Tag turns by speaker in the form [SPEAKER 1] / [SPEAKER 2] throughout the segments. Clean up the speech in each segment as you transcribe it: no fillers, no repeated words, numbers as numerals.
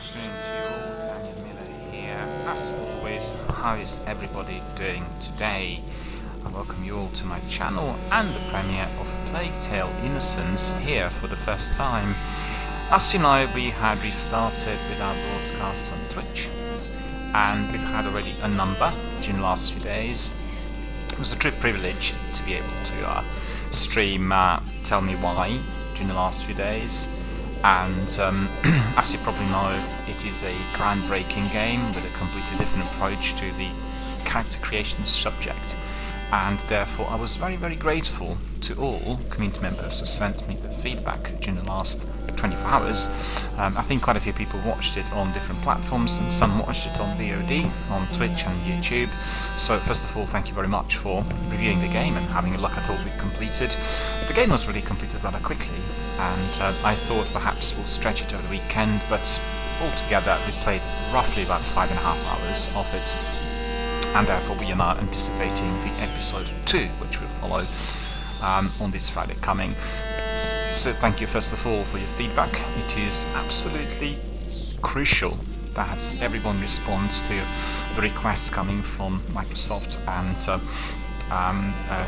[SPEAKER 1] afternoon to you all, DRBMiller here. As always, how is everybody doing today? I welcome you all to my channel and the premiere of A Plague Tale Innocence here for the first time. As you know, we had restarted with our broadcasts on Twitch, and we've had already a number during the last few days. It was a true privilege to be able to stream Tell Me Why during the last few days. And as you probably know, it is a groundbreaking game with a completely different approach to the character creation subject, and therefore I was very grateful to all community members who sent me the feedback during the last 24 hours. I think quite a few people watched it on different platforms, and some watched it on VOD, on Twitch and YouTube. So first of all, thank you very much for reviewing the game and having a look at all we completed. The game was really completed rather quickly, and I thought perhaps we'll stretch it over the weekend, but altogether we played roughly about 5.5 hours of it, and therefore we are now anticipating the episode 2, which will follow on this Friday coming. So thank you first of all for your feedback. It is absolutely crucial that everyone responds to the requests coming from Microsoft and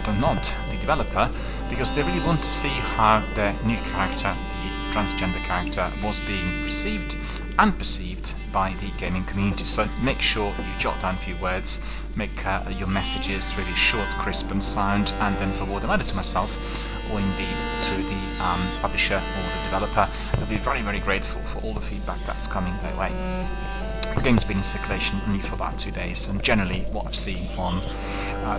[SPEAKER 1] Donald, the developer, because they really want to see how their new character, the transgender character, was being received and perceived by the gaming community. So make sure you jot down a few words, make your messages really short, crisp and sound, and then forward them either to myself or indeed to the publisher or the developer. I'll be very grateful for all the feedback that's coming their way. The game's been in circulation only for about 2 days, and generally what I've seen on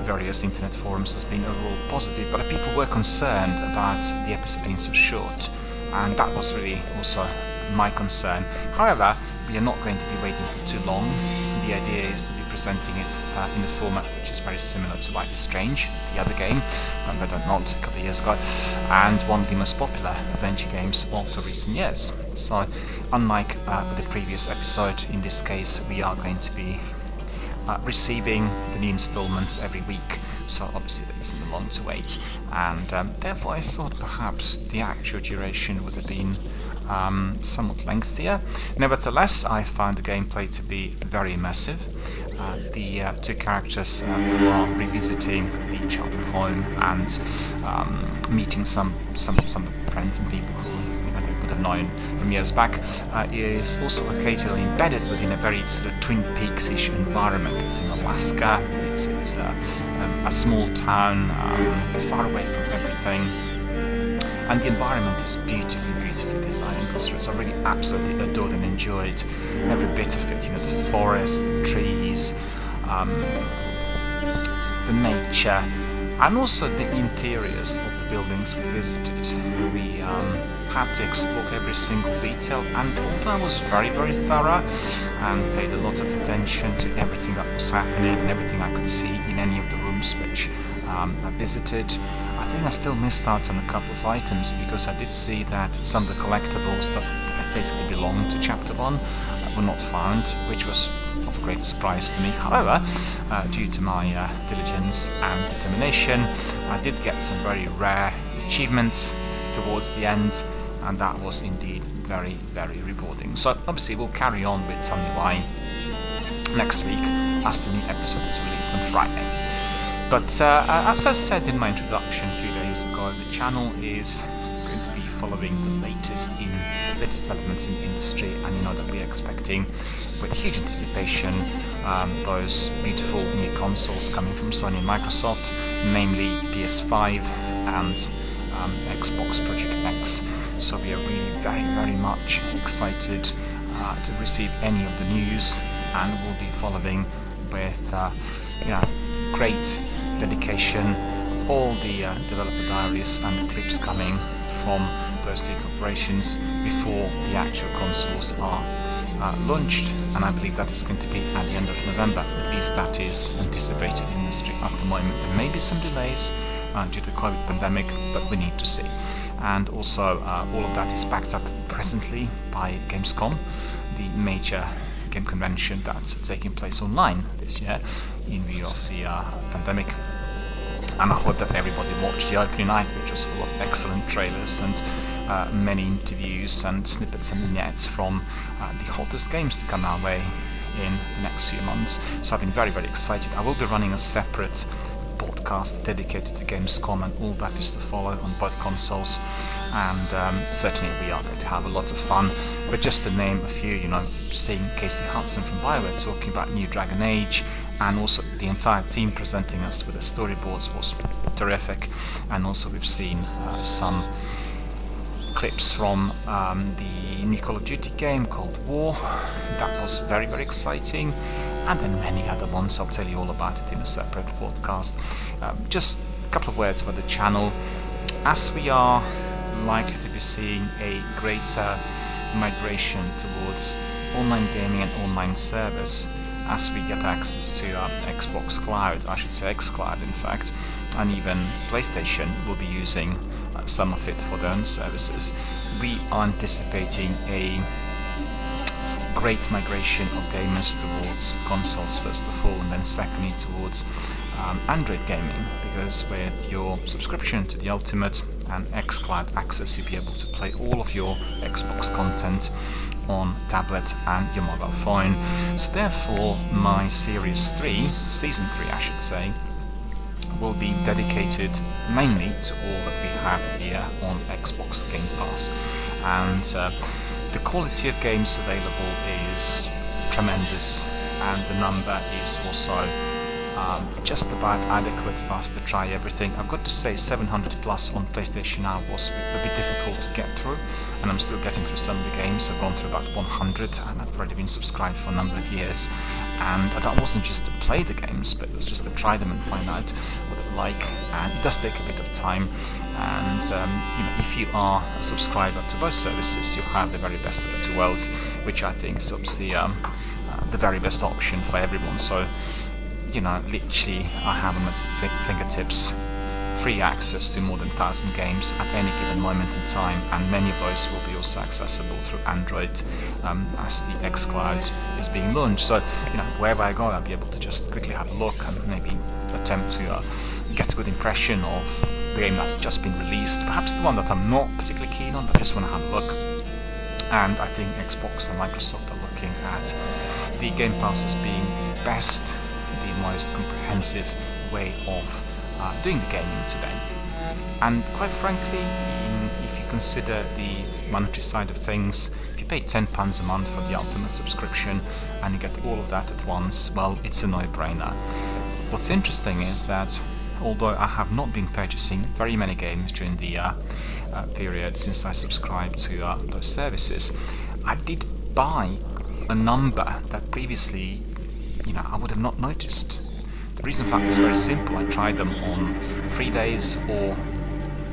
[SPEAKER 1] various internet forums has been overall positive, but people were concerned about the episode being so short, and that was really also my concern. However, we are not going to be waiting for too long. The idea is to be presenting it in a format which is very similar to Life is Strange, the other game done by Donald a couple of years ago, and one of the most popular adventure games of the recent years. So unlike the previous episode, in this case we are going to be receiving the new installments every week, so obviously there isn't long to wait, and therefore I thought perhaps the actual duration would have been somewhat lengthier. Nevertheless, I found the gameplay to be very immersive. The two characters who are revisiting the childhood home and meeting some friends and people who they would have known from years back is also located embedded within a very sort of Twin Peaks-ish environment. It's in Alaska. It's a small town far away from everything, and the environment is beautifully designed and constructed. So I really absolutely adored and enjoyed every bit of it. You know, the forest, the trees, the nature, and also the interiors of the buildings we visited. We had to explore every single detail, and although I was very thorough and paid a lot of attention to everything that was happening and everything I could see in any of the rooms which I visited, I think I still missed out on a couple of items, because I did see that some of the collectibles that basically belonged to Chapter 1 were not found, which was of a great surprise to me. However, due to my diligence and determination, I did get some very rare achievements towards the end, and that was indeed very rewarding. So obviously we'll carry on with Tell Me Why next week as the new episode is released on Friday. But as I said in my introduction a few days ago, the channel is going to be following the latest developments in the industry, and you know that we're expecting with huge anticipation those beautiful new consoles coming from Sony and Microsoft, namely PS5 and Xbox Project X. So we are really very much excited to receive any of the news, and we'll be following with great dedication all the developer diaries and the clips coming from those two corporations before the actual consoles are launched, and I believe that is going to be at the end of November. At least that is anticipated in the industry at the moment. There may be some delays due to the COVID pandemic, but we need to see. And also all of that is backed up presently by Gamescom, the major game convention that's taking place online this year in view of the pandemic. And I hope that everybody watched the opening night, which was full of excellent trailers and many interviews and snippets and vignettes from the hottest games to come our way in the next few months. So I've been very, very excited. I will be running a separate podcast dedicated to Gamescom and all that is to follow on both consoles, and certainly we are going to have a lot of fun. But just to name a few, seeing Casey Hudson from BioWare talking about New Dragon Age, and also the entire team presenting us with the storyboards was terrific. And also we've seen some clips from the new Call of Duty game called War. That was very, very exciting. And then many other ones. I'll tell you all about it in a separate podcast. Just a couple of words about the channel. As we are likely to be seeing a greater migration towards online gaming and online service, as we get access to Xbox Cloud, I should say xCloud in fact, and even PlayStation will be using some of it for their own services, we are anticipating a great migration of gamers towards consoles first of all, and then secondly towards Android gaming, because with your subscription to the Ultimate and xCloud access, you'll be able to play all of your Xbox content on tablet and your mobile phone. So therefore my Series 3, Season 3 I should say, will be dedicated mainly to all that we have here on Xbox Game Pass. And the quality of games available is tremendous, and the number is also just about adequate for us to try everything. I've got to say 700 plus on PlayStation Now was a bit difficult to get through, and I'm still getting through some of the games. I've gone through about 100 and I've already been subscribed for a number of years, and that wasn't just to play the games, but it was just to try them and find out what they're like, and it does take a bit of time. And if you are a subscriber to both services, you'll have the very best of the two worlds, which I think is obviously the very best option for everyone. So, literally I have them at fingertips, free access to more than 1,000 games at any given moment in time, and many of those will be also accessible through Android as the xCloud is being launched. So, wherever I go, I'll be able to just quickly have a look and maybe attempt to get a good impression of the game that's just been released, perhaps the one that I'm not particularly keen on, but just want to have a look. And I think Xbox and Microsoft are looking at the Game Pass as being the best, the most comprehensive way of doing the gaming today. And quite frankly, if you consider the monetary side of things, if you pay £10 a month for the Ultimate subscription and you get all of that at once, well, it's a no-brainer. What's interesting is that although I have not been purchasing very many games during the period since I subscribed to those services, I did buy a number that previously, I would have not noticed. The reason for that was very simple. I tried them on free days, or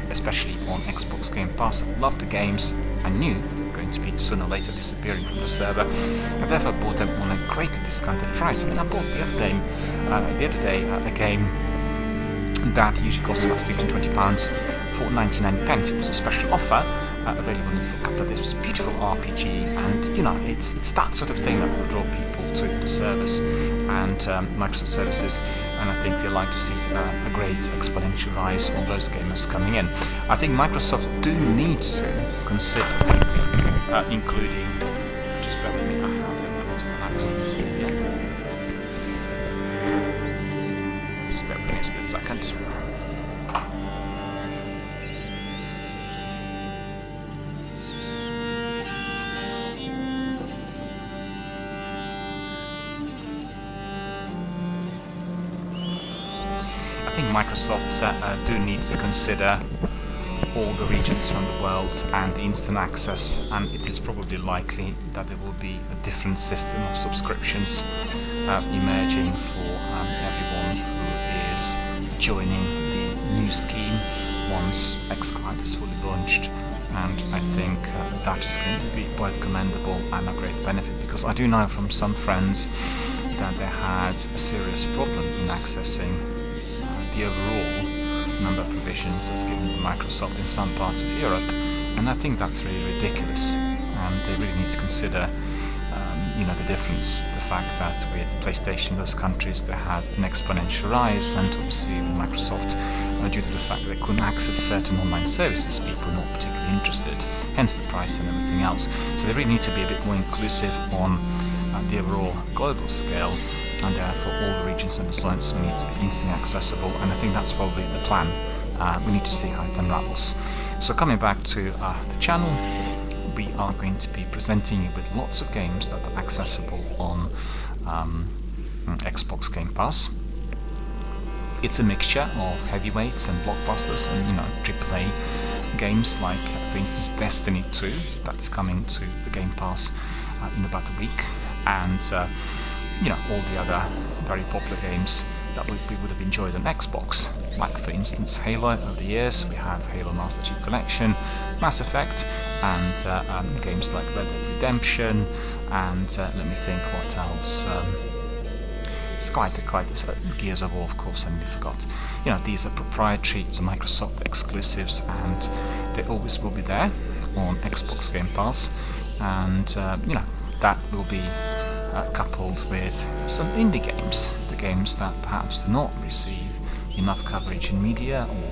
[SPEAKER 1] especially on Xbox Game Pass. I loved the games. I knew they were going to be sooner or later disappearing from the server, and therefore bought them on a greatly discounted price. I bought the other day a game that usually costs about £15-20 for 99 pence. It was a special offer available for a couple of days. It was a beautiful RPG, and it's that sort of thing that will draw people to the service and Microsoft services, and I think we're likely to see a great exponential rise on those gamers coming in. I think Microsoft do need to consider including, just bear with me, I have a bit of an accent here. Just bear with me a split second. I think Microsoft do need to consider all the regions from the world and the instant access, and it is probably likely that there will be a different system of subscriptions emerging for everyone who is joining the new scheme once xCloud is fully launched. And I think that is going to be both commendable and a great benefit, because I do know from some friends that they had a serious problem in accessing the overall number of provisions as given by Microsoft in some parts of Europe, and I think that's really ridiculous, and they really need to consider the difference the fact that with PlayStation in those countries they had an exponential rise, and obviously with Microsoft, due to the fact that they couldn't access certain online services, people not particularly interested, hence the price and everything else. So they really need to be a bit more inclusive on the overall global scale, and therefore all the regions and the zones will need to be instantly accessible, and I think that's probably the plan. We need to see how it unravels. So coming back to the channel, we are going to be presenting you with lots of games that are accessible on Xbox Game Pass. It's a mixture of heavyweights and blockbusters and, AAA games like, for instance, Destiny 2, that's coming to the Game Pass in about a week, and all the other very popular games that we would have enjoyed on Xbox, like for instance Halo. Over the years we have Halo Master Chief Collection, Mass Effect, and games like Red Dead Redemption, and let me think what else. It's quite a Gears of War, of course, and we forgot. These are proprietary to Microsoft exclusives, and they always will be there on Xbox Game Pass, and that will be coupled with some indie games, the games that perhaps do not receive enough coverage in media, or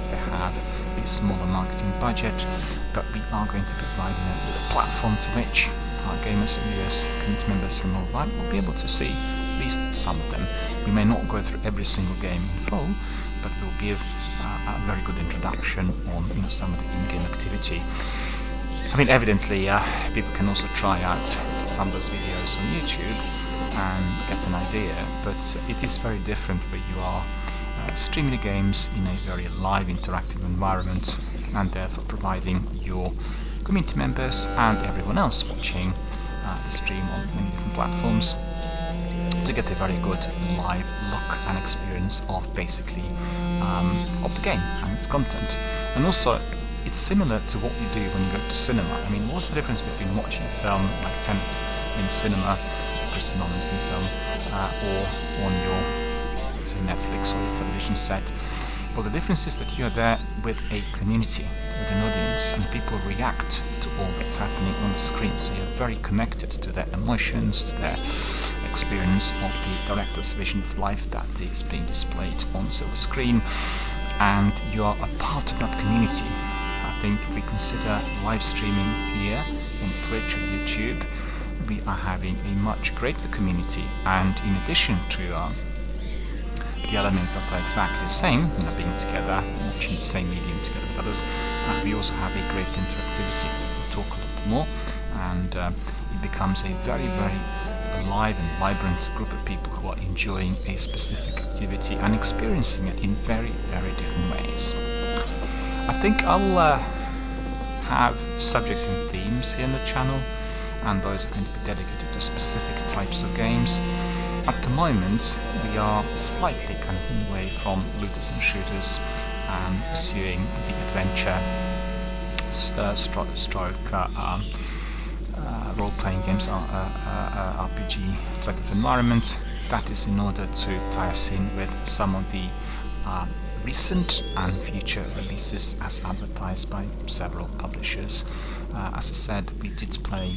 [SPEAKER 1] they have a smaller marketing budget, but we are going to be providing it with a platform through which our gamers and viewers, community members from worldwide will be able to see at least some of them. We may not go through every single game in full, but we'll give a very good introduction on some of the in-game activity. I mean, evidently, people can also try out some of those videos on YouTube and get an idea, but it is very different where you are streaming the games in a very live, interactive environment, and therefore providing your community members and everyone else watching the stream on many different platforms to get a very good live look and experience of basically of the game and its content. And also, it's similar to what you do when you go to cinema. I mean, what's the difference between watching a film like Tenet in cinema, Christopher Nolan's new film, or on your, let's say, Netflix or your television set? Well, the difference is that you are there with a community, with an audience, and people react to all that's happening on the screen. So you're very connected to their emotions, to their experience of the director's vision of life that is being displayed on silver screen, and you are a part of that community. I think we consider live streaming here on Twitch or YouTube, we are having a much greater community, and in addition to the elements that are exactly the same, being together, watching the same medium together with others, we also have a great interactivity. We talk a lot more, and it becomes a very, very alive and vibrant group of people who are enjoying a specific activity and experiencing it in very, very different ways. I think I'll have subjects and themes here on the channel, and those are going to be dedicated to specific types of games. At the moment, we are slightly kind of away from looters and shooters and pursuing the adventure role-playing games, RPG type of environment. That is in order to tie us in with some of the recent and future releases as advertised by several publishers. As I said, we did play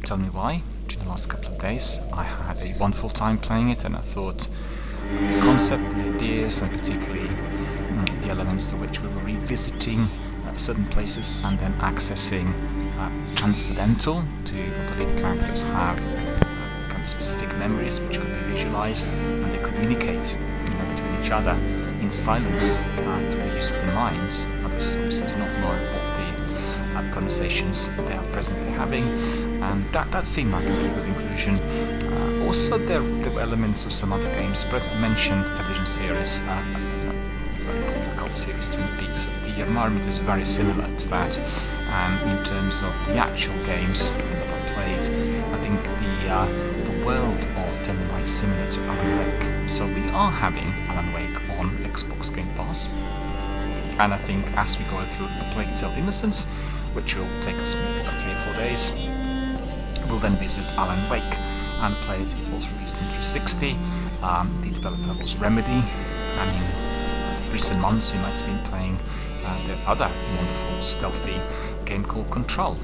[SPEAKER 1] Tell Me Why during the last couple of days. I had a wonderful time playing it, and I thought the concept, the ideas, and particularly the elements to which we were revisiting certain places and then accessing transcendental to what the lead characters have kind of specific memories which could be visualized, and they communicate between each other in silence through the use of the mind. Others obviously do not know what the conversations they are presently having, and that seemed like a really good inclusion. Also, there were elements of some other games. The President mentioned television series, very popular cult series, Twin Peaks. The environment is very similar to that, and in terms of the actual games that I played, I think the world of Tell Me Why is similar to Alan Wake. So we are having Alan Wake on Xbox Game Pass, and I think as we go through the Plague Tale Innocence, which will take us maybe about 3 or 4 days, we'll then visit Alan Wake and play it. It was released in 360. The developer was Remedy, and in recent months you might have been playing their other wonderful stealthy game called Control.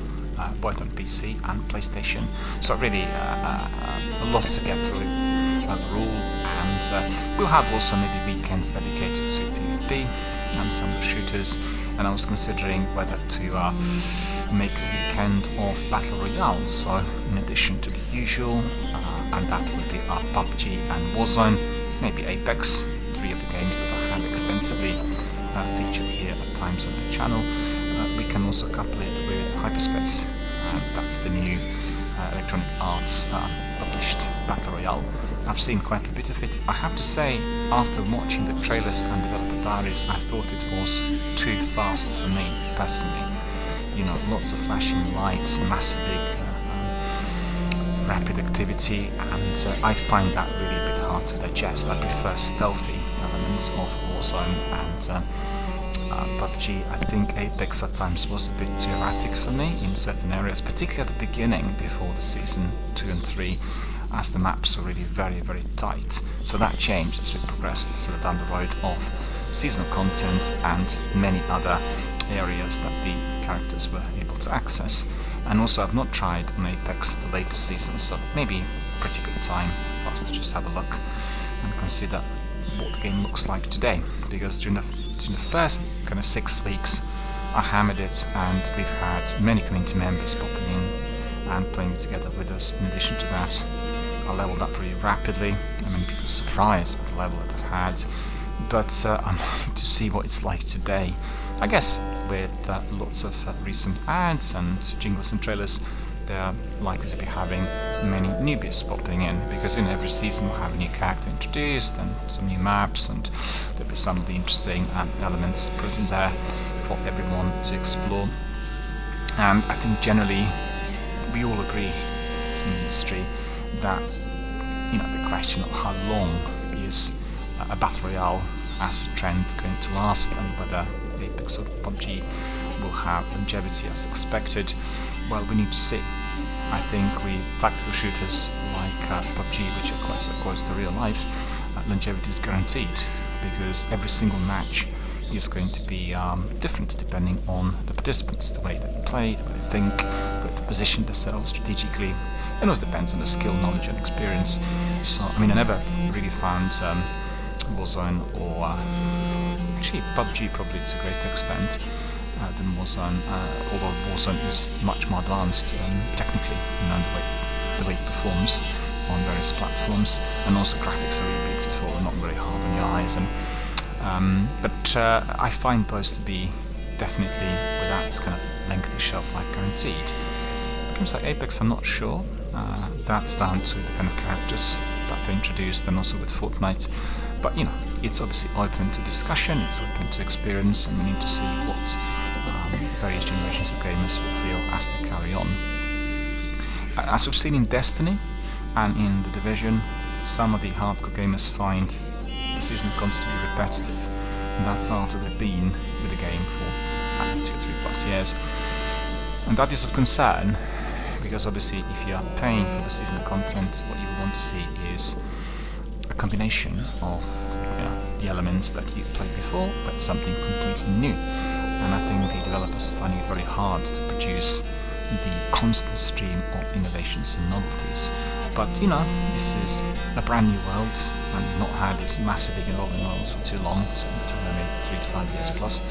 [SPEAKER 1] both on PC and PlayStation. So really a lot to get through overall, and we'll have also maybe weekends dedicated to PvP and some of the shooters, and I was considering whether to make a weekend of Battle Royale, so in addition to the usual, and that would be PUBG and Warzone, maybe Apex, 3 of the games that I have extensively featured here at times on the channel. We can also couple it with Hyperspace, and that's the new Electronic Arts published Battle Royale. I've seen quite a bit of it. I have to say, after watching the trailers and developer diaries, I thought it was too fast for me, personally. You know, lots of flashing lights, massive big rapid activity, and I find that really a bit hard to digest. I prefer stealthy elements of Warzone and PUBG. I think Apex at times was a bit too erratic for me in certain areas, particularly at the beginning before the season 2 and 3, as the maps were really very, very tight. So that changed as we progressed sort of down the road of seasonal content and many other areas that the characters were able to access. And also I've not tried on Apex the latest season, so maybe a pretty good time for us to just have a look and consider what the game looks like today, because during the first kind of 6 weeks I hammered it, and we've had many community members popping in and playing it together with us. In addition to that, I leveled up really rapidly. I mean, people are surprised with the level that I've had, but I'm wanting to see what it's like today. I guess with lots of recent ads and jingles and trailers, they're likely to be having many newbies popping in, because in every season we'll have a new character introduced and some new maps, and there'll be some of the interesting elements present there for everyone to explore. And I think generally we all agree in the industry that, you know, the question of how long is a Battle Royale as a trend going to last, and whether Apex or PUBG will have longevity as expected, well, we need to see. I think with tactical shooters like PUBG, which of course the real life, longevity is guaranteed, because every single match is going to be different depending on the participants, the way they play, the way they think, the way they position themselves strategically. It also depends on the skill, knowledge and experience. So, I mean, I never really found Warzone, or actually PUBG probably to a great extent, than Warzone, although Warzone is much more advanced technically, you know, the way it performs on various platforms, and also graphics are really beautiful and not very hard on your eyes. And but I find those to be definitely without this kind of lengthy shelf life guaranteed. Games like Apex, I'm not sure. That's down to the kind of characters that they introduced, and also with Fortnite. But you know, it's obviously open to discussion, it's open to experience, and we need to see what various generations of gamers will feel as they carry on. As we've seen in Destiny and in The Division, some of the hardcore gamers find the season content to be repetitive, and that's after they've been with the game for 2 or 3 plus years. And that is of concern, because obviously if you are paying for the seasonal content, what you want to see is a combination of, you know, the elements that you've played before, but something completely new. And I think the developers are finding it very hard to produce the constant stream of innovations and novelties. But you know, this is a brand new world, and we've not had these massive big evolving worlds for too long, so maybe 3 to 5 years plus,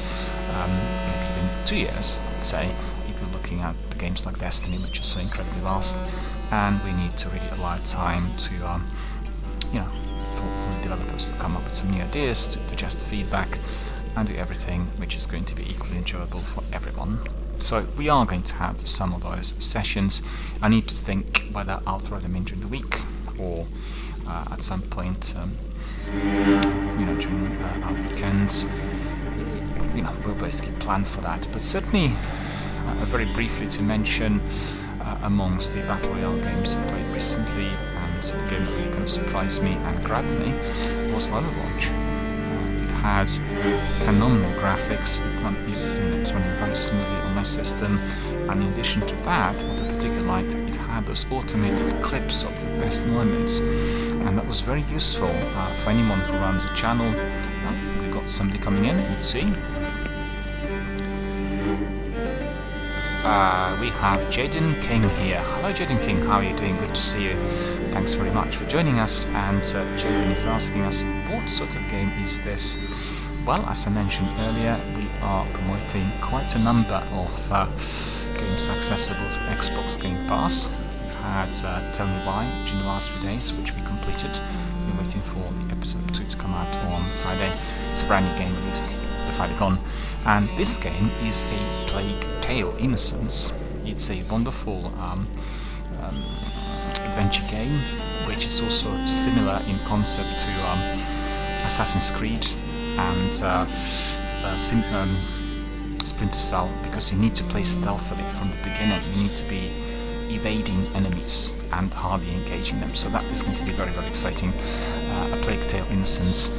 [SPEAKER 1] maybe even 2 years, I would say, if you're looking at the games like Destiny, which are so incredibly vast. And we need to really allow time to, you know, for the developers to come up with some new ideas, to digest the feedback, and do everything which is going to be equally enjoyable for everyone. So we are going to have some of those sessions. I need to think whether I'll throw them in during the week, or at some point, you know, during our weekends. You know, we'll basically plan for that. But certainly, very briefly to mention, amongst the Battle Royale games I played recently, and the game that really kind of surprised me and grabbed me, was Overwatch. It had phenomenal graphics, it was running very smoothly on my system, and in addition to that, what I particularly liked, it had those automated clips of the best moments, and that was very useful for anyone who runs a channel. We've got somebody coming in, let's see. we have Jaden King here. Hello Jaden King, how are you doing? Good to see you. Thanks very much for joining us. And Jaden is asking us, what sort of game is this? Well, as I mentioned earlier, we are promoting quite a number of games accessible to Xbox Game Pass. We've had Tell Me Why during the last few days, which we completed. We're waiting for the episode 2 to come out on Friday. It's a brand new game released the Friday gone. And this game is a Plague Tale: Innocence. It's a wonderful adventure game, which is also similar in concept to Assassin's Creed and Splinter Cell, because you need to play stealthily from the beginning. You need to be evading enemies and hardly engaging them. So that is going to be very, very exciting. A Plague Tale: Innocence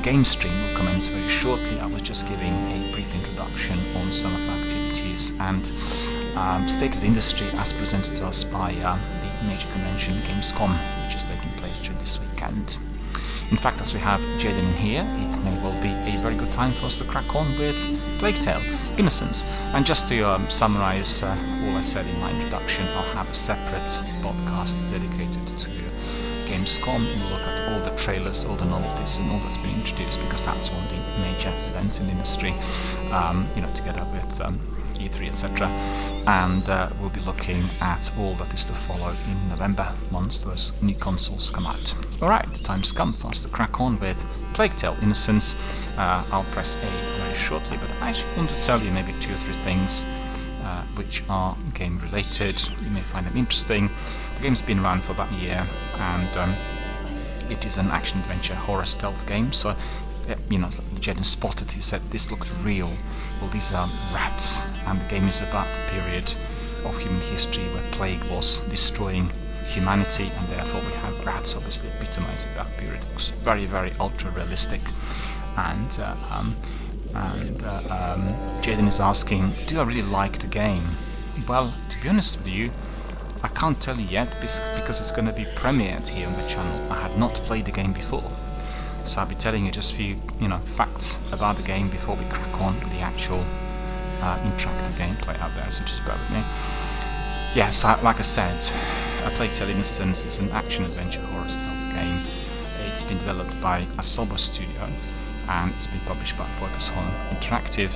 [SPEAKER 1] game stream will commence very shortly. I was just giving a brief introduction on some of the activities and state of the industry as presented to us by the major convention Gamescom, which is taking place during this weekend. In fact, as we have Jaden in here, it may well be a very good time for us to crack on with Plague Tale: Innocence. And just to summarize all I said in my introduction, I'll have a separate podcast dedicated to Gamescom. We'll look at all the trailers, all the novelties, and all that's been introduced, because that's one of the major events in the industry, together with E3, etc. And we'll be looking at all that is to follow in November once those new consoles come out. Alright, the time's come for us to crack on with Plague Tale: Innocence. I'll press A very shortly, but I actually want to tell you maybe 2 or 3 things which are game related. You may find them interesting. The game's been around for about a year, and it is an action adventure horror stealth game. So, Jaden spotted, he said, this looks real. Well, these are rats, and the game is about the period of human history where plague was destroying humanity, and therefore we have rats obviously epitomizing that period. It looks very, very ultra realistic. And Jaden is asking, do I really like the game? Well, to be honest with you, I can't tell you yet, because it's going to be premiered here on the channel. I had not played the game before, so I'll be telling you just a few facts about the game before we crack on with the actual interactive gameplay out there, so just bear with me. Yeah, so like I said, A Plague Tale: Innocence is an action-adventure horror stealth game. It's been developed by Asobo Studio, and it's been published by Focus Home Interactive.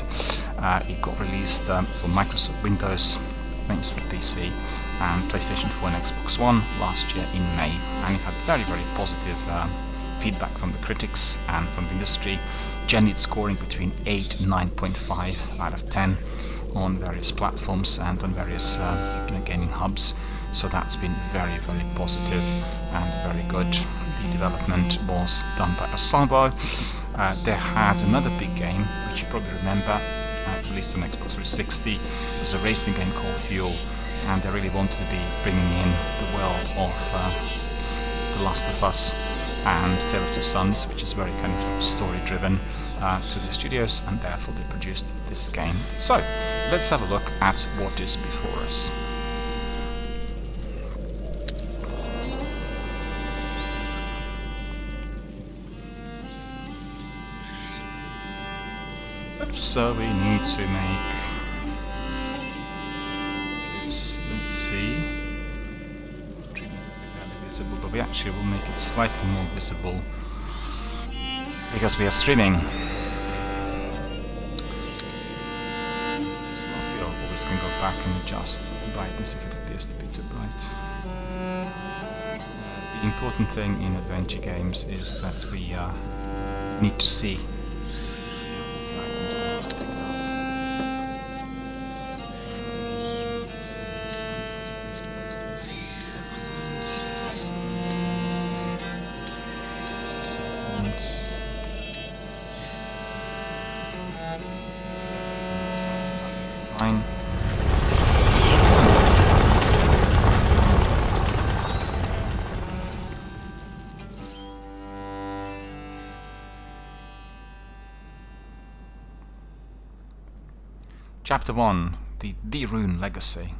[SPEAKER 1] It got released for Microsoft Windows, for PC, and PlayStation 4 and Xbox One last year in May, and it had very, very positive feedback from the critics and from the industry. Generally it's scoring between 8 and 9.5 out of 10 on various platforms and on various gaming hubs, so that's been very, very positive and very good. The development was done by Asobo. They had another big game, which you probably remember, released on Xbox 360. It was a racing game called Fuel, and they really wanted to be bringing in the world of The Last of Us and Tale of Two Sons, which is very kind of story-driven, to the studios, and therefore they produced this game. So, let's have a look at what is before us. So we need to make this, let's see, it needs to be fairly visible, but we actually will make it slightly more visible because we are streaming. So we always can go back and adjust the brightness if it appears to be too bright. The important thing in adventure games is that we need to see Chapter 1, the Rune Legacy.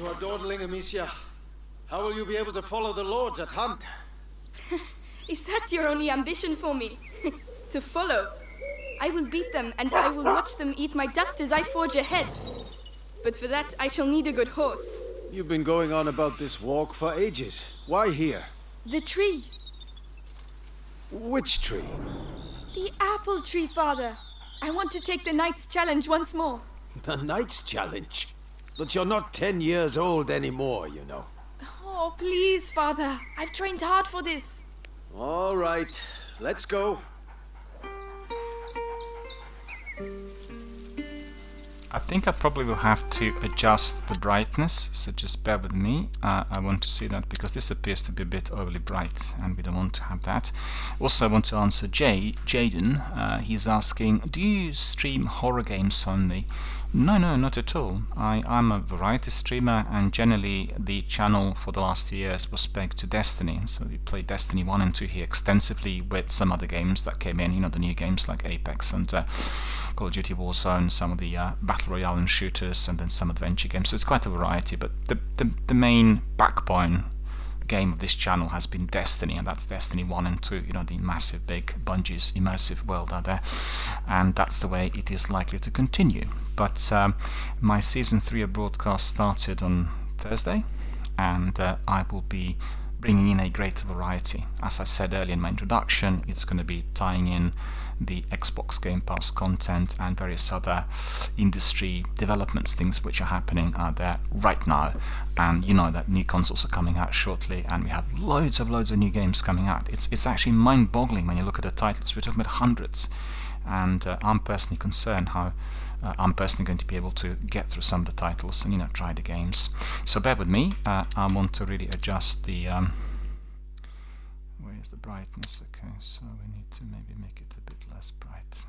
[SPEAKER 2] You are dawdling, Amicia. How will you be able to follow the lords at hunt?
[SPEAKER 3] Is that your only ambition for me? To follow? I will beat them, and I will watch them eat my dust as I forge ahead. But for that, I shall need a good horse.
[SPEAKER 2] You've been going on about this walk for ages. Why here?
[SPEAKER 3] The tree.
[SPEAKER 2] Which tree?
[SPEAKER 3] The apple tree, Father. I want to take the Knight's challenge once more.
[SPEAKER 2] The Knight's challenge? But you're not 10 years old anymore, you know.
[SPEAKER 3] Oh, please, Father. I've trained hard for this.
[SPEAKER 2] All right, let's go.
[SPEAKER 1] I think I probably will have to adjust the brightness, so just bear with me. I want to see that because this appears to be a bit overly bright and we don't want to have that. Also, I want to answer Jaden. He's asking, do you stream horror games only? No, not at all. I'm a variety streamer, and generally the channel for the last 2 years was pegged to Destiny. So we played Destiny 1 and 2 here extensively with some other games that came in, you know, the new games like Apex and Call of Duty Warzone, some of the Battle Royale and shooters, and then some adventure games. So it's quite a variety, but the main backbone game of this channel has been Destiny, and that's Destiny 1 and 2, you know, the massive big Bungie's immersive world out there, and that's the way it is likely to continue. But my season 3 of broadcast started on Thursday, and I will be bringing in a greater variety. As I said earlier in my introduction, it's going to be tying in the Xbox Game Pass content and various other industry developments, things which are happening out there right now. And you know that new consoles are coming out shortly, and we have loads of new games coming out. It's actually mind-boggling when you look at the titles. We're talking about hundreds, and I'm personally concerned how I'm personally going to be able to get through some of the titles and, you know, try the games. So bear with me. I want to really adjust the where is the brightness? Okay, so we need to maybe make it a bit less bright.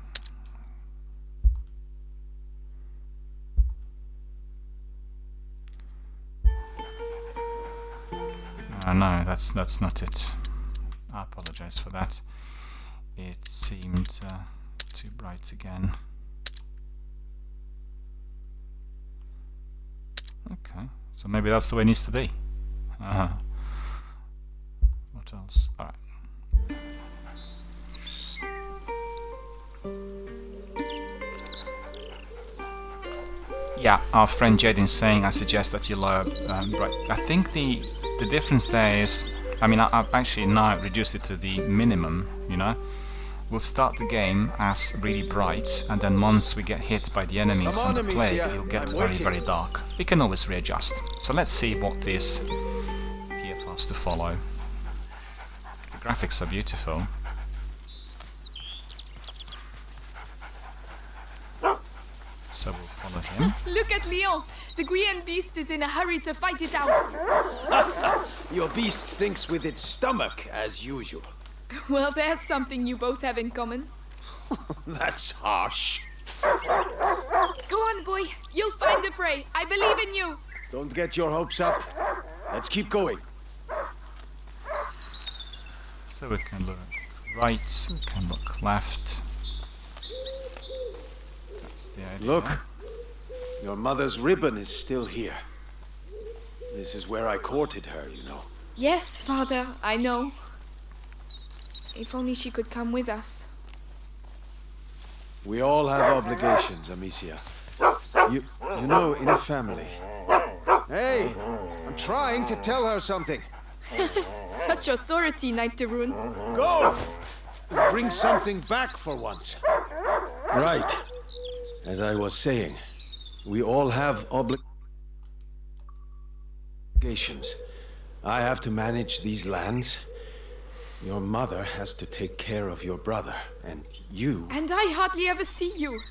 [SPEAKER 1] No, that's not it. I apologize for that. It seemed too bright again. Okay, so maybe that's the way it needs to be. What else? Alright. Yeah, our friend Jaden's saying I suggest that you lower bright. I think the difference there is, I mean, I've actually now reduced it to the minimum, you know. We'll start the game as really bright, and then once we get hit by the enemies and the plague, it'll get very dark. We can always readjust. So let's see what this here for us to follow. The graphics are beautiful. So we'll follow him.
[SPEAKER 3] Look at Leon! The Guyenne beast is in a hurry to fight it out.
[SPEAKER 2] Your beast thinks with its stomach, as usual.
[SPEAKER 3] Well, there's something you both have in common.
[SPEAKER 2] That's harsh.
[SPEAKER 3] Go on, boy. You'll find the prey. I believe in you.
[SPEAKER 2] Don't get your hopes up. Let's keep going.
[SPEAKER 1] So we can look right, we can look left. That's the idea.
[SPEAKER 2] Look, your mother's ribbon is still here. This is where I courted her, you know.
[SPEAKER 3] Yes, Father, I know. If only she could come with us.
[SPEAKER 2] We all have obligations, Amicia. You know, in a family. Hey, I'm trying to tell her something.
[SPEAKER 3] Such authority, Knight de Rune.
[SPEAKER 2] Go! Bring something back for once. Right. As I was saying, we all have obligations. I have to manage these lands. Your mother has to take care of your brother, and you...
[SPEAKER 3] And I hardly ever see you.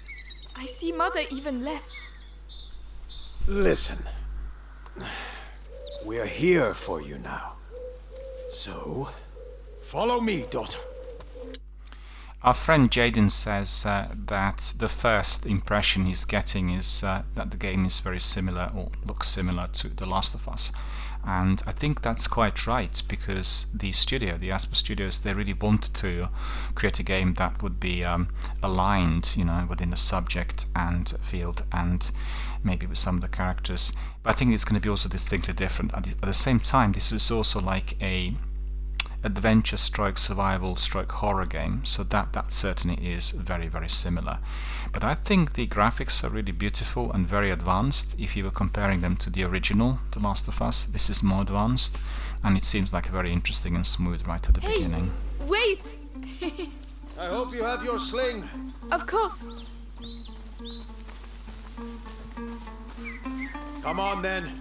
[SPEAKER 3] I see Mother even less.
[SPEAKER 2] Listen. We're here for you now. So, follow me, daughter.
[SPEAKER 1] Our friend Jaden says that the first impression he's getting is that the game is very similar, or looks similar to The Last of Us. And I think that's quite right, because the studio, the Asper Studios, they really wanted to create a game that would be aligned, within the subject and field, and maybe with some of the characters. But I think it's going to be also distinctly different. At the same time, this is also like a adventure stroke survival stroke horror game, so that certainly is very, very similar. But I think the graphics are really beautiful and very advanced. If you were comparing them to the original The Last of Us, this is more advanced, and it seems like very interesting and smooth right at the beginning.
[SPEAKER 3] Wait!
[SPEAKER 2] I hope you have your sling.
[SPEAKER 3] Of course.
[SPEAKER 2] Come on then.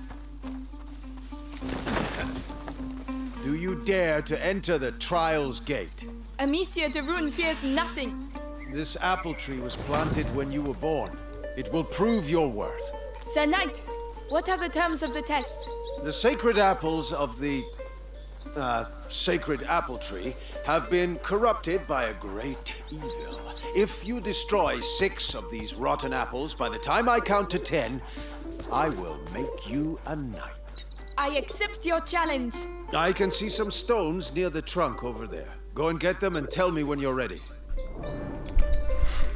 [SPEAKER 2] Do you dare to enter the Trials Gate?
[SPEAKER 3] Amicia de Rune fears nothing.
[SPEAKER 2] This apple tree was planted when you were born. It will prove your worth.
[SPEAKER 3] Sir Knight, what are the terms of the test?
[SPEAKER 2] The sacred apples of the sacred apple tree have been corrupted by a great evil. If you destroy 6 of these rotten apples by the time I count to 10, I will make you a knight.
[SPEAKER 3] I accept your challenge.
[SPEAKER 2] I can see some stones near the trunk over there. Go and get them and tell me when you're ready.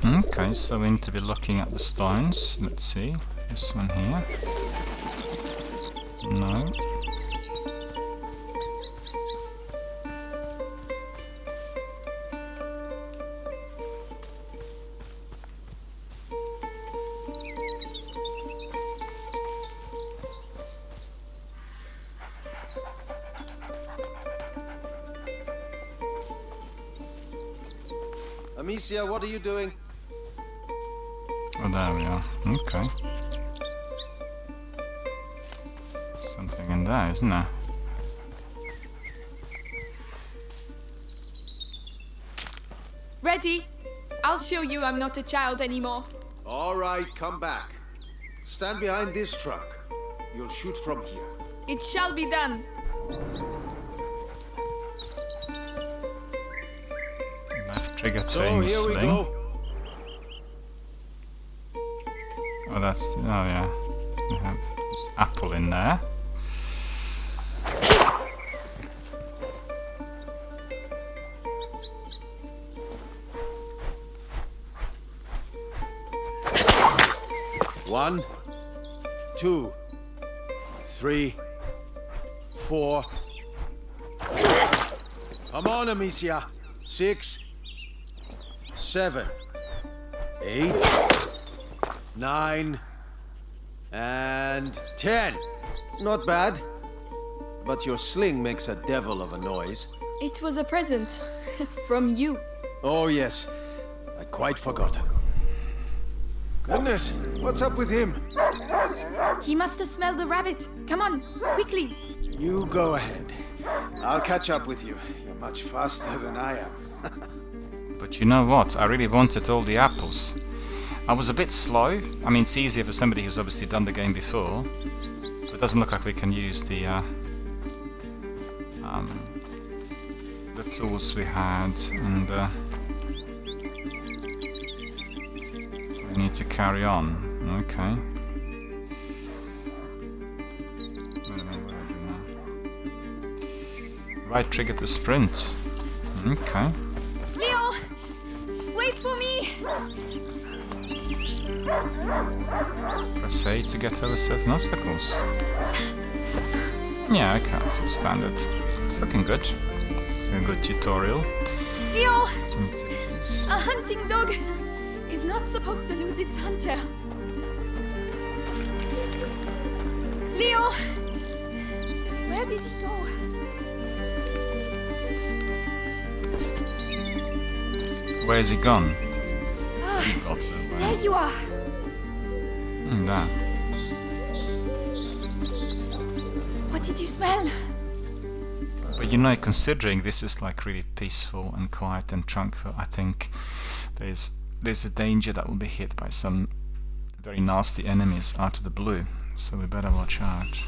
[SPEAKER 1] Okay, so we need to be looking at the stones. Let's see. This one here. No.
[SPEAKER 2] Amicia, what are you doing?
[SPEAKER 1] Oh, there we are. Okay. Something in there, isn't there?
[SPEAKER 3] Ready? I'll show you I'm not a child anymore.
[SPEAKER 2] All right, come back. Stand behind this truck. You'll shoot from here.
[SPEAKER 3] It shall be done.
[SPEAKER 1] Left trigger to
[SPEAKER 2] So
[SPEAKER 1] aim the
[SPEAKER 2] here we
[SPEAKER 1] sling.
[SPEAKER 2] go.
[SPEAKER 1] Oh, oh yeah. We have this apple in there.
[SPEAKER 2] One, 2, 3, 4. Come on, Amicia. 6, 7, 8, 9, and 10. Not bad. But your sling makes a devil of a noise.
[SPEAKER 3] It was a present from you.
[SPEAKER 2] Oh, yes. I'd quite forgotten. Goodness, what's up with him?
[SPEAKER 3] He must have smelled a rabbit. Come on, quickly.
[SPEAKER 2] You go ahead. I'll catch up with you. You're much faster than I am.
[SPEAKER 1] But you know what? I really wanted all the apples. I was a bit slow. I mean, it's easier for somebody who's obviously done the game before. But it doesn't look like we can use the tools we had, and we need to carry on. Okay. Wait a minute, what do I do now? Right trigger to sprint. Okay.
[SPEAKER 3] Leo! Wait for me!
[SPEAKER 1] Press A to get over certain obstacles. Yeah, okay, that's all standard. It's looking good. A good tutorial.
[SPEAKER 3] Leo!
[SPEAKER 1] Some activities.
[SPEAKER 3] A hunting dog is not supposed to lose its hunter. Leo! Where did he go?
[SPEAKER 1] Where's he gone?
[SPEAKER 3] Ah,
[SPEAKER 1] He got away.
[SPEAKER 3] there you are.
[SPEAKER 1] There.
[SPEAKER 3] What did you smell?
[SPEAKER 1] But you know, considering this is like really peaceful and quiet and tranquil, I think there's a danger that we'll be hit by some very nasty enemies out of the blue. So we better watch out.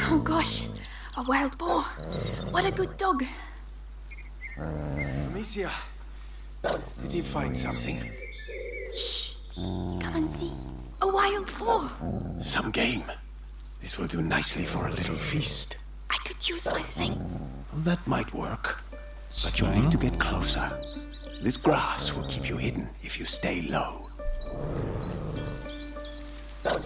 [SPEAKER 3] Oh gosh, a wild boar. What a good dog.
[SPEAKER 2] Amicia, did he find something?
[SPEAKER 3] Shh, come and see. A wild boar!
[SPEAKER 2] Some game. This will do nicely for a little feast.
[SPEAKER 3] I could use my sling.
[SPEAKER 2] That might work. But you'll need to get closer. This grass will keep you hidden if you stay low.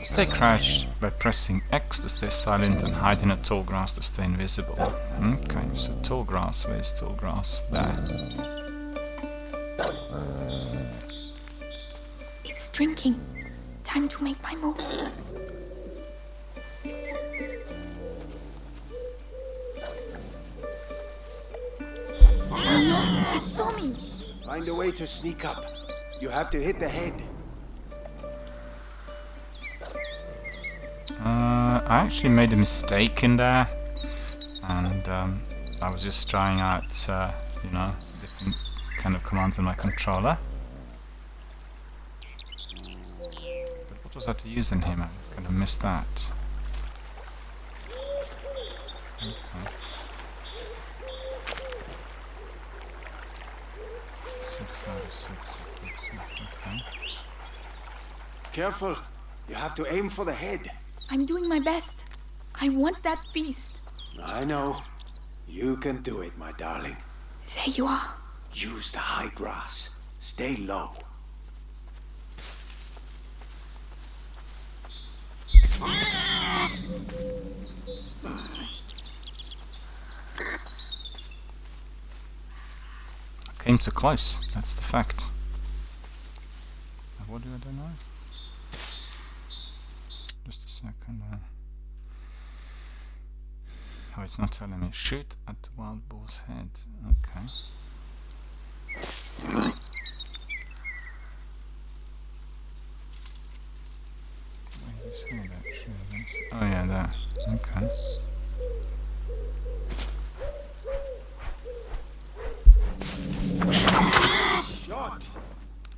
[SPEAKER 1] Stay crouched by pressing X to stay silent and hide in a tall grass to stay invisible. Okay, so tall grass, where's tall grass? There.
[SPEAKER 3] It's drinking. Time to make my move. Oh no, it saw me.
[SPEAKER 2] Find a way to sneak up. You have to hit the head.
[SPEAKER 1] I actually made a mistake in there, and I was just trying out, you know, different kind of commands on my controller. But what was I to use in him? I kind of missed that. Okay. 6 out of 6. Okay.
[SPEAKER 2] Careful. You have to aim for the head.
[SPEAKER 3] I'm doing my best. I want that feast.
[SPEAKER 2] I know. You can do it, my darling.
[SPEAKER 3] There you are.
[SPEAKER 2] Use the high grass. Stay low.
[SPEAKER 1] I came too close, that's the fact. What do I do now? Just a second. Oh, it's not telling me. Shoot at the wild boar's head. Okay. Where do you see that? Oh yeah, there. Okay.
[SPEAKER 2] Shot!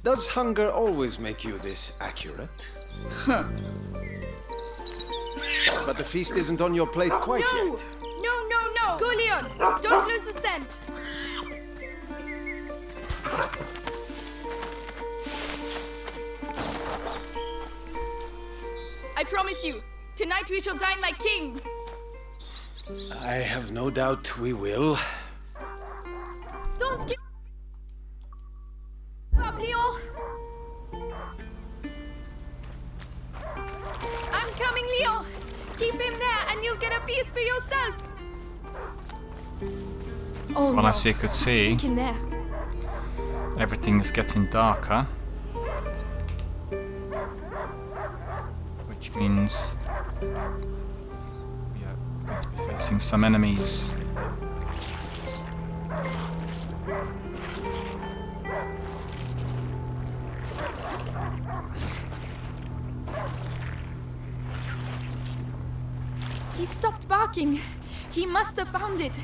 [SPEAKER 2] Does hunger always make you this accurate?
[SPEAKER 3] Huh.
[SPEAKER 2] But the feast isn't on your plate quite yet.
[SPEAKER 3] No! Go, Leon! Don't lose the scent! I promise you, tonight we shall dine like kings!
[SPEAKER 2] I have no doubt we will.
[SPEAKER 3] Don't give up, Leon! I'm coming, Leon! Keep him there and you'll get a piece for yourself! Oh
[SPEAKER 1] Well,
[SPEAKER 3] no.
[SPEAKER 1] as you could see,
[SPEAKER 3] Sink in there.
[SPEAKER 1] everything is getting darker. Which means we are going to be facing some enemies.
[SPEAKER 3] He stopped barking. He must have found it.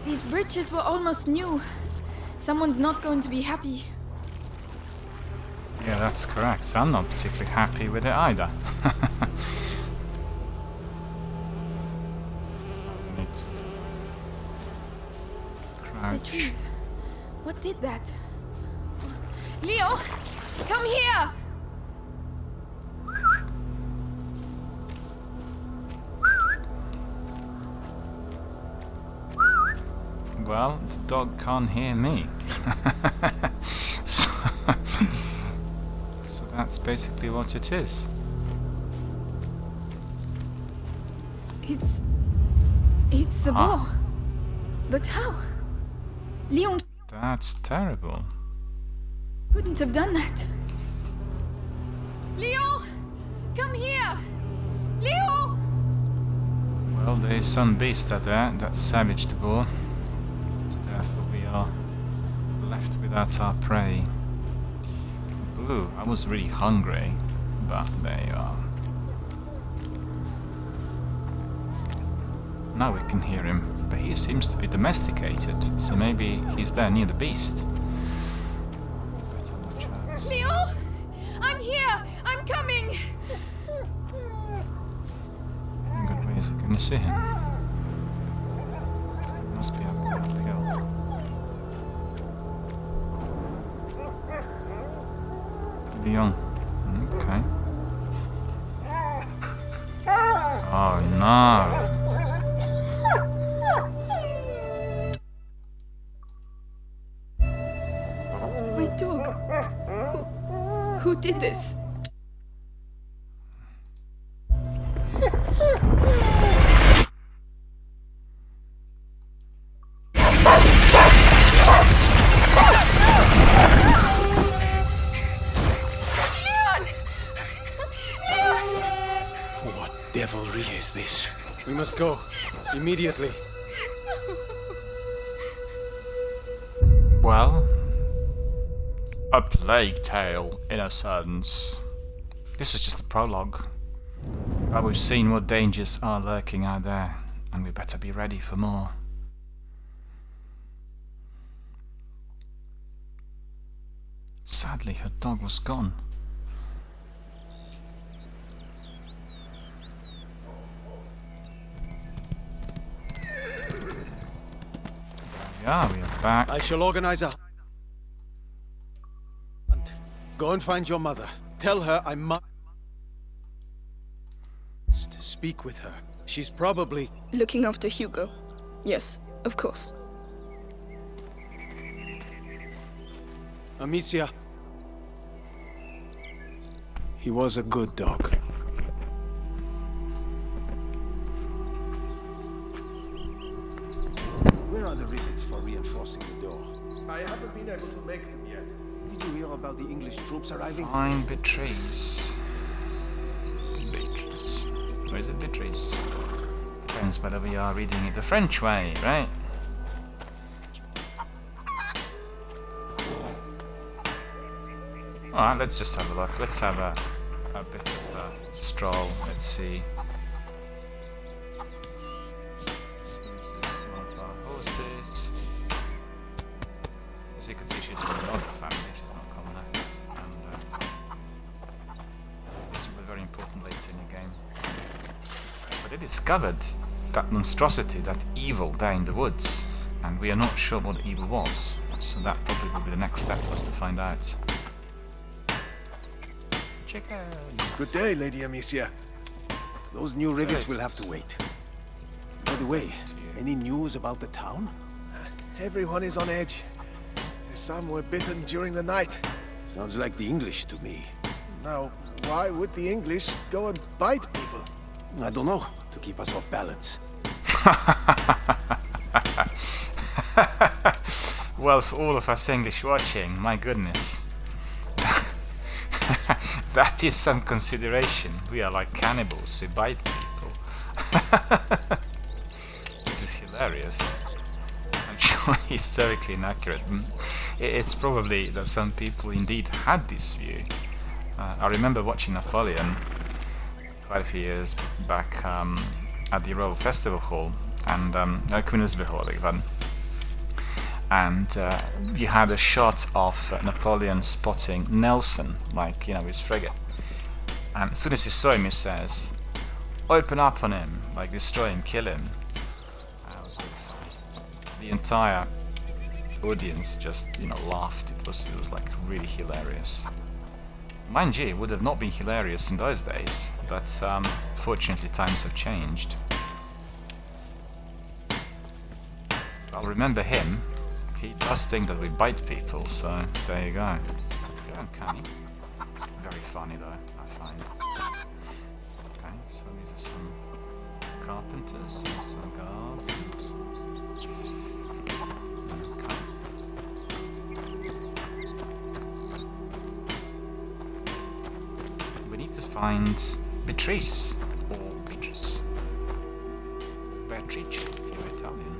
[SPEAKER 3] These bridges were almost new. Someone's not going to be happy.
[SPEAKER 1] Yeah, that's correct. I'm not particularly happy with it either.
[SPEAKER 3] The trees. What did that? Leo, come here!
[SPEAKER 1] Well, the dog can't hear me. so that's basically what it is.
[SPEAKER 3] It's the boar. But how? Leon
[SPEAKER 1] That's terrible.
[SPEAKER 3] couldn't have done that. Leo! Come here! Leo!
[SPEAKER 1] Well, there's some beast out there that savaged the boar. So therefore we are left without our prey. Boo, I was really hungry, but there you are. Now we can hear him, but he seems to be domesticated, so maybe he's there near the beast. Better watch out.
[SPEAKER 3] Leo! I'm here! I'm coming!
[SPEAKER 1] Good, where Can you see him? Must be uphill. Beyond. Okay. Oh no!
[SPEAKER 3] My dog. Who did this?
[SPEAKER 2] What devilry is this? We must go. Immediately.
[SPEAKER 1] Well, a plague tale, Innocence. This was just the prologue. But we've seen what dangers are lurking out there, and we better be ready for more. Sadly, her dog was gone. Yeah, we are back.
[SPEAKER 2] I shall organize a hunt. Go and find your mother. Tell her I must speak with her. She's probably...
[SPEAKER 3] Looking after Hugo. Yes, of course.
[SPEAKER 2] Amicia. He was a good dog. Where are the rivets for reinforcing the door?
[SPEAKER 4] I haven't been able to make them yet.
[SPEAKER 2] Did you hear about the English troops arriving?
[SPEAKER 1] Find Beatrice. Beatrice. Where is it, Beatrice? Depends whether we are reading it the French way, right? Alright, let's just have a look. Let's have a bit of a stroll. Let's see. So this is one of our horses. As you can see, she's from another family. She's not common. And this will be very important later in the game. But they discovered that monstrosity, that evil there in the woods. And we are not sure what the evil was. So that probably will be the next step for us to find out. Chicken.
[SPEAKER 4] Good day, Lady Amicia.
[SPEAKER 2] Those new rivets will have to wait. By the way,
[SPEAKER 1] you.
[SPEAKER 2] any news about the town?
[SPEAKER 4] Everyone is on edge. Some were bitten during the night.
[SPEAKER 2] Sounds like the English to me.
[SPEAKER 4] Now, why would the English go and bite people?
[SPEAKER 2] I don't know, to keep us off balance.
[SPEAKER 1] Well, for all of us English watching, my goodness. That is some consideration. We are like cannibals, we bite people. This is hilarious. I'm sure historically inaccurate. It's probably that some people indeed had this view. I remember watching Napoleon quite a few years back at the Royal Festival Hall, and and you had a shot of Napoleon spotting Nelson, like, you know, his frigate. And as soon as he saw him, he says, "Open up on him, like destroy him, kill him." That was really funny. The entire audience just, you know, laughed. It was like really hilarious. Mind you, it would have not been hilarious in those days, but fortunately times have changed. I'll remember him. He does think that we bite people, so there you go. Very uncanny. Very funny though, I find. Okay, so these are some carpenters and some guards. Okay. We need to find Beatrice, or Beatrice. Beatrice, if you're Italian.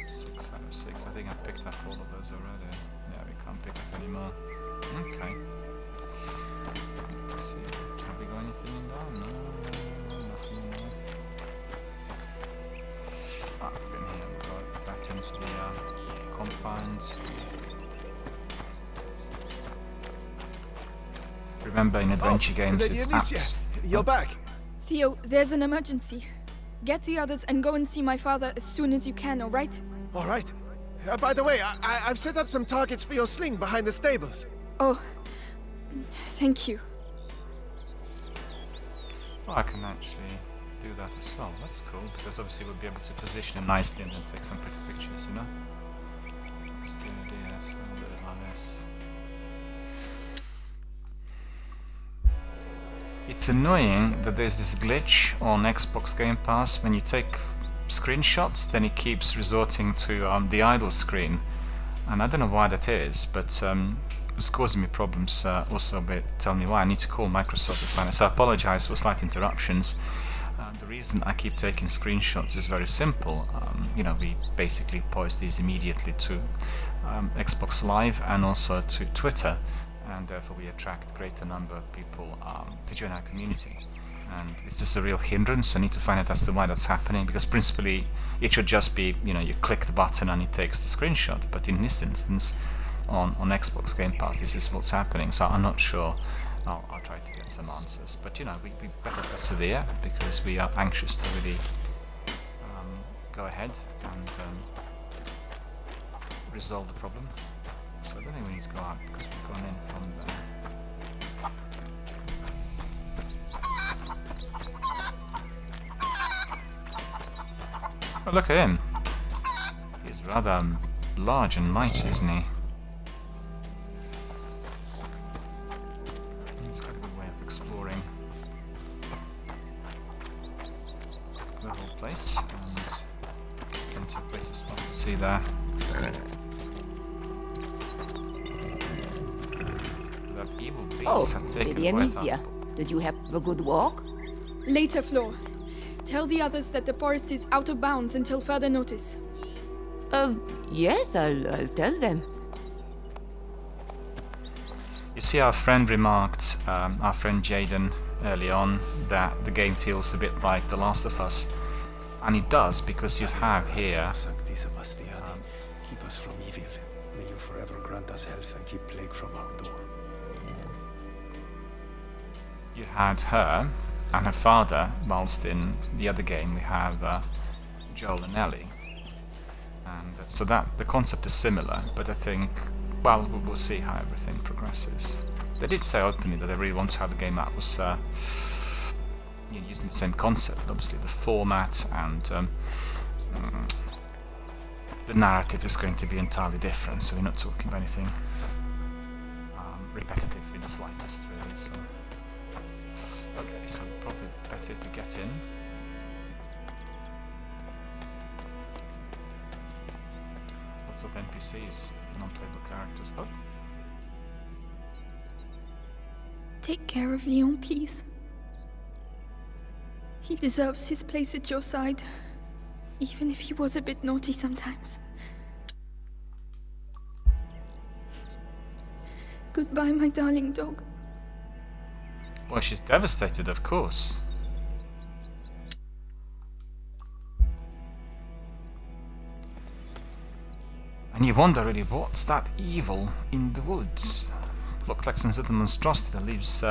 [SPEAKER 1] 6 out of 6. I think I picked up all of those already. Yeah, we can't pick up anymore. Okay. Let's see. Have we got anything in there? No, nothing in there. Ah, we've been here. We'll go back into the compound. Remember, in adventure games,
[SPEAKER 4] Lady
[SPEAKER 1] it's
[SPEAKER 4] Amicia,
[SPEAKER 1] apps.
[SPEAKER 4] you're back.
[SPEAKER 3] Theo, there's an emergency. Get the others and go and see my father as soon as you can, alright?
[SPEAKER 4] All right. By the way, I've set up some targets for your sling behind the stables.
[SPEAKER 3] Oh, thank you.
[SPEAKER 1] Well, I can actually do that as well. That's cool, because obviously we'll be able to position it nicely and then take some pretty pictures, you know? That's the idea, so we'll do it like this. It's annoying that there's this glitch on Xbox Game Pass. When you take screenshots, then it keeps resorting to the idle screen. And I don't know why that is, but it's causing me problems also a bit. Tell me why. I need to call Microsoft to find out. So I apologize for slight interruptions. The reason I keep taking screenshots is very simple. You know, we basically post these immediately to Xbox Live and also to Twitter, and therefore we attract a greater number of people to join our community. And it's just a real hindrance. I need to find out as to why that's happening, because principally it should just be, you know, you click the button and it takes the screenshot, but in this instance on Xbox Game Pass this is what's happening, so I'm not sure. I'll try to get some answers, but you know, we better persevere because we are anxious to really go ahead and resolve the problem. So I don't think we need to go out because we've gone in from there. Oh, look at him. He's rather large and light, isn't he? It's quite a good way of exploring the whole place, and plenty of places for us to see there. That evil beast had taken
[SPEAKER 5] Lady
[SPEAKER 1] away
[SPEAKER 5] Amicia, did you have a good walk?
[SPEAKER 3] Later, Flo. Tell the others that the forest is out of bounds until further notice.
[SPEAKER 5] Yes, I'll tell them.
[SPEAKER 1] You see, our friend remarked, our friend Jaden, early on, that the game feels a bit like The Last of Us. And it does, because you'd have here...
[SPEAKER 6] Sancti Sebastiani, keep us from evil. May you forever grant us health and keep plague from our door.
[SPEAKER 1] You had her and her father, whilst in the other game we have Joel and Ellie. And so that the concept is similar, but I think, well, we'll see how everything progresses. They did say openly that they really want to have the game out was you know, using the same concept, obviously the format and the narrative is going to be entirely different, so we're not talking about anything repetitive in the slightest, really. So. Okay, so probably better if we get in. Lots of NPCs, non-playable characters. Oh!
[SPEAKER 3] Take care of Leon, please. He deserves his place at your side, even if he was a bit naughty sometimes. Goodbye, my darling dog.
[SPEAKER 1] Well, she's devastated, of course. And you wonder really, what's that evil in the woods? Looked like some sort of monstrosity that lives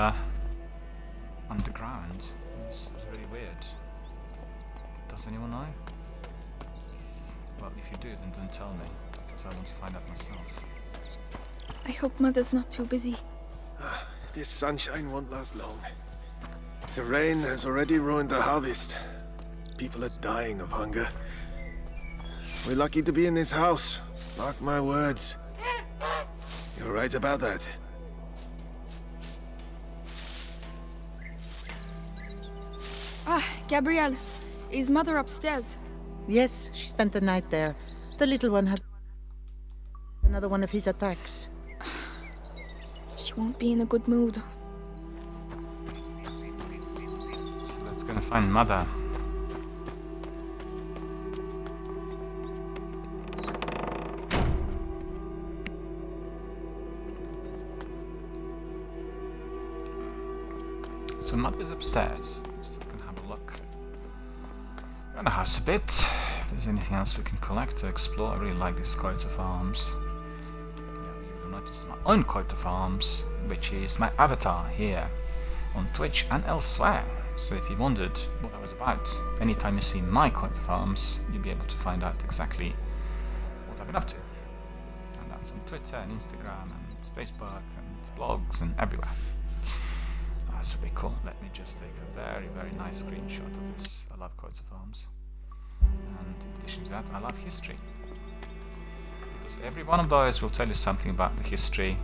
[SPEAKER 1] underground. It's really weird. Does anyone know? Well, if you do, then don't tell me, because I want to find out myself.
[SPEAKER 3] I hope Mother's not too busy.
[SPEAKER 4] This sunshine won't last long. The rain has already ruined the harvest. People are dying of hunger. We're lucky to be in this house. Mark my words. You're right about that.
[SPEAKER 3] Ah, Gabrielle. Is Mother upstairs?
[SPEAKER 7] Yes, she spent the night there. The little one had another one of his attacks.
[SPEAKER 3] She won't be in a good mood.
[SPEAKER 1] So let's go and find Mother. So Mother's upstairs. Still can have a look around the house a bit. If there's anything else we can collect to explore. I really like these coats of arms. You will notice my own coat of arms, which is my avatar here on Twitch and elsewhere. So if you wondered what I was about, anytime you see my coat of arms, you'll be able to find out exactly what I've been up to. And that's on Twitter and Instagram and Facebook and blogs and everywhere. That's really cool. Let me just take a very, very nice screenshot of this. I love coats of arms. And in addition to that, I love history. Because every one of those will tell you something about the history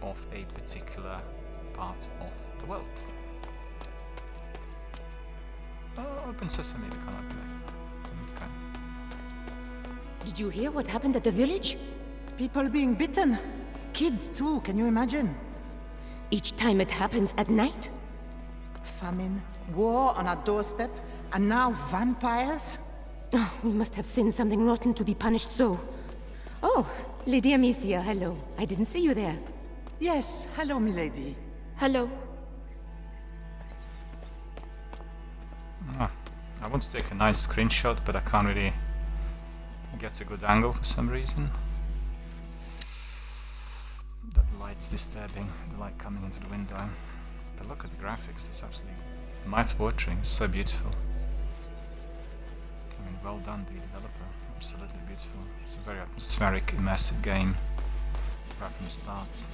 [SPEAKER 1] of a particular part of the world. Open sesame, we can't open it. Okay.
[SPEAKER 5] Did you hear what happened at the village?
[SPEAKER 7] People being bitten. Kids too, can you imagine?
[SPEAKER 5] Each time it happens at night?
[SPEAKER 7] Famine, war on our doorstep, and now vampires?
[SPEAKER 5] Oh, we must have sinned something rotten to be punished so. Oh, Lady Amicia, hello. I didn't see you there.
[SPEAKER 7] Yes, hello, milady.
[SPEAKER 3] Hello.
[SPEAKER 1] I want to take a nice screenshot, but I can't really get a good angle for some reason. That light's disturbing, the light coming into the window. But look at the graphics, it's absolutely mouth-watering, it's so beautiful. I mean, well done, the developer, absolutely beautiful. It's a very atmospheric, immersive game, right from the start.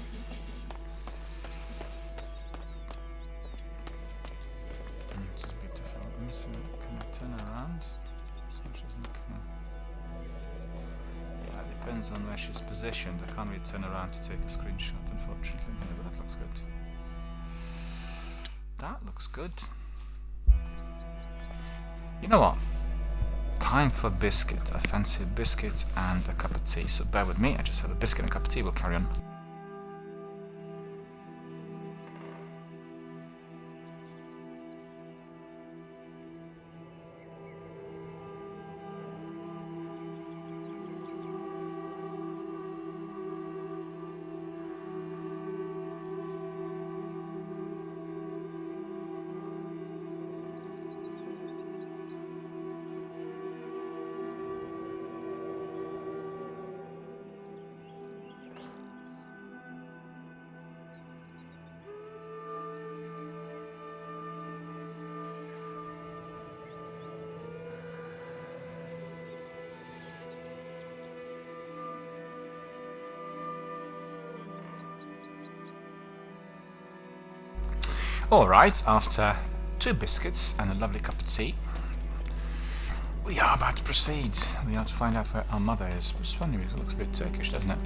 [SPEAKER 1] This is beautiful. Let me see, can I turn around? So she's looking. Yeah, it depends on where she's positioned. I can't really turn around to take a screenshot, unfortunately. Yeah, but that looks good. That looks good. You know what? Time for a biscuit. I fancy a biscuit and a cup of tea. So bear with me, I just have a biscuit and a cup of tea. We'll carry on. Alright, after 2 biscuits and a lovely cup of tea, we are about to proceed. We have to find out where our mother is. It's funny because it looks a bit Turkish, doesn't it?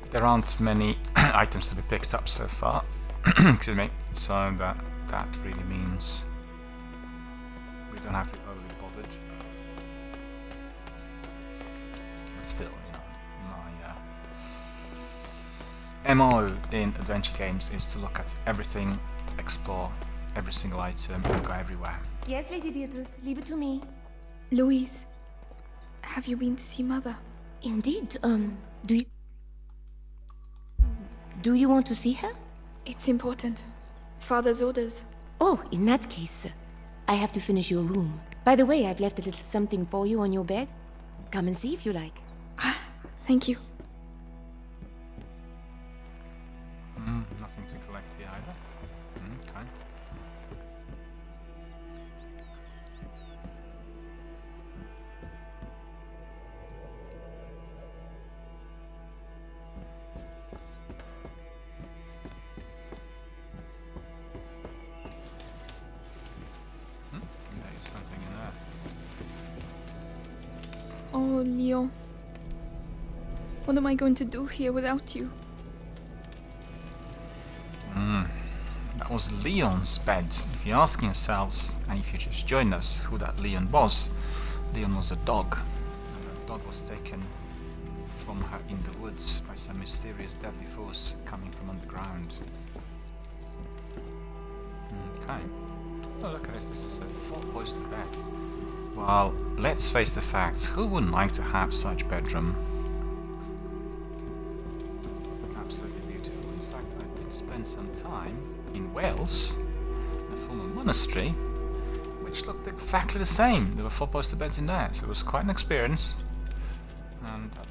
[SPEAKER 1] There aren't many items to be picked up so far. Excuse me. So that really means we don't have to be overly bothered. Still, you know, my MO in adventure games is to look at everything, explore every single item, and go everywhere.
[SPEAKER 5] Yes, Lady Beatrice, leave it to me.
[SPEAKER 3] Louise, have you been to see Mother?
[SPEAKER 5] Indeed, do you want to see her?
[SPEAKER 3] It's important. Father's orders.
[SPEAKER 5] Oh, in that case, I have to finish your room. By the way, I've left a little something for you on your bed. Come and see if you like.
[SPEAKER 3] Thank you.
[SPEAKER 1] Nothing to collect here either. Okay. There's something in there.
[SPEAKER 3] Oh, Leon. What am I going to do here without you?
[SPEAKER 1] That was Leon's bed. If you're asking yourselves, and if you just joined us, who that Leon was a dog. And that dog was taken from her in the woods by some mysterious deadly force coming from underground. Okay. Oh, look at this. This is a 4-poster bed. Well, let's face the facts. Who wouldn't like to have such bedroom? Absolutely beautiful. In fact, I did spend some time in Wales, in a former monastery, which looked exactly the same. There were 4-poster beds in there, so it was quite an experience.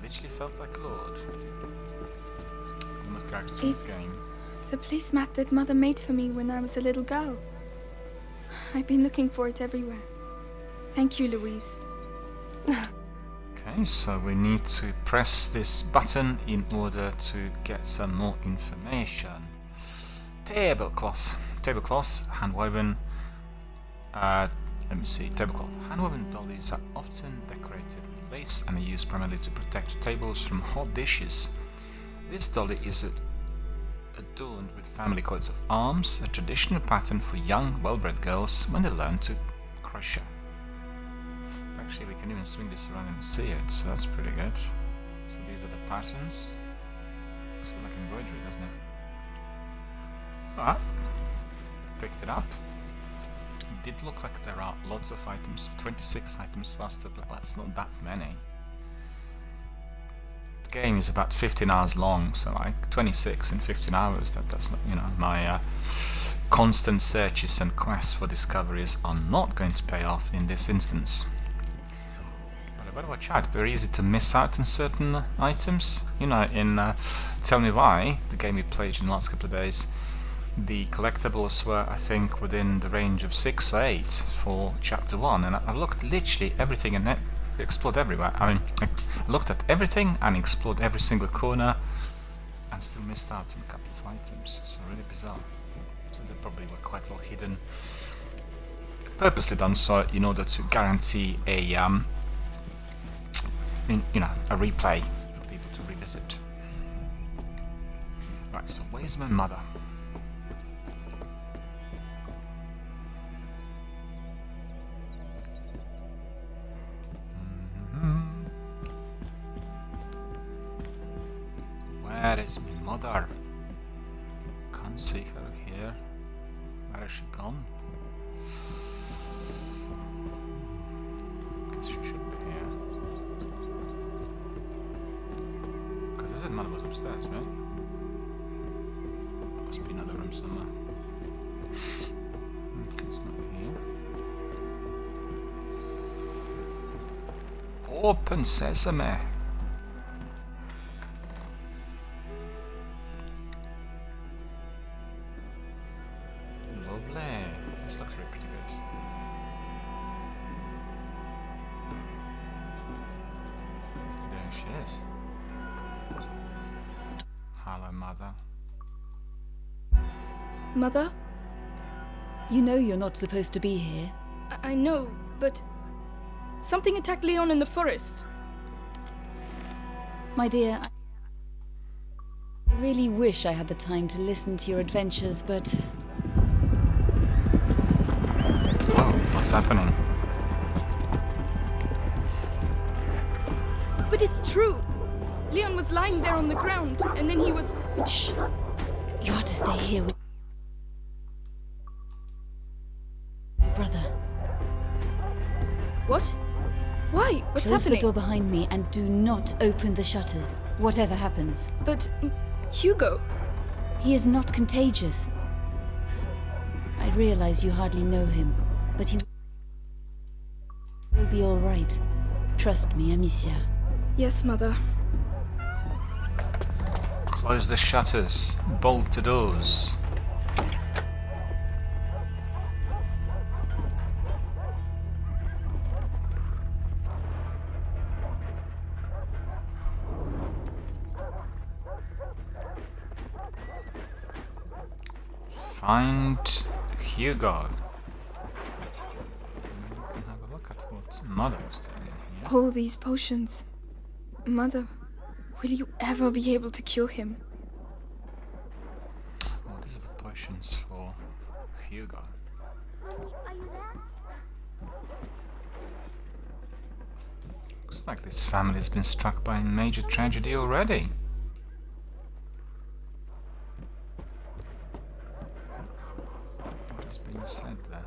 [SPEAKER 1] literally felt like a lord. One of the characters from this
[SPEAKER 3] It's
[SPEAKER 1] game.
[SPEAKER 3] the placemat that Mother made for me when I was a little girl. I've been looking for it everywhere. Thank you, Louise.
[SPEAKER 1] Okay, so we need to press this button in order to get some more information. Tablecloth. Tablecloth, handwoven. Let me see. Tablecloth. Handwoven dollies are often decorated with lace and are used primarily to protect tables from hot dishes. This dolly is adorned with family coats of arms, a traditional pattern for young, well-bred girls when they learn to crochet. Actually, we can even swing this around and see it, so that's pretty good. So these are the patterns. Looks a bit like embroidery, doesn't it? Alright. Picked it up. It did look like there are lots of items. 26 items faster. Well, that's not that many. The game is about 15 hours long, so like 26 in 15 hours. That's not, you know, my constant searches and quests for discoveries are not going to pay off in this instance. But watch out, very easy to miss out on certain items. You know, in Tell Me Why, the game we played in the last couple of days, the collectibles were, I think, within the range of 6 or 8 for Chapter 1, and I looked literally everything and explored everywhere. I mean, I looked at everything and explored every single corner and still missed out on a couple of items, so really bizarre. So they probably were quite well hidden. Purposely done so in order to guarantee a a replay for people to revisit. Right, so where's my mother? Where is my mother? Can't see her here. Where has she gone? Guess she should be here. Because I said mother was upstairs, right? Must be another room somewhere. Okay, it's not here. Open sesame! Lovely. This looks really pretty good. There she is. Hello, Mother.
[SPEAKER 3] Mother?
[SPEAKER 8] You know you're not supposed to be here.
[SPEAKER 3] I know, but something attacked Leon in the forest.
[SPEAKER 8] My dear, I really wish I had the time to listen to your adventures, but
[SPEAKER 1] Whoa, what's happening?
[SPEAKER 3] But it's true. Leon was lying there on the ground, and then he was...
[SPEAKER 8] shh! You are to stay here with your brother.
[SPEAKER 3] What? Why? What's
[SPEAKER 8] Close
[SPEAKER 3] happening?
[SPEAKER 8] the door behind me and do not open the shutters, whatever happens.
[SPEAKER 3] But Hugo...
[SPEAKER 8] He is not contagious. I realize you hardly know him, but he will be all right. Trust me, Amicia.
[SPEAKER 3] Yes, Mother.
[SPEAKER 1] Close the shutters. Bolt the doors. Find Hugo. We can have a look at what Mother was doing in here.
[SPEAKER 3] All these potions. Mother, will you ever be able to cure him?
[SPEAKER 1] Well, these are the potions for Hugo. Looks like this family has been struck by a major tragedy already. What has been said there?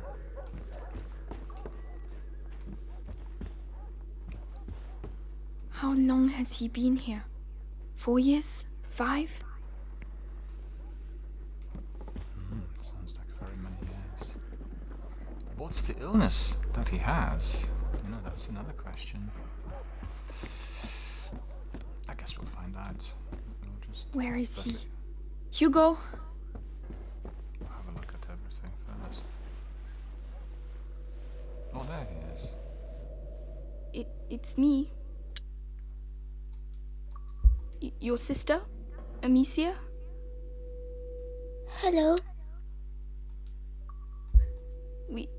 [SPEAKER 3] How long has he been here? 4 years? 5?
[SPEAKER 1] Sounds like very many years. What's the illness that he has? You know, that's another question. find out. We'll just
[SPEAKER 3] Where is he?
[SPEAKER 1] best
[SPEAKER 3] Hugo?
[SPEAKER 1] have a look at everything first. Oh, there he is.
[SPEAKER 3] It's me. Your sister? Amicia?
[SPEAKER 9] Hello.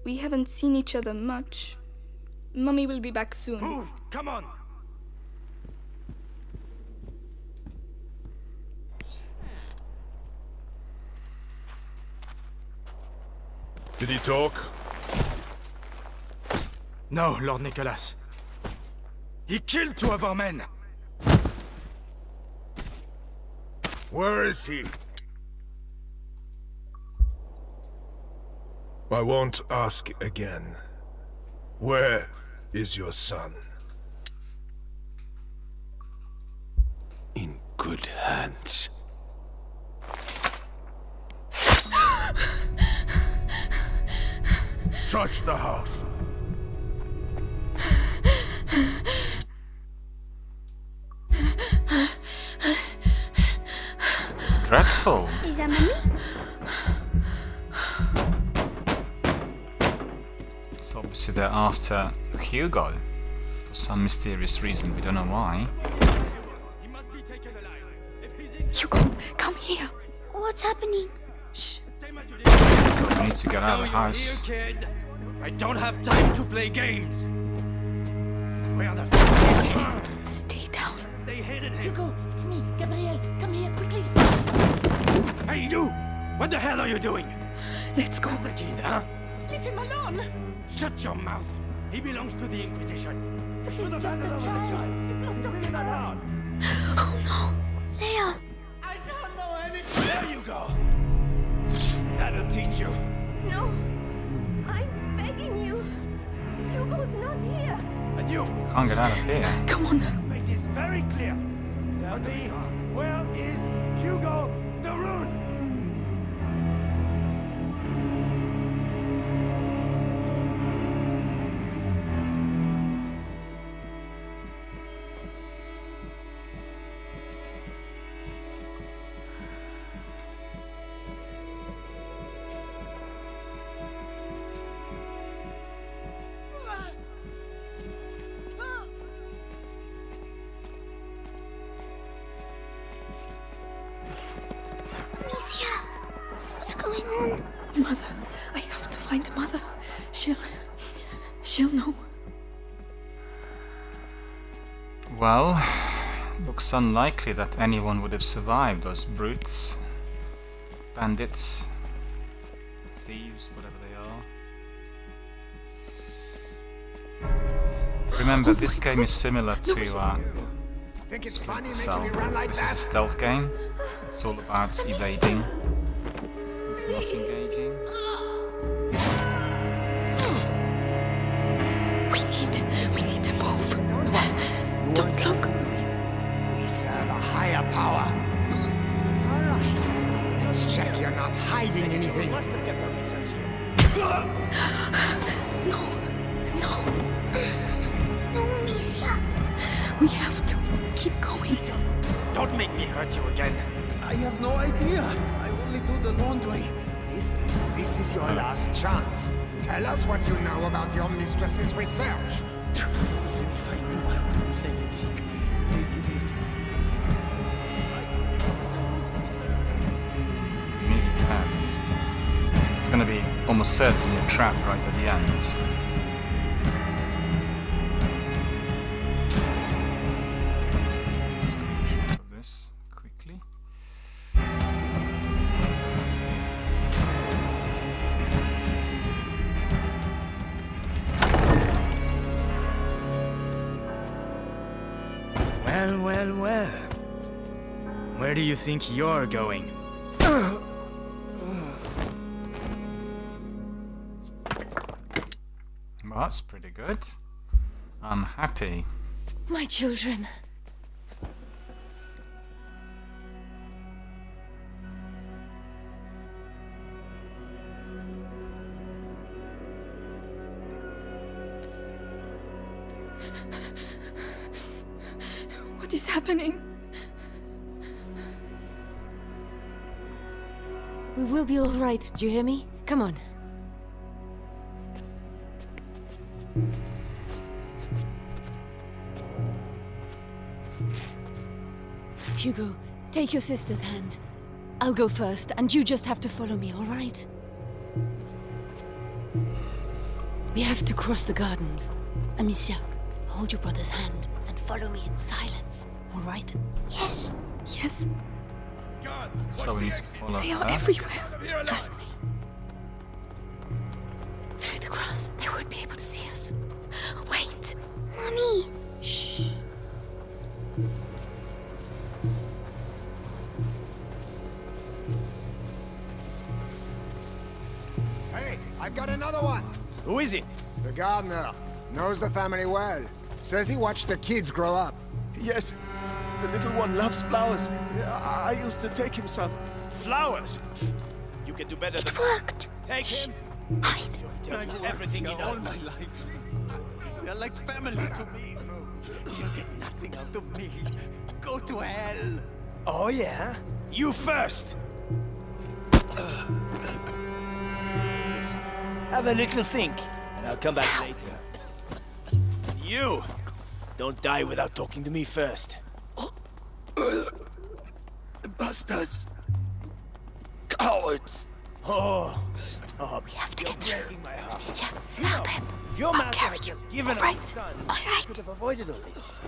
[SPEAKER 3] We haven't seen each other much. Mummy will be back soon.
[SPEAKER 10] Move! Come on!
[SPEAKER 11] Did he talk?
[SPEAKER 10] No, Lord Nicholas. He killed 2 of our men!
[SPEAKER 11] Where is he? I won't ask again. Where is your son?
[SPEAKER 2] In good hands.
[SPEAKER 11] Search the house.
[SPEAKER 1] Dreadful.
[SPEAKER 9] Is that Mummy?
[SPEAKER 1] It's obviously they're after Hugo. For some mysterious reason, we don't know why.
[SPEAKER 10] He must be taken alive. If he's in...
[SPEAKER 3] Hugo, come here.
[SPEAKER 9] What's happening?
[SPEAKER 3] Shh.
[SPEAKER 10] Same as you did.
[SPEAKER 1] So we need to get out of the
[SPEAKER 10] Now you're
[SPEAKER 1] house.
[SPEAKER 10] here, kid. I don't have time to play games. Where the
[SPEAKER 3] Stay down.
[SPEAKER 10] They hated him.
[SPEAKER 7] Hugo, it's me, Gabriel. Come here, quickly.
[SPEAKER 10] Hey, you! What the hell are you doing?
[SPEAKER 3] Let's go.
[SPEAKER 10] The kid, huh?
[SPEAKER 7] Leave him alone.
[SPEAKER 10] Shut your mouth. He belongs to the Inquisition. You should have handed over the child. Don't be that hard.
[SPEAKER 9] Leia.
[SPEAKER 7] I don't know anything.
[SPEAKER 10] There you go. That'll teach you.
[SPEAKER 9] No. I'm begging you. Hugo's not here.
[SPEAKER 10] And you,
[SPEAKER 1] Can't get out of here.
[SPEAKER 3] Come on.
[SPEAKER 10] make this very clear. Tell me, where is Hugo the Rune?
[SPEAKER 9] Amicia. What's going on?
[SPEAKER 3] Mother. I have to find Mother. She'll know.
[SPEAKER 1] Well, looks unlikely that anyone would have survived those brutes. Bandits. Thieves, whatever they are. Remember, this game is similar to Splinter Cell. This is a stealth game. It's all about evading. It's not engaging.
[SPEAKER 3] We need to move. Don't look.
[SPEAKER 12] We serve a higher power. All right. Let's check you're not hiding anything.
[SPEAKER 10] Must have kept the research here.
[SPEAKER 9] No, Amicia.
[SPEAKER 3] We have to keep going.
[SPEAKER 10] Don't make me hurt you again.
[SPEAKER 12] I have no idea. I only do the laundry. Listen, this is your last chance. Tell us what you know about your mistress's research.
[SPEAKER 6] Even if I knew, I wouldn't say anything.
[SPEAKER 1] It's really bad. It's going to be almost certainly a trap right at the end. Just got a shot of this quickly.
[SPEAKER 10] Well, well, well. Where do you think you're going?
[SPEAKER 1] Well, that's pretty good. I'm happy.
[SPEAKER 5] My children.
[SPEAKER 3] What is happening?
[SPEAKER 8] will be all right. Do you hear me? Come on. Hugo, take your sister's hand. I'll go first, and you just have to follow me, all right? We have to cross the gardens. Amicia, hold your brother's hand and follow me in silence, all right?
[SPEAKER 9] Yes.
[SPEAKER 3] Yes,
[SPEAKER 1] So we need to follow
[SPEAKER 3] they are
[SPEAKER 1] her.
[SPEAKER 3] everywhere.
[SPEAKER 8] Trust me. Through the grass, they won't be able to see us. Wait!
[SPEAKER 9] Mommy.
[SPEAKER 8] Shh.
[SPEAKER 12] Hey, I've got another one.
[SPEAKER 2] Who is it?
[SPEAKER 12] The gardener. Knows the family well. Says he watched the kids grow up.
[SPEAKER 4] Yes, the little one loves flowers. I used to take him some.
[SPEAKER 2] Flowers. You can do better
[SPEAKER 9] It
[SPEAKER 2] than
[SPEAKER 9] worked.
[SPEAKER 2] take him.
[SPEAKER 8] Hide.
[SPEAKER 2] Tell you everything he
[SPEAKER 13] all
[SPEAKER 2] knows.
[SPEAKER 13] my life. They're like family to me. You'll get nothing out of me. Go to hell.
[SPEAKER 2] Oh yeah? You first. Listen, have a little think, and I'll come back later. You! Don't die without talking to me first.
[SPEAKER 4] Bastards. Cowards.
[SPEAKER 2] Oh, stop.
[SPEAKER 8] We have to
[SPEAKER 2] You're
[SPEAKER 8] get through.
[SPEAKER 2] breaking my heart.
[SPEAKER 8] Amicia,
[SPEAKER 2] You
[SPEAKER 8] help
[SPEAKER 2] know,
[SPEAKER 8] him.
[SPEAKER 2] if your
[SPEAKER 8] I'll
[SPEAKER 2] man
[SPEAKER 8] carry
[SPEAKER 2] was
[SPEAKER 8] you.
[SPEAKER 2] given
[SPEAKER 8] All right.
[SPEAKER 2] a son,
[SPEAKER 9] All right.
[SPEAKER 2] could have avoided all this.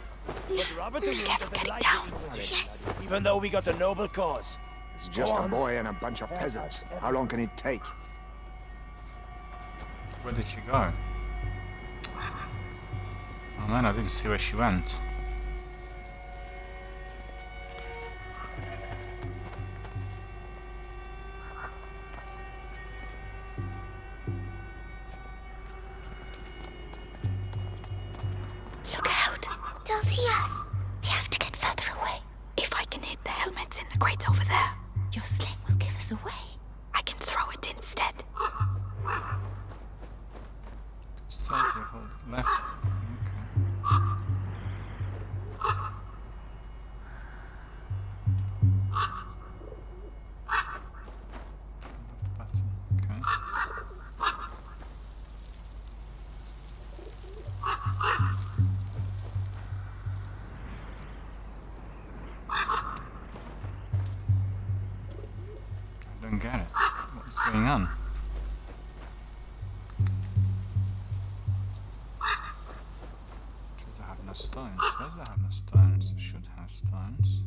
[SPEAKER 2] But Robert the Ring
[SPEAKER 8] careful
[SPEAKER 2] doesn't
[SPEAKER 8] getting
[SPEAKER 2] like
[SPEAKER 8] down.
[SPEAKER 2] the Inquisition,
[SPEAKER 9] Yes.
[SPEAKER 2] even though we got a noble cause.
[SPEAKER 12] It's just
[SPEAKER 2] Go
[SPEAKER 12] a
[SPEAKER 2] on.
[SPEAKER 12] boy and a bunch of peasants. How long can it take?
[SPEAKER 1] Where did she go? Oh man, I didn't see where she went.
[SPEAKER 8] Look out.
[SPEAKER 9] They'll see us.
[SPEAKER 8] We have to get further away. If I can hit the helmets in the grate over there, your sling will give us away. I can throw it instead.
[SPEAKER 1] Slightly hold left. Okay. Left button. Okay. I don't get it. What is going on? Does that have no stones? Why does that have no stones? It should have stones.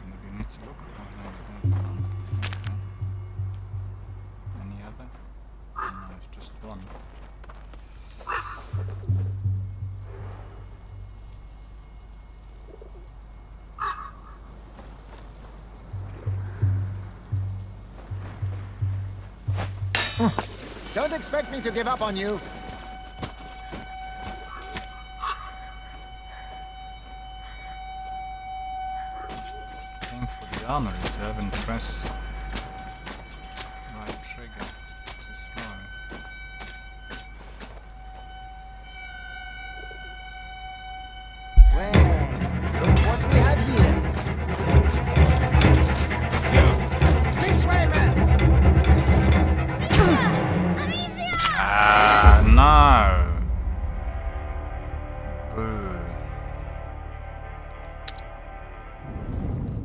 [SPEAKER 1] Maybe we need to look. Oh, no, there's one. Okay. Any other? No, it's just one.
[SPEAKER 12] Don't expect me to give up on you.
[SPEAKER 1] Aim for the armor reserve and press right trigger to slow.
[SPEAKER 12] Well, look what we have here. This way, man!
[SPEAKER 1] Ah, no! Boo.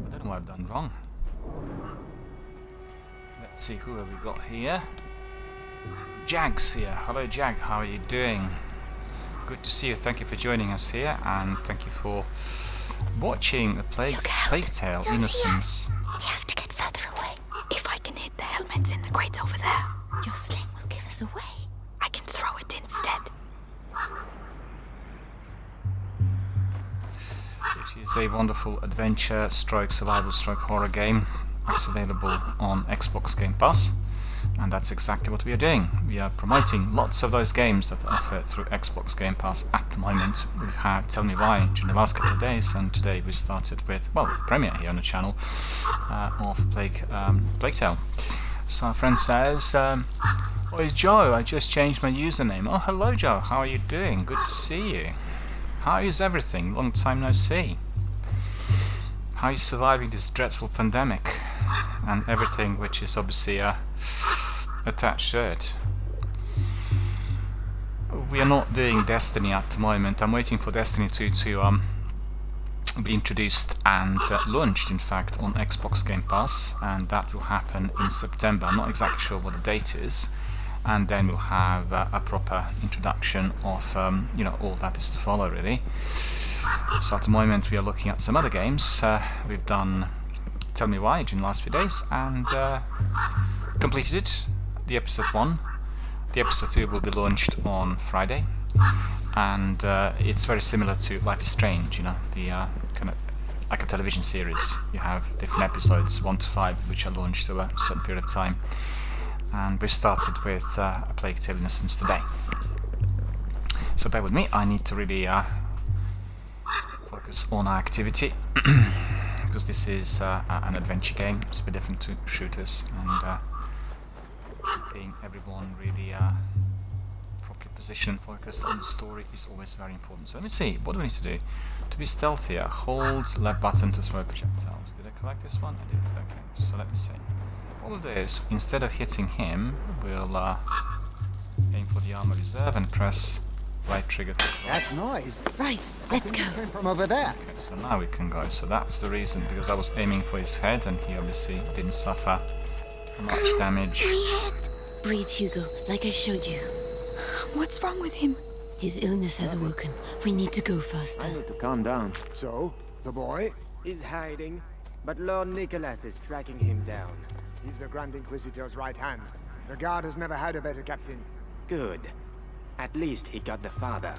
[SPEAKER 1] I don't know what I've done wrong. Let's see, who have we got here? Jag's here. Hello Jag, how are you doing? Good to see you. Thank you for joining us here, and thank you for watching the Plague Tale Innocence.
[SPEAKER 8] We have to get further away. If I can hit the helmets in the grate over there, your sling will give us away. I can throw it instead.
[SPEAKER 1] It is a wonderful adventure stroke survival stroke horror game. It's available on Xbox Game Pass. And that's exactly what we are doing. We are promoting lots of those games that are offered through Xbox Game Pass at the moment. We've had Tell Me Why during the last couple of days, and today we started with, well, the premiere here on the channel of Plague Tale. So our friend says, "Oi Joe, I just changed my username." Oh, hello Joe, how are you doing? Good to see you. How is everything? Long time no see. How are you surviving this dreadful pandemic and everything which is obviously attached to it? We are not doing Destiny at the moment. I'm waiting for Destiny 2 to be introduced and launched, in fact, on Xbox Game Pass, and that will happen in September. I'm not exactly sure what the date is, and then we'll have a proper introduction of you know, all that is to follow, really. So at the moment we are looking at some other games. We've done Tell Me Why during the last few days and completed it, the episode 1. The episode 2 will be launched on Friday, and it's very similar to Life is Strange, you know, the kind of like a television series. You have different episodes, 1 to 5, which are launched over a certain period of time. And we've started with A Plague Tale: Innocence today. So bear with me, I need to really focus on our activity because this is an adventure game. It's a bit different to shooters, and keeping everyone really properly positioned and focused on the story is always very important. So let me see, what do we need to do? To be stealthier, hold left button to throw projectiles. Did I collect this one? I did. Okay, so let me see. What we'll do is, instead of hitting him, we'll aim for the armor reserve and press right trigger to throw.
[SPEAKER 12] That noise.
[SPEAKER 8] Right, let's go.
[SPEAKER 12] Came from over there.
[SPEAKER 1] Okay, so now we can go. So that's the reason, because I was aiming for his head and he obviously didn't suffer much damage.
[SPEAKER 9] My head.
[SPEAKER 8] Breathe, Hugo, like I showed you.
[SPEAKER 3] What's wrong with him?
[SPEAKER 8] His illness has awoken. We need to go
[SPEAKER 12] I
[SPEAKER 8] faster.
[SPEAKER 12] need to calm down. So, the boy?
[SPEAKER 10] He's hiding, but Lord Nicholas is tracking him down.
[SPEAKER 12] He's the Grand Inquisitor's right hand. The Guard has never had a better captain.
[SPEAKER 10] Good. At least he got the father.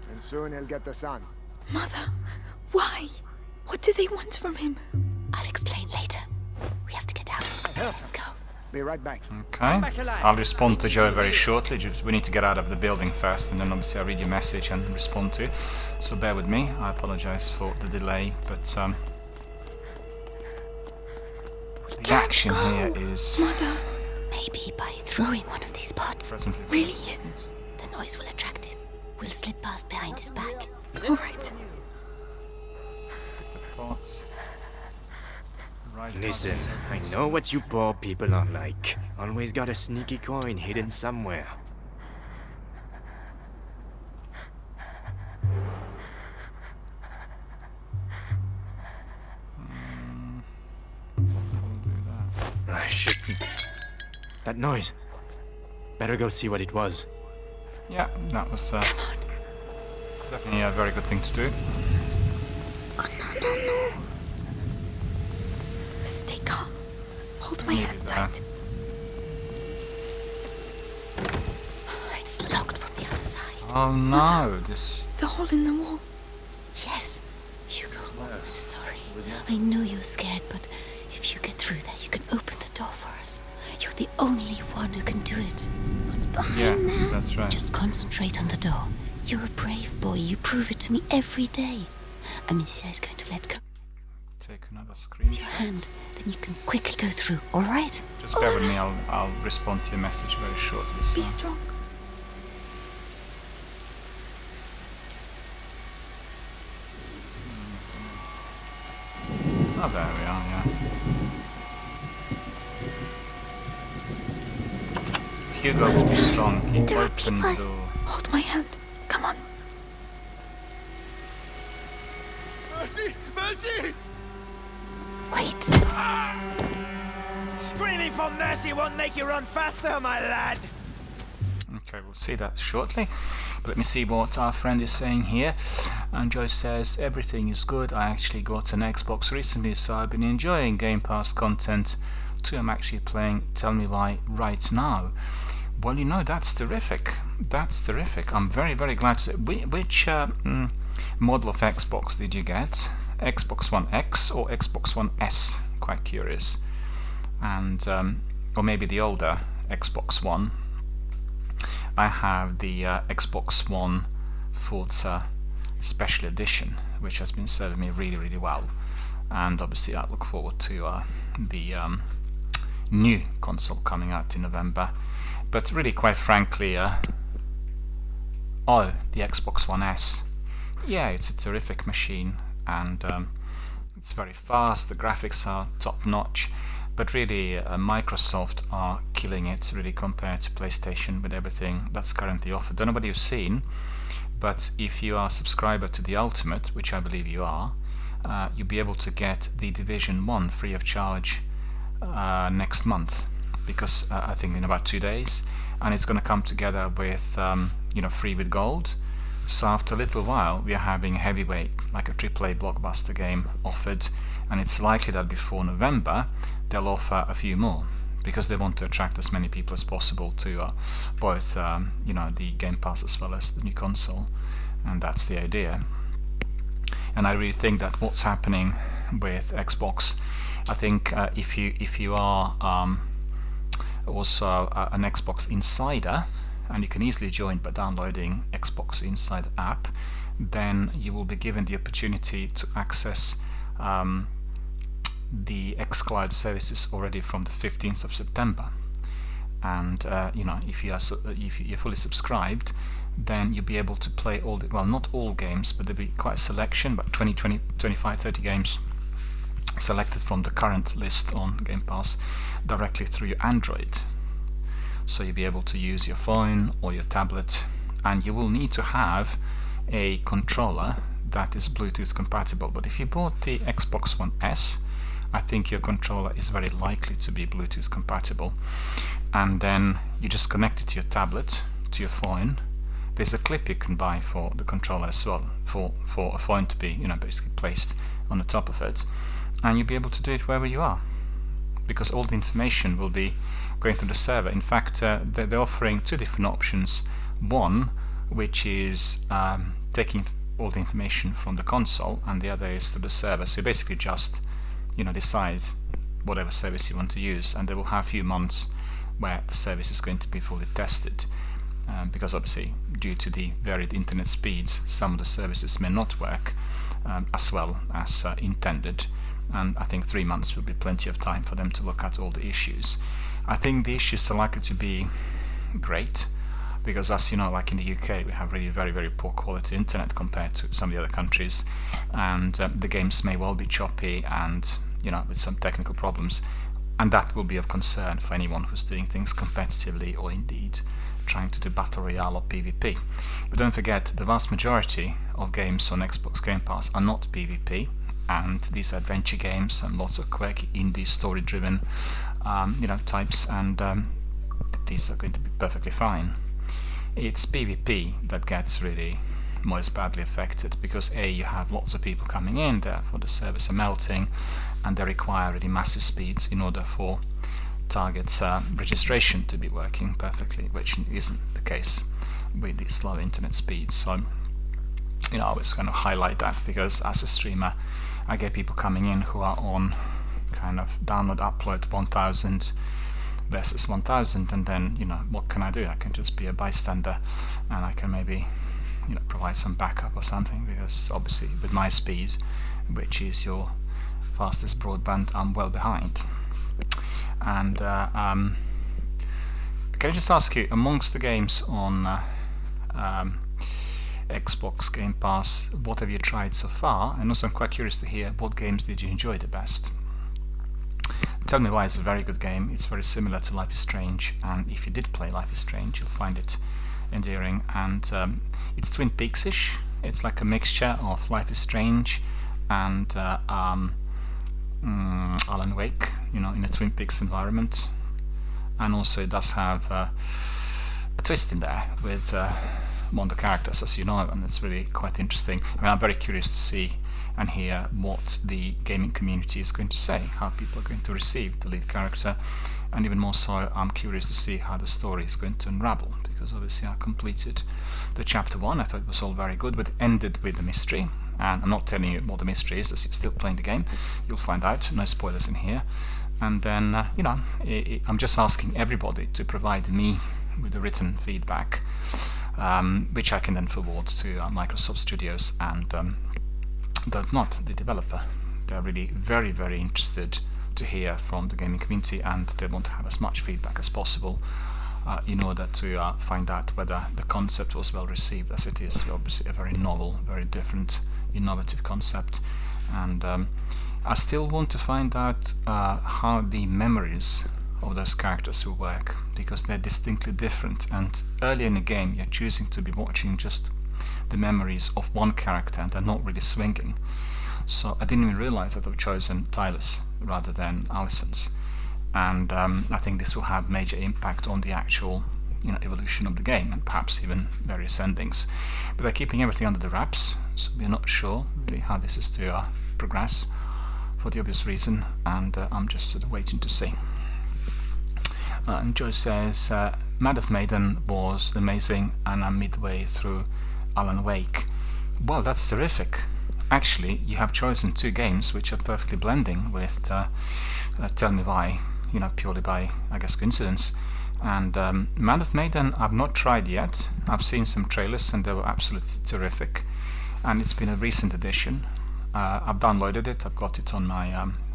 [SPEAKER 12] And soon he'll get the son.
[SPEAKER 3] Mother, why? What do they want from him?
[SPEAKER 8] I'll explain later. We have to get out. Let's go.
[SPEAKER 12] Be right back.
[SPEAKER 1] Okay, I'll respond to Joe very shortly. Just, we need to get out of the building first, and then obviously I'll read your message and respond to it. So bear with me, I apologize for the delay, but the action here is...
[SPEAKER 3] Mother.
[SPEAKER 8] Maybe by throwing one of these pots.
[SPEAKER 1] Presently.
[SPEAKER 3] Really?
[SPEAKER 8] The noise will attract him. We'll slip past behind his back.
[SPEAKER 3] All right.
[SPEAKER 1] Pick the pots. Right
[SPEAKER 14] Listen,
[SPEAKER 1] button.
[SPEAKER 14] I know what you poor people are like. Always got a sneaky coin hidden somewhere.
[SPEAKER 1] We'll do that.
[SPEAKER 14] I shouldn't. That noise. Better go see what it was.
[SPEAKER 1] Yeah, that was definitely a very good thing to do.
[SPEAKER 9] Oh, no.
[SPEAKER 3] Stay calm. Hold my
[SPEAKER 1] Maybe
[SPEAKER 3] hand
[SPEAKER 1] there.
[SPEAKER 3] tight.
[SPEAKER 8] It's locked from the other side.
[SPEAKER 1] Oh no, this...
[SPEAKER 3] The hole in the wall.
[SPEAKER 8] Yes. Hugo, I'm sorry. I know you're scared, but if you get through there, you can open the door for us. You're the only one who can do it.
[SPEAKER 9] What's behind
[SPEAKER 1] Yeah,
[SPEAKER 9] there?
[SPEAKER 1] that's right.
[SPEAKER 8] Just concentrate on the door. You're a brave boy. You prove it to me every day. Amicia is going to let go
[SPEAKER 1] Take another
[SPEAKER 8] of
[SPEAKER 1] screenshot.
[SPEAKER 8] your hand. Then you can quickly go through, all right?
[SPEAKER 1] Just bear with me, I'll respond to your message very shortly. So.
[SPEAKER 3] Be strong.
[SPEAKER 1] Oh, there we are, yeah. Hugo will be strong. He
[SPEAKER 9] There are
[SPEAKER 1] opened the
[SPEAKER 9] people.
[SPEAKER 1] door.
[SPEAKER 3] Hold my hand. Come on.
[SPEAKER 13] Mercy! Mercy!
[SPEAKER 8] Wait.
[SPEAKER 10] Screaming for mercy won't make you run faster, my lad!
[SPEAKER 1] Okay, we'll see that shortly. But let me see what our friend is saying here. And Joe says, everything is good. I actually got an Xbox recently, so I've been enjoying Game Pass content too. I'm actually playing Tell Me Why right now. Well, you know, that's terrific. That's terrific. I'm very, very glad to say. Which model of Xbox did you get? Xbox One X or Xbox One S? Quite curious. And or maybe the older Xbox One, I have the Xbox One Forza Special Edition, which has been serving me really well, and obviously I look forward to the new console coming out in November. But really, quite frankly, the Xbox One S, yeah, it's a terrific machine, and it's very fast, the graphics are top notch, but really Microsoft are killing it really compared to PlayStation with everything that's currently offered. Don't know what you've seen, but if you are a subscriber to the Ultimate, which I believe you are, you'll be able to get the Division 1 free of charge next month, because I think in about 2 days, and it's going to come together with free with gold. So after a little while we are having a heavyweight, like a AAA blockbuster game offered, and it's likely that before November they'll offer a few more, because they want to attract as many people as possible to both the Game Pass as well as the new console, and that's the idea. And I really think that what's happening with Xbox, I think if you are also an Xbox Insider, and you can easily join by downloading Xbox Insider app, then you will be given the opportunity to access the xCloud services already from the 15th of September. And if you're fully subscribed, then you'll be able to play all the, well, not all games, but there'll be quite a selection, but 20, 25, 30 games selected from the current list on Game Pass directly through your Android. So you'll be able to use your phone or your tablet, and you will need to have a controller that is Bluetooth compatible. But if you bought the Xbox One S, I think your controller is very likely to be Bluetooth compatible, and then you just connect it to your tablet, to your phone. There's a clip you can buy for the controller as well, for a phone to be basically placed on the top of it, and you'll be able to do it wherever you are, because all the information will be going to the server. In fact, they're offering two different options. One, which is taking all the information from the console, and the other is to the server. So you basically just decide whatever service you want to use, and they will have a few months where the service is going to be fully tested, because obviously due to the varied internet speeds, some of the services may not work as well as intended, and I think 3 months will be plenty of time for them to look at all the issues. I think the issues are likely to be great, because as you know, like in the UK, we have really very poor quality internet compared to some of the other countries, and the games may well be choppy and with some technical problems, and that will be of concern for anyone who's doing things competitively or indeed trying to do Battle Royale or PvP. But don't forget, the vast majority of games on Xbox Game Pass are not PvP, and these are adventure games and lots of quirky indie story driven types, and these are going to be perfectly fine. It's PvP that gets really most badly affected, because you have lots of people coming in, therefore the servers are melting, and they require really massive speeds in order for targets registration to be working perfectly, which isn't the case with the slow internet speeds. So I always kind of highlight that, because as a streamer I get people coming in who are on kind of download upload 1000 versus 1000, and then what can I do? I can just be a bystander, and I can maybe provide some backup or something, because obviously with my speed, which is your fastest broadband, I'm well behind. And can I just ask you, amongst the games on Xbox Game Pass, what have you tried so far? And also I'm quite curious to hear, what games did you enjoy the best? Tell Me Why is a very good game. It's very similar to Life is Strange, and if you did play Life is Strange, you'll find it endearing, and it's Twin Peaks-ish. It's like a mixture of Life is Strange and Alan Wake, in a Twin Peaks environment, and also it does have a twist in there with one of the characters, as you know, and it's really quite interesting. I mean, I'm very curious to see and hear what the gaming community is going to say, how people are going to receive the lead character, and even more so, I'm curious to see how the story is going to unravel, because obviously I completed the chapter 1, I thought it was all very good, but it ended with a mystery, and I'm not telling you what the mystery is, as you're still playing the game, you'll find out, no spoilers in here, and then I'm just asking everybody to provide me with the written feedback, which I can then forward to Microsoft Studios and not the developer. They're really very, very interested to hear from the gaming community, and they want to have as much feedback as possible in order to find out whether the concept was well received, as it is obviously a very novel, very different, innovative concept. And I still want to find out how the memories of those characters will work, because they're distinctly different, and early in the game you're choosing to be watching just the memories of one character and they're not really swinging. So I didn't even realize that I've chosen Tyler's rather than Alison's, and I think this will have major impact on the actual evolution of the game, and perhaps even various endings. But they're keeping everything under the wraps, so we're not sure really how this is to progress, for the obvious reason, and I'm just sort of waiting to see. And Joe says, Mad of Maiden was amazing, and I'm midway through Alan Wake. Well, that's terrific. Actually, you have chosen two games which are perfectly blending with Tell Me Why, purely by, I guess, coincidence. And Mad of Maiden I've not tried yet. I've seen some trailers and they were absolutely terrific. And it's been a recent addition. I've downloaded it, I've got it on my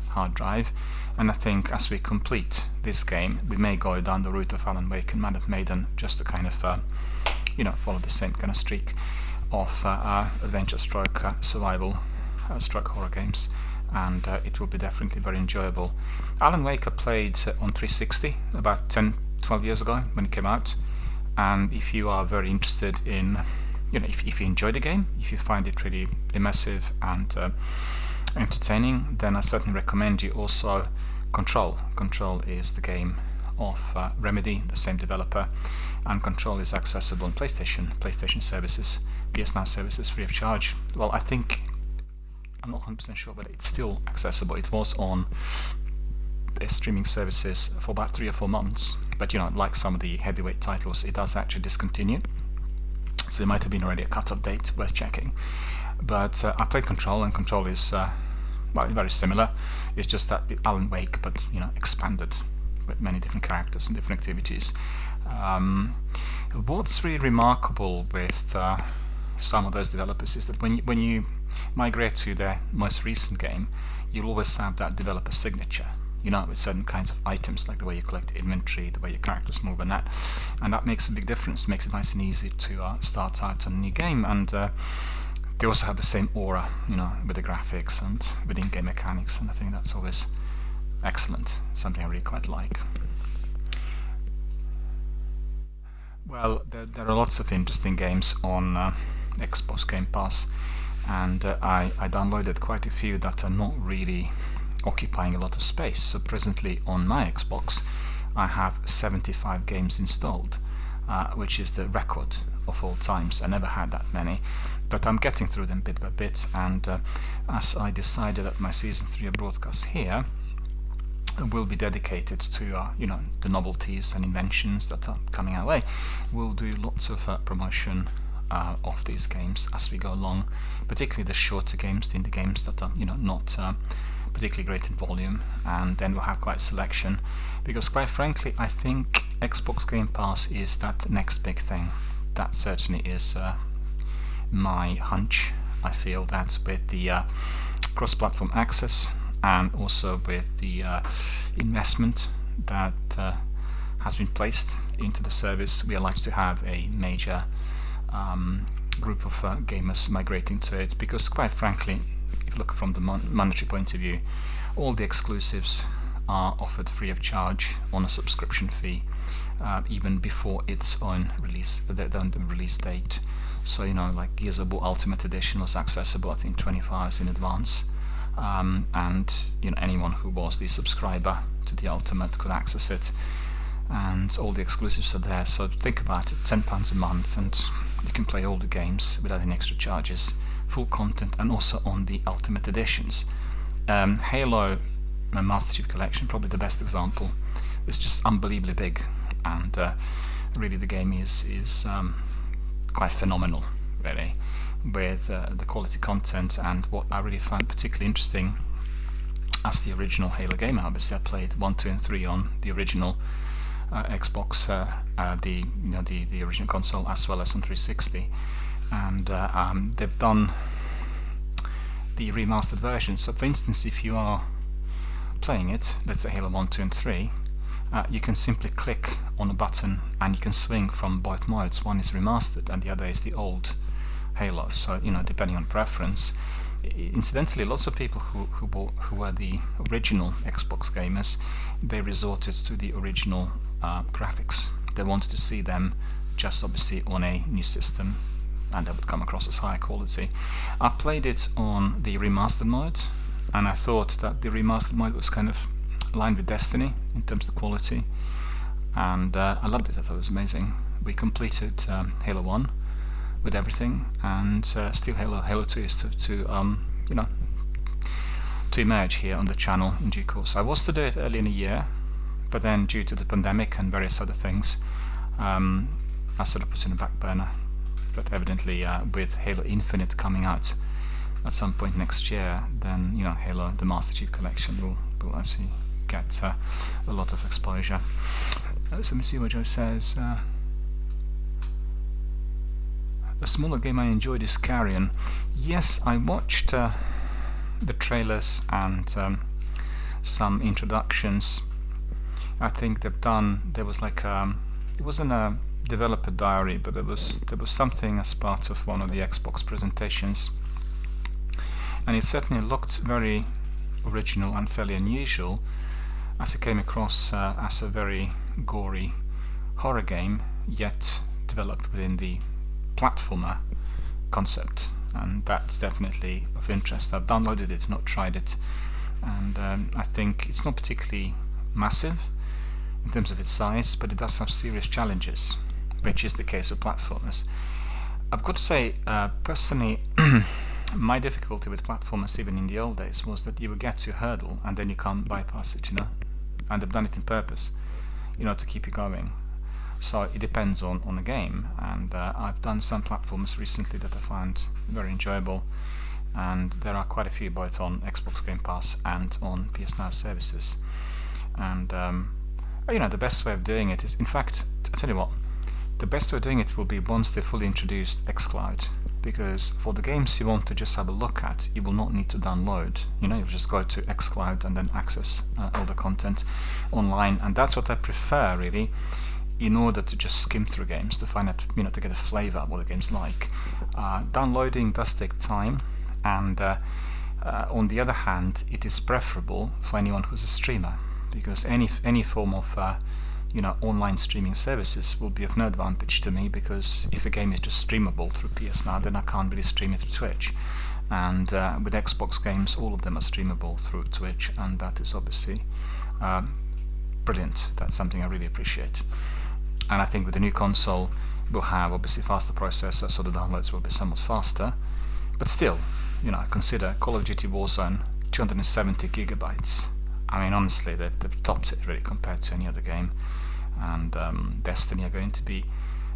[SPEAKER 1] hard drive, and I think as we complete this game we may go down the route of Alan Wake and Mad of Maiden, just to kind of follow the same kind of streak of adventure stroke survival stroke horror games, and it will be definitely very enjoyable. Alan Wake I played on 360 about 10-12 years ago when it came out, and if you are very interested in if you enjoy the game, if you find it really immersive and entertaining, then I certainly recommend you also Control. Control is the game of Remedy, the same developer, and Control is accessible on PlayStation services, PS Now services, free of charge. Well, I think, I'm not 100% sure, but it's still accessible. It was on streaming services for about 3 or 4 months, but like some of the heavyweight titles, it does actually discontinue. So there might have been already a cut-off date worth checking. But I played Control, and Control is very similar. It's just that Alan Wake, but expanded with many different characters and different activities. What's really remarkable with some of those developers is that when you migrate to their most recent game, you'll always have that developer signature, with certain kinds of items, like the way you collect inventory, the way your characters move, and that makes a big difference. Makes it nice and easy to start out on a new game, and they also have the same aura, with the graphics and with in-game mechanics, and I think that's always excellent, something I really quite like. Well, there are lots of interesting games on Xbox Game Pass, and I downloaded quite a few that are not really occupying a lot of space. So presently on my Xbox I have 75 games installed, which is the record of all times. I never had that many, but I'm getting through them bit by bit, and as I decided that my Season 3 of broadcast here will be dedicated to the novelties and inventions that are coming our way, we'll do lots of promotion of these games as we go along, particularly the shorter games, the indie games that are not particularly great in volume, and then we'll have quite a selection, because quite frankly I think Xbox Game Pass is that next big thing. That certainly is my hunch. I feel that with the cross-platform access, and also with the investment that has been placed into the service, we are likely to have a major group of gamers migrating to it, because quite frankly, if you look from the monetary point of view, all the exclusives are offered free of charge on a subscription fee, even before its own release, the release date. So like Gears of War Ultimate Edition was accessible I think 24 hours in advance, and anyone who was the subscriber to the Ultimate could access it, and all the exclusives are there. So think about it, £10 a month, and you can play all the games without any extra charges, full content, and also on the Ultimate Editions. Halo Master Chief Collection, probably the best example, is just unbelievably big, and really the game is quite phenomenal, really, with the quality content. And what I really find particularly interesting as the original Halo game. Obviously, I played 1, 2, and 3 on the original Xbox, the original console, as well as on 360, and they've done the remastered version. So, for instance, if you are playing it, let's say Halo 1, 2, and 3, you can simply click on a button and you can swing from both modes. One is remastered and the other is the old Halo. So, depending on preference. Incidentally, lots of people who were the original Xbox gamers, they resorted to the original graphics. They wanted to see them just obviously on a new system, and they would come across as high quality. I played it on the remastered mode, and I thought that the remastered mode was kind of aligned with Destiny in terms of quality, and I loved it. I thought it was amazing. We completed Halo 1 with everything, and still Halo 2 is to emerge here on the channel in due course. I was to do it early in the year, but then due to the pandemic and various other things, I sort of put it in the back burner. But evidently, with Halo Infinite coming out at some point next year, then Halo, the Master Chief Collection, will actually get a lot of exposure. So let me see what Joe says. A smaller game I enjoyed is Carrion. Yes, I watched the trailers and some introductions. I think there was like it wasn't a developer diary, but there was something as part of one of the Xbox presentations, and it certainly looked very original and fairly unusual, as it came across as a very gory horror game, yet developed within the platformer concept, and that's definitely of interest. I've downloaded it, not tried it, and I think it's not particularly massive in terms of its size, but it does have serious challenges, which is the case with platformers. I've got to say, personally, my difficulty with platformers, even in the old days, was that you would get to a hurdle and then you can't bypass it, and they've done it on purpose, to keep you going. So it depends on the game, and I've done some platforms recently that I found very enjoyable, and there are quite a few both on Xbox Game Pass and on PS Now services. And the best way of doing it is, in fact, I tell you what, the best way of doing it will be once they fully introduced xCloud, because for the games you want to just have a look at, you will not need to download. You'll just go to xCloud and then access all the content online, and that's what I prefer, really, in order to just skim through games to find out, to get a flavor of what the game's like. Downloading does take time, and on the other hand, it is preferable for anyone who's a streamer, because any form of online streaming services will be of no advantage to me, because if a game is just streamable through PS Now, then I can't really stream it through Twitch. And with Xbox games, all of them are streamable through Twitch, and that is obviously brilliant. That's something I really appreciate. And I think with the new console, we'll have obviously faster processor, so the downloads will be somewhat faster. But still, consider Call of Duty Warzone, 270 gigabytes. I mean, honestly, they've topped it really compared to any other game. And Destiny are going to be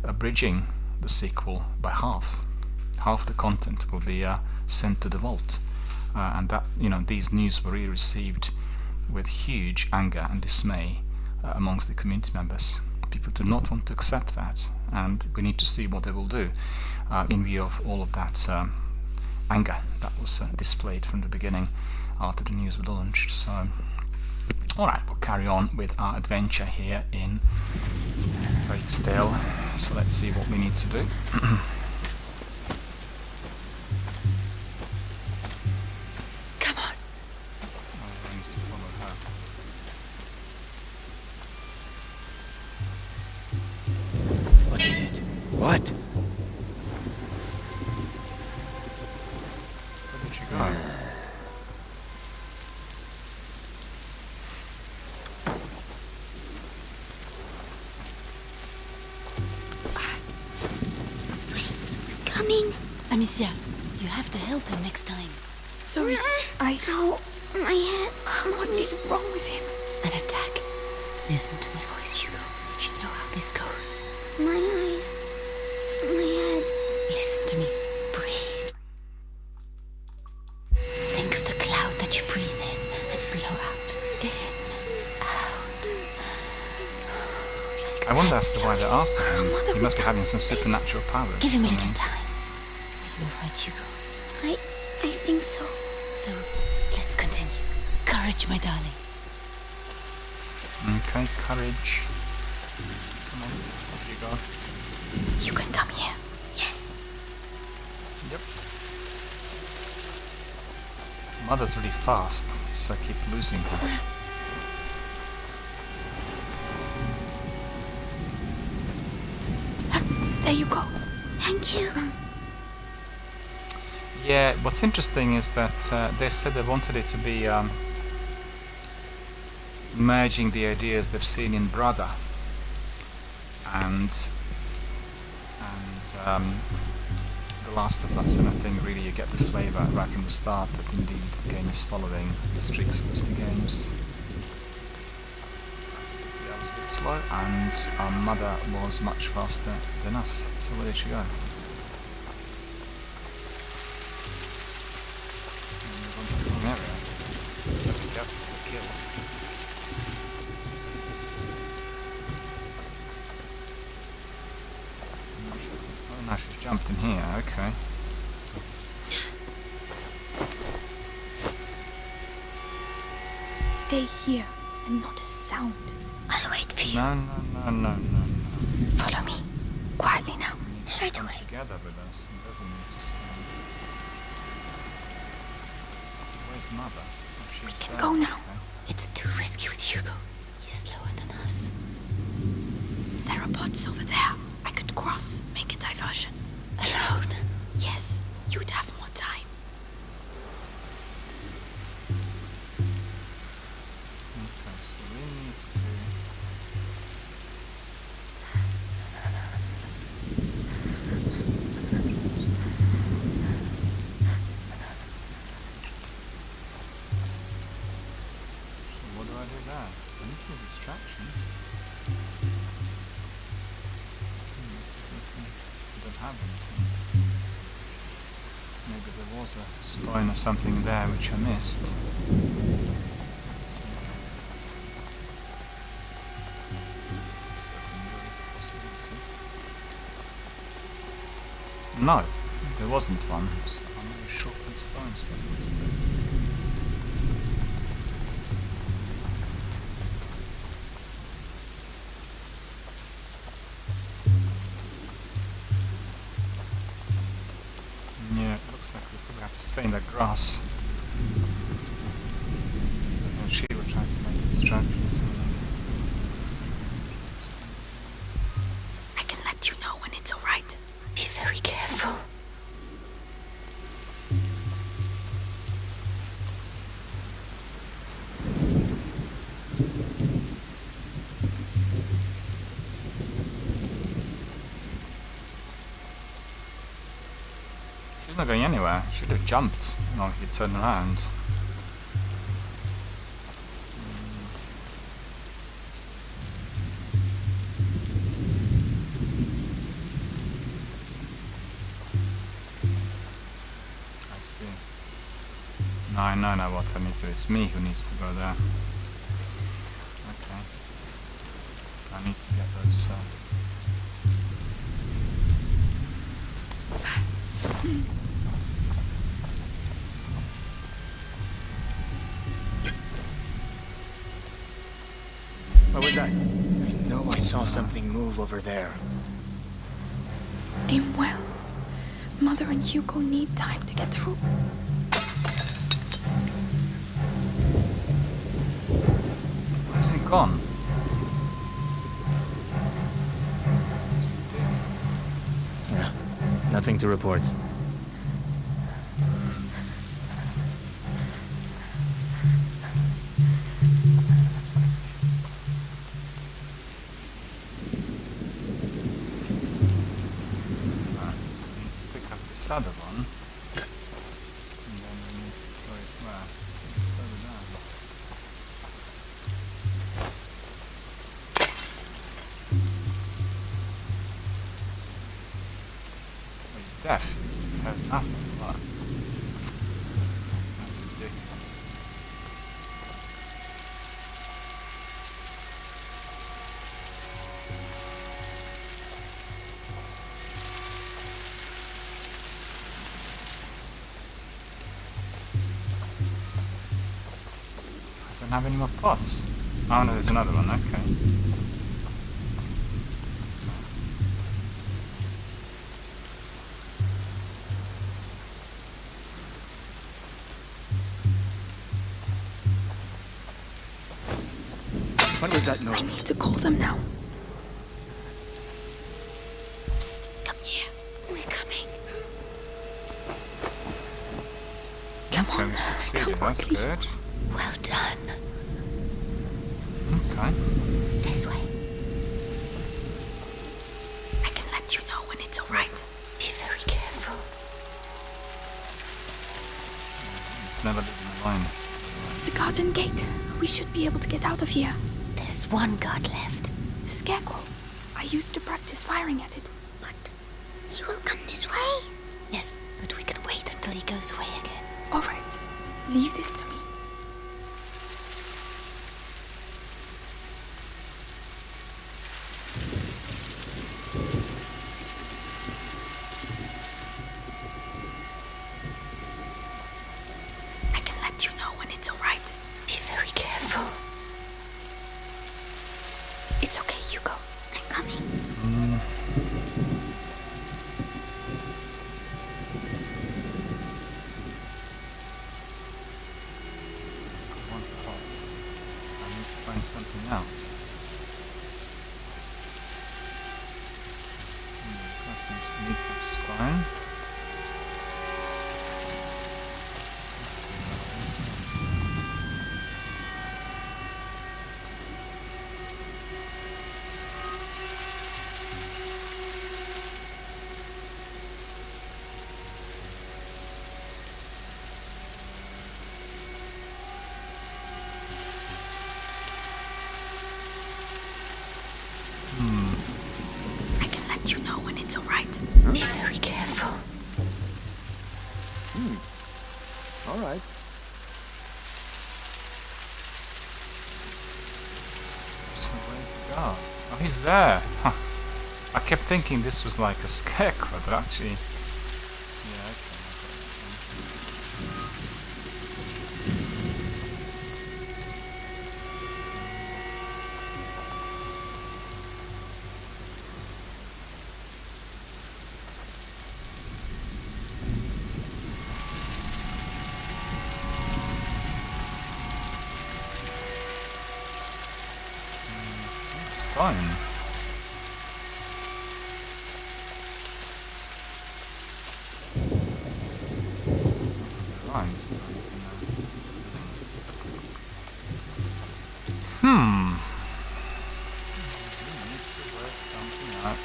[SPEAKER 1] abridging the sequel by half. Half the content will be sent to the vault, and that these news were really received with huge anger and dismay amongst the community members. People do not want to accept that, and we need to see what they will do in view of all of that anger that was displayed from the beginning after the news was launched. So, alright, we'll carry on with our adventure here in Breakstale. So let's see what we need to do.
[SPEAKER 5] Come on.
[SPEAKER 1] I need to follow her.
[SPEAKER 12] What is it? What?
[SPEAKER 1] Where did she go?
[SPEAKER 9] Coming.
[SPEAKER 8] Amicia, you have to help him next time.
[SPEAKER 3] Sorry,
[SPEAKER 9] No, my head.
[SPEAKER 3] What is wrong with him?
[SPEAKER 8] An attack. Listen to my voice, Hugo. You know how this goes.
[SPEAKER 9] My eyes. My head.
[SPEAKER 8] Listen to me. Breathe. Think of the cloud that you breathe in and breathe
[SPEAKER 1] wonder as to why they're after him.
[SPEAKER 5] Mother
[SPEAKER 1] He must be
[SPEAKER 5] will
[SPEAKER 1] having some
[SPEAKER 5] come.
[SPEAKER 1] supernatural powers.
[SPEAKER 5] Give him a
[SPEAKER 1] I
[SPEAKER 5] little
[SPEAKER 1] mean.
[SPEAKER 5] time. You're right, Hugo.
[SPEAKER 9] I think so.
[SPEAKER 5] So, let's continue. Courage, my darling.
[SPEAKER 1] Okay, courage. Come on, off you go.
[SPEAKER 5] You can come here. Yes.
[SPEAKER 1] Yep. Mother's really fast, so I keep losing her.
[SPEAKER 5] There you go.
[SPEAKER 9] Thank you.
[SPEAKER 1] Yeah, what's interesting is that they said they wanted it to be merging the ideas they've seen in Brother and The Last of Us, and I think really you get the flavour right from the start that indeed the game is following the strict Felicity games. As you can see, I was a bit slow, and our mother was much faster than us. So where did she go? Move on to the wrong area. Be careful to get killed. Oh, now she's jumped in here, okay.
[SPEAKER 3] Stay here and not a sound.
[SPEAKER 5] I'll wait for you.
[SPEAKER 1] No.
[SPEAKER 5] Follow me. Quietly now.
[SPEAKER 9] Straight away.
[SPEAKER 1] Together with us, he doesn't need to stay. Where's Mother? Oh, she's
[SPEAKER 5] We can
[SPEAKER 1] there,
[SPEAKER 5] go now.
[SPEAKER 1] okay.
[SPEAKER 5] It's too risky with Hugo. He's slower than us. There are pots over there. I could cross, make a diversion. Alone? Yes, you'd have more time.
[SPEAKER 1] Okay, so we need to... So what do I do there? I need some distraction. I don't have anything. Maybe there was a stone or something there which I missed. Let's see. Certainly there is a possibility. No, there wasn't one. So I'm really short on stones for this bit. Yeah, it looks like we probably have to stay in that grass. And she will try to make a distraction or something.
[SPEAKER 5] I can let you know when it's alright. Be very careful.
[SPEAKER 1] She's not going anywhere. She'd have jumped, you know, if you turned around. I see. No, I know now what I need to. It's me who needs to go there. Okay. I need to get those.
[SPEAKER 14] What was that? I know I saw something move over there.
[SPEAKER 3] Aim well. Mother and Hugo need time to get through.
[SPEAKER 1] Where's he gone?
[SPEAKER 14] Yeah, nothing to report.
[SPEAKER 1] This other one, and then we need to throw it where? Further down. Oh, he's deaf. He heard nothing. What? That's ridiculous. have any more pots. Oh no, there's another one, okay.
[SPEAKER 14] What was that noise?
[SPEAKER 5] I need to call them now. Psst, come here. We're coming. Come on,
[SPEAKER 1] We succeeded, that's good.
[SPEAKER 5] Well done.
[SPEAKER 1] Okay.
[SPEAKER 5] This way. I can let you know when it's alright. Be very careful.
[SPEAKER 1] It's never leaving alone.
[SPEAKER 5] The garden gate. We should be able to get out of here. There's one guard left. The scarecrow. I used to practice firing at it.
[SPEAKER 9] But he will come this way.
[SPEAKER 5] Yes, but we can wait until he goes away again. Alright. Leave this to me. I can let you know when it's alright. Be very careful. It's okay, Hugo.
[SPEAKER 9] I'm coming.
[SPEAKER 1] One pot. I need to find something else. Crafting needs of stone.
[SPEAKER 5] I can let you know when it's alright. Be very careful.
[SPEAKER 2] All right.
[SPEAKER 1] So where's the guard? Oh, he's there. Huh. I kept thinking this was like a scarecrow, but actually, yeah, okay. Stone. We need to work something out.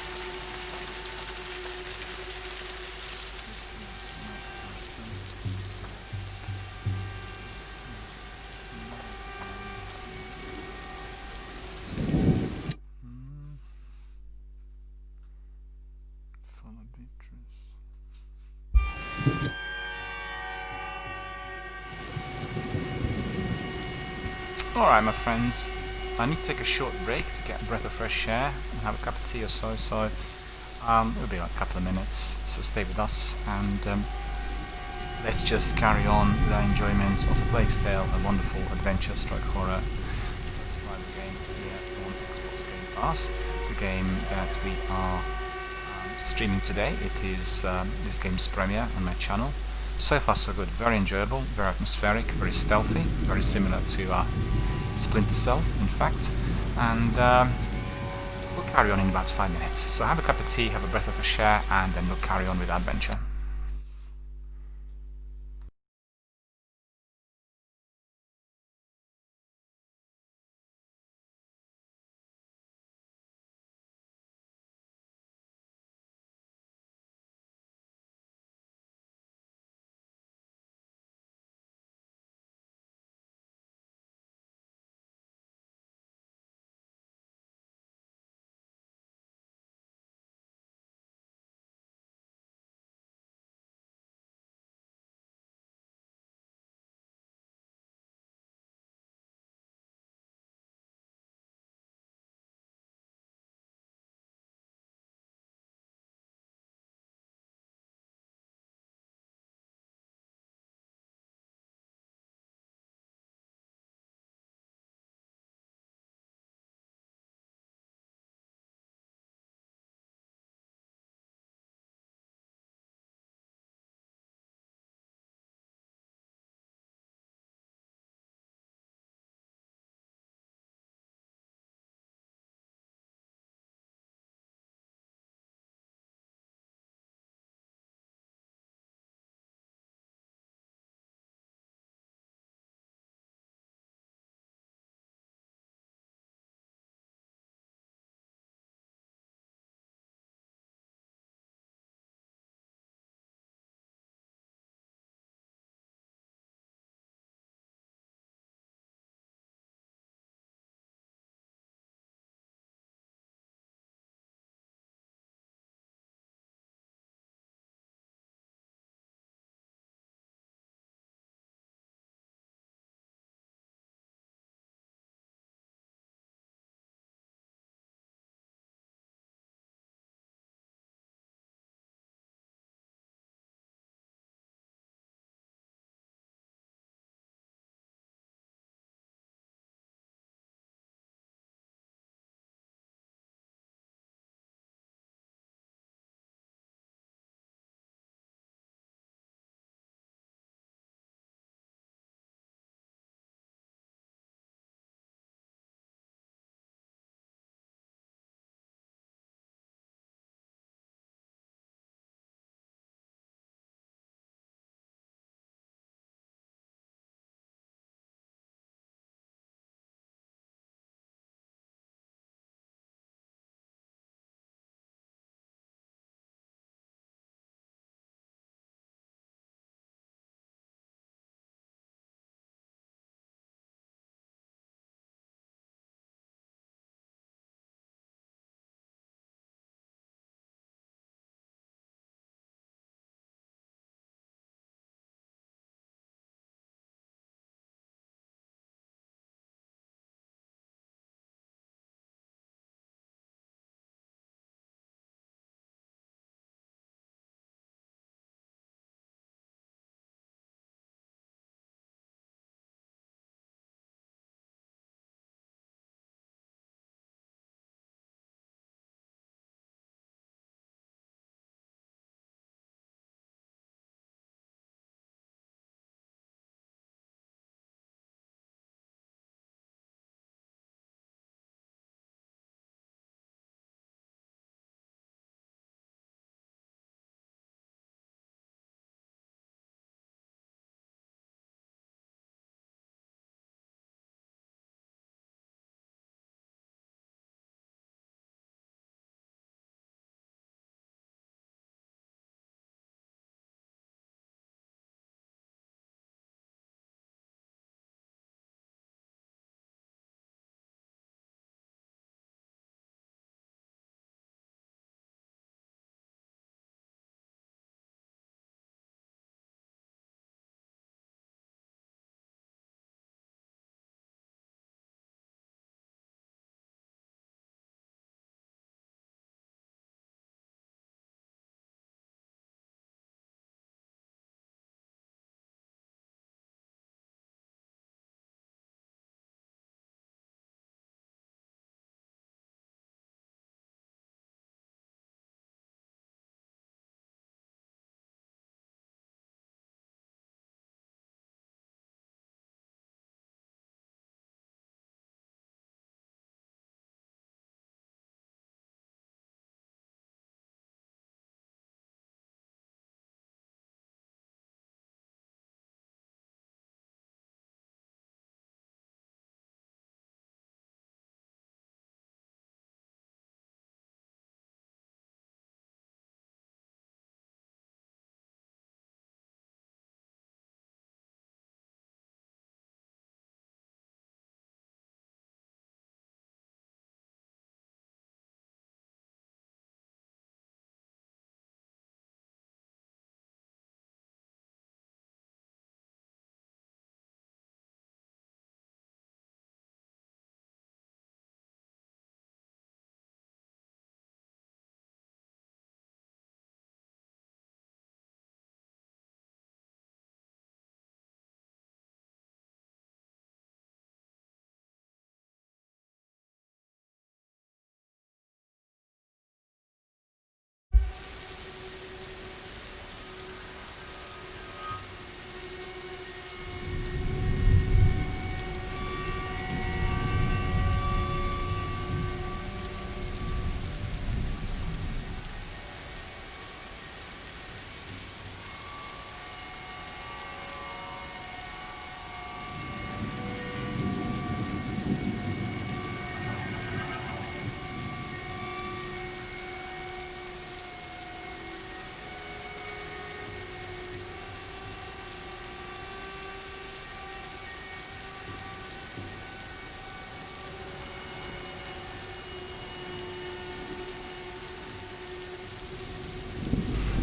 [SPEAKER 1] Follow Beatrice. Alright, my friends, I need to take a short break to get a breath of fresh air and have a cup of tea or so, it'll be like a couple of minutes, so stay with us and let's just carry on with our enjoyment of A Plague's Tale, a wonderful adventure stroke horror survival game here on Xbox Game Pass, the game that we are streaming today. It is this game's premiere on my channel. So far so good, very enjoyable, very atmospheric, very stealthy, very similar to Splinter Cell in fact, and we'll carry on in about 5 minutes. So have a cup of tea, have a breath of fresh air, and then we'll carry on with our adventure.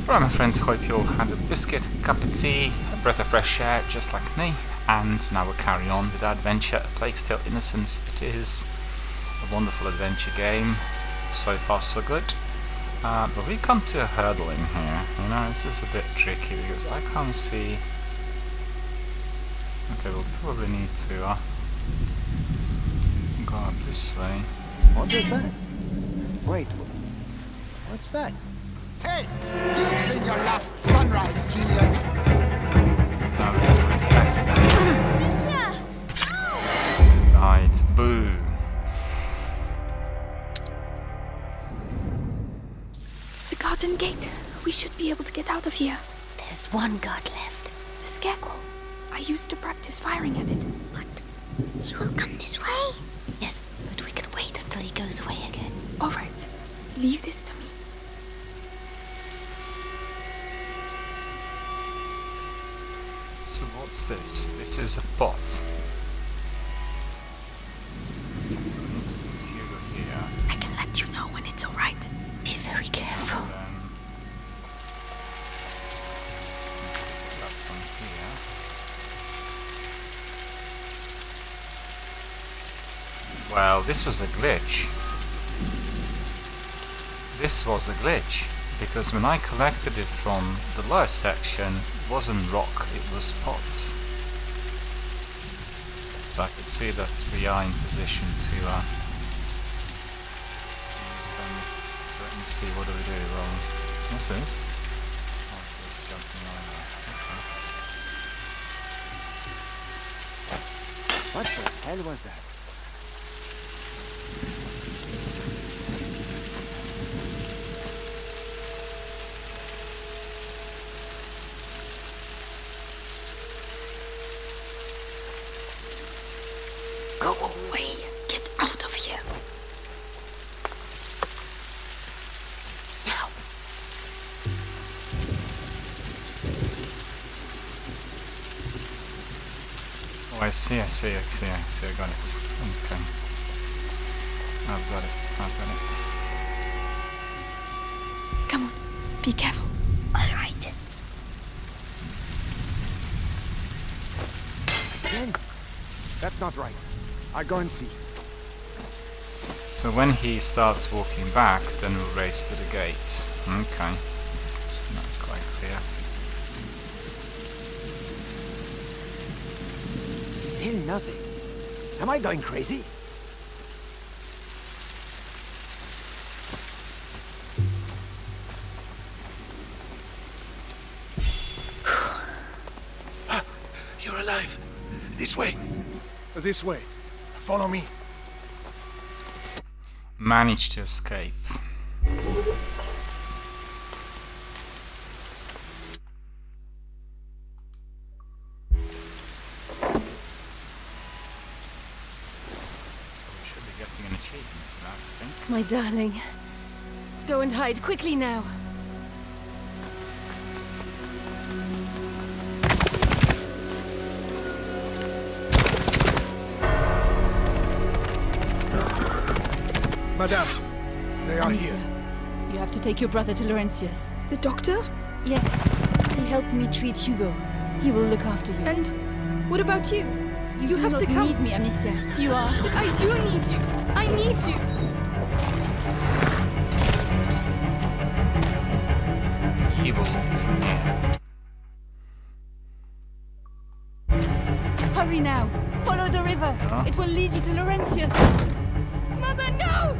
[SPEAKER 1] Alright my friends, hope you all had a biscuit, a cup of tea, a breath of fresh air just like me, and now we'll carry on with our adventure, A Plague's Tale Innocence. It is a wonderful adventure game, so far so good, but we come to a hurdle in here, you know, this is a bit tricky because I can't see. Okay, we'll probably need to go up this way.
[SPEAKER 12] What is that? Wait, what's that? Hey! You've seen your last sunrise, genius!
[SPEAKER 1] Now it's died. Boo.
[SPEAKER 5] The garden gate. We should be able to get out of here. There's one guard left. The scarecrow. I used to practice firing at it.
[SPEAKER 9] But he will come this way?
[SPEAKER 5] Yes, but we can wait until he goes away again. All right. Leave this to me.
[SPEAKER 1] So what's this? This is a bot. So we need to put Hugo here.
[SPEAKER 5] I can let you know when it's all right. Be very careful.
[SPEAKER 1] That one here. Well, this was a glitch. This was a glitch. Because when I collected it from the lower section, it wasn't rock, it was pots. So I could see that we are in position to use them. So let me see, what do we do? Well, what's this? Oh, so it's jumping over. Okay.
[SPEAKER 12] What the hell was that?
[SPEAKER 5] Go away. Get out of here. Now.
[SPEAKER 1] Oh, I see, I got it. Okay. I've got it.
[SPEAKER 5] Come on. Be careful.
[SPEAKER 9] All right.
[SPEAKER 12] Again? That's not right. I'll go and see.
[SPEAKER 1] So when he starts walking back, then we'll race to the gate. Okay. So that's quite clear.
[SPEAKER 12] Still nothing. Am I going crazy?
[SPEAKER 11] You're alive. This way.
[SPEAKER 4] This way. Follow me.
[SPEAKER 1] Managed to escape. So we should be getting an achievement for that, I think.
[SPEAKER 8] My darling. Go and hide quickly now.
[SPEAKER 4] Madame, they are
[SPEAKER 8] Amicia,
[SPEAKER 4] here.
[SPEAKER 8] you have to take your brother to Laurentius.
[SPEAKER 3] The doctor?
[SPEAKER 8] Yes, he helped me treat Hugo. He will look after you.
[SPEAKER 3] And what about you? You have to come.
[SPEAKER 8] You need me, Amicia. You are.
[SPEAKER 3] But I do need you. I need you.
[SPEAKER 1] Evil is near.
[SPEAKER 8] Hurry now. Follow the river.
[SPEAKER 1] Huh?
[SPEAKER 8] It will lead you to Laurentius.
[SPEAKER 3] Mother, no!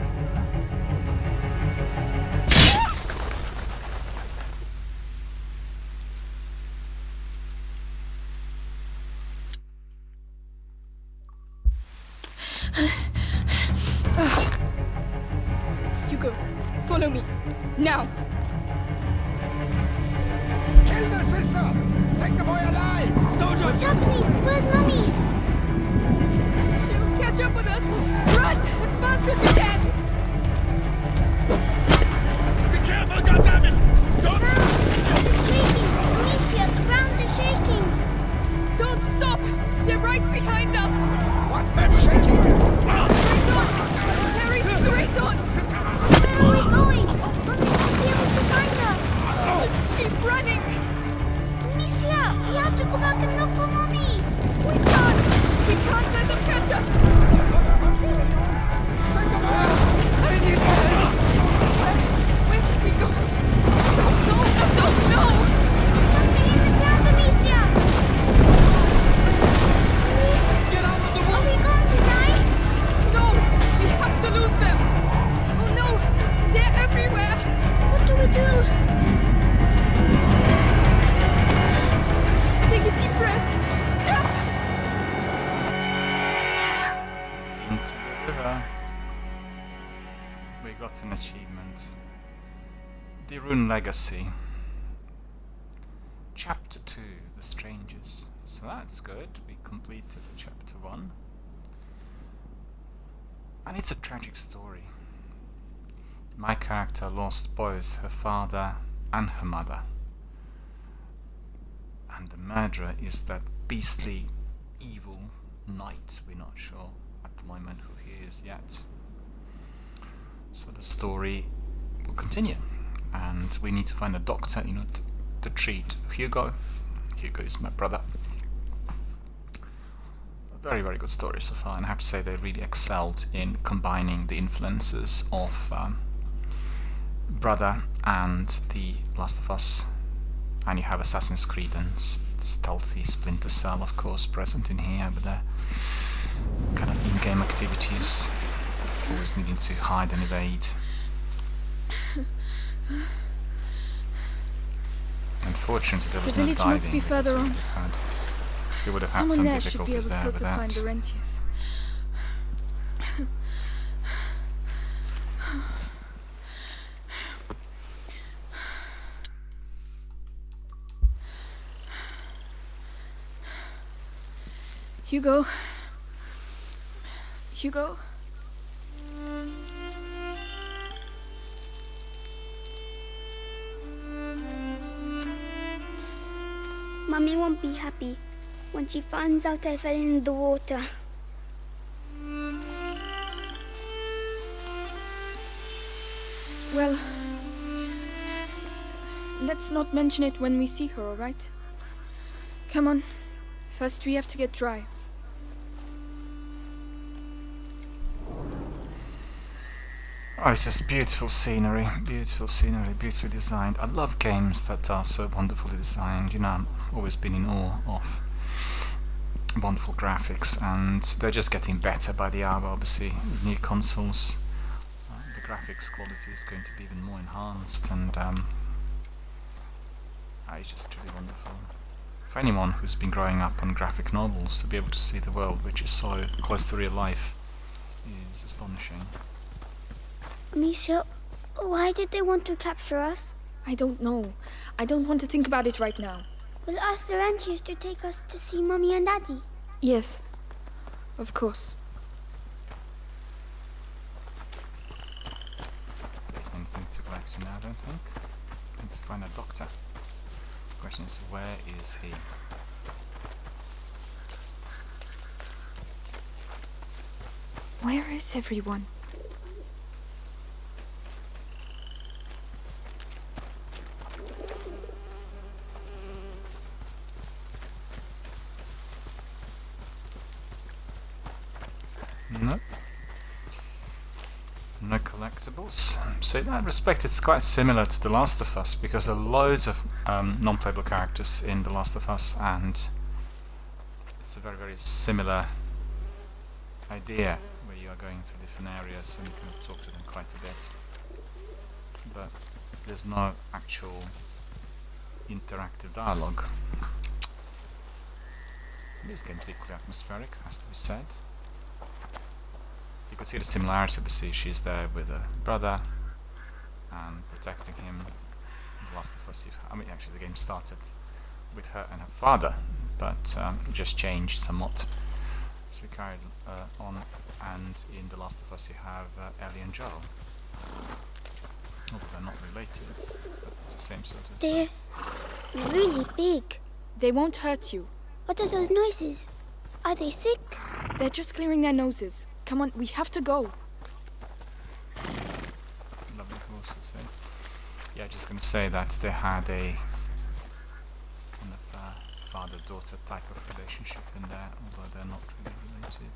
[SPEAKER 3] Hugo, follow me. Now.
[SPEAKER 12] Kill the sister! Take the boy alive!
[SPEAKER 9] What's happening? Where's Mummy?
[SPEAKER 3] She'll catch up with us. Run! As fast as you can!
[SPEAKER 10] Be careful, goddammit! Don't...
[SPEAKER 9] It's shaking! Amicia, the ground is shaking!
[SPEAKER 3] Don't stop! They're right behind us!
[SPEAKER 12] What's that shaking?
[SPEAKER 3] Straight on! Harry, straight on!
[SPEAKER 9] Where are we going? Mummy won't be able to find us!
[SPEAKER 3] Just keep
[SPEAKER 9] Go back and look for Mommy!
[SPEAKER 3] We can't! We can't let them catch us! I need help! Where should we go? I don't know!
[SPEAKER 9] Something in the ground, Amicia!
[SPEAKER 13] Get out of the
[SPEAKER 9] Are
[SPEAKER 13] way!
[SPEAKER 9] we going to die?
[SPEAKER 3] No! We have to lose them! Oh no! They're everywhere!
[SPEAKER 9] What do we do?
[SPEAKER 3] Take a deep breath! Jump!
[SPEAKER 1] Into the river. We got an achievement. The Rune Legacy. Chapter 2, The Strangers. So that's good. We completed chapter 1. And it's a tragic story. My character lost both her father and her mother. And the murderer is that beastly, evil knight. We're not sure at the moment who he is yet. So the story will continue. And we need to find a doctor, to treat Hugo. Hugo is my brother. A very, very good story so far, and I have to say they really excelled in combining the influences of Brother and The Last of Us. And you have Assassin's Creed and stealthy Splinter Cell, of course, present in here with their kind of in-game activities, always needing to hide and evade. Unfortunately, there was
[SPEAKER 3] The
[SPEAKER 1] no
[SPEAKER 3] village
[SPEAKER 1] diving.
[SPEAKER 3] must be further on.
[SPEAKER 1] We would have had
[SPEAKER 3] Someone
[SPEAKER 1] some
[SPEAKER 3] there should be able
[SPEAKER 1] difficulties
[SPEAKER 3] to
[SPEAKER 1] there
[SPEAKER 3] help
[SPEAKER 1] with
[SPEAKER 3] us find the
[SPEAKER 1] that.
[SPEAKER 3] Rentiers. Hugo? Hugo?
[SPEAKER 9] Mommy won't be happy when she finds out I fell in the water.
[SPEAKER 3] Well, let's not mention it when we see her, alright? Come on. First we have to get dry.
[SPEAKER 1] Oh, it's just beautiful scenery, beautifully designed. I love games that are so wonderfully designed. I've always been in awe of wonderful graphics, and they're just getting better by the hour, obviously, with new consoles. The graphics quality is going to be even more enhanced, and it's just truly wonderful. For anyone who's been growing up on graphic novels, to be able to see the world which is so close to real life is astonishing.
[SPEAKER 9] Amicia, why did they want to capture us?
[SPEAKER 3] I don't know. I don't want to think about it right now.
[SPEAKER 9] We'll ask the Rentiers to take us to see Mommy and Daddy.
[SPEAKER 3] Yes, of course.
[SPEAKER 1] There's anything to collect now, I don't think. I need to find a doctor. The question is, where is he?
[SPEAKER 3] Where is everyone?
[SPEAKER 1] Nope. No collectibles. So in that respect it's quite similar to The Last of Us, because there are loads of non-playable characters in The Last of Us, and it's a very, very similar idea where you are going through different areas and you can talk to them quite a bit. But there's no actual interactive dialogue. This game's equally atmospheric, has to be said. You can see the similarity, obviously. She's there with her brother and protecting him. The Last of Us, actually the game started with her and her father, but it just changed somewhat as we carried on, and in The Last of Us you have Ellie and Joel. Although they're not related, but it's the same sort of...
[SPEAKER 9] They're really big.
[SPEAKER 3] They won't hurt you.
[SPEAKER 9] What are those noises? Are they sick?
[SPEAKER 3] They're just clearing their noses. Come on, we have to go.
[SPEAKER 1] Lovely horses, Yeah, just going to say that they had a kind of father-daughter type of relationship in there, although they're not really related.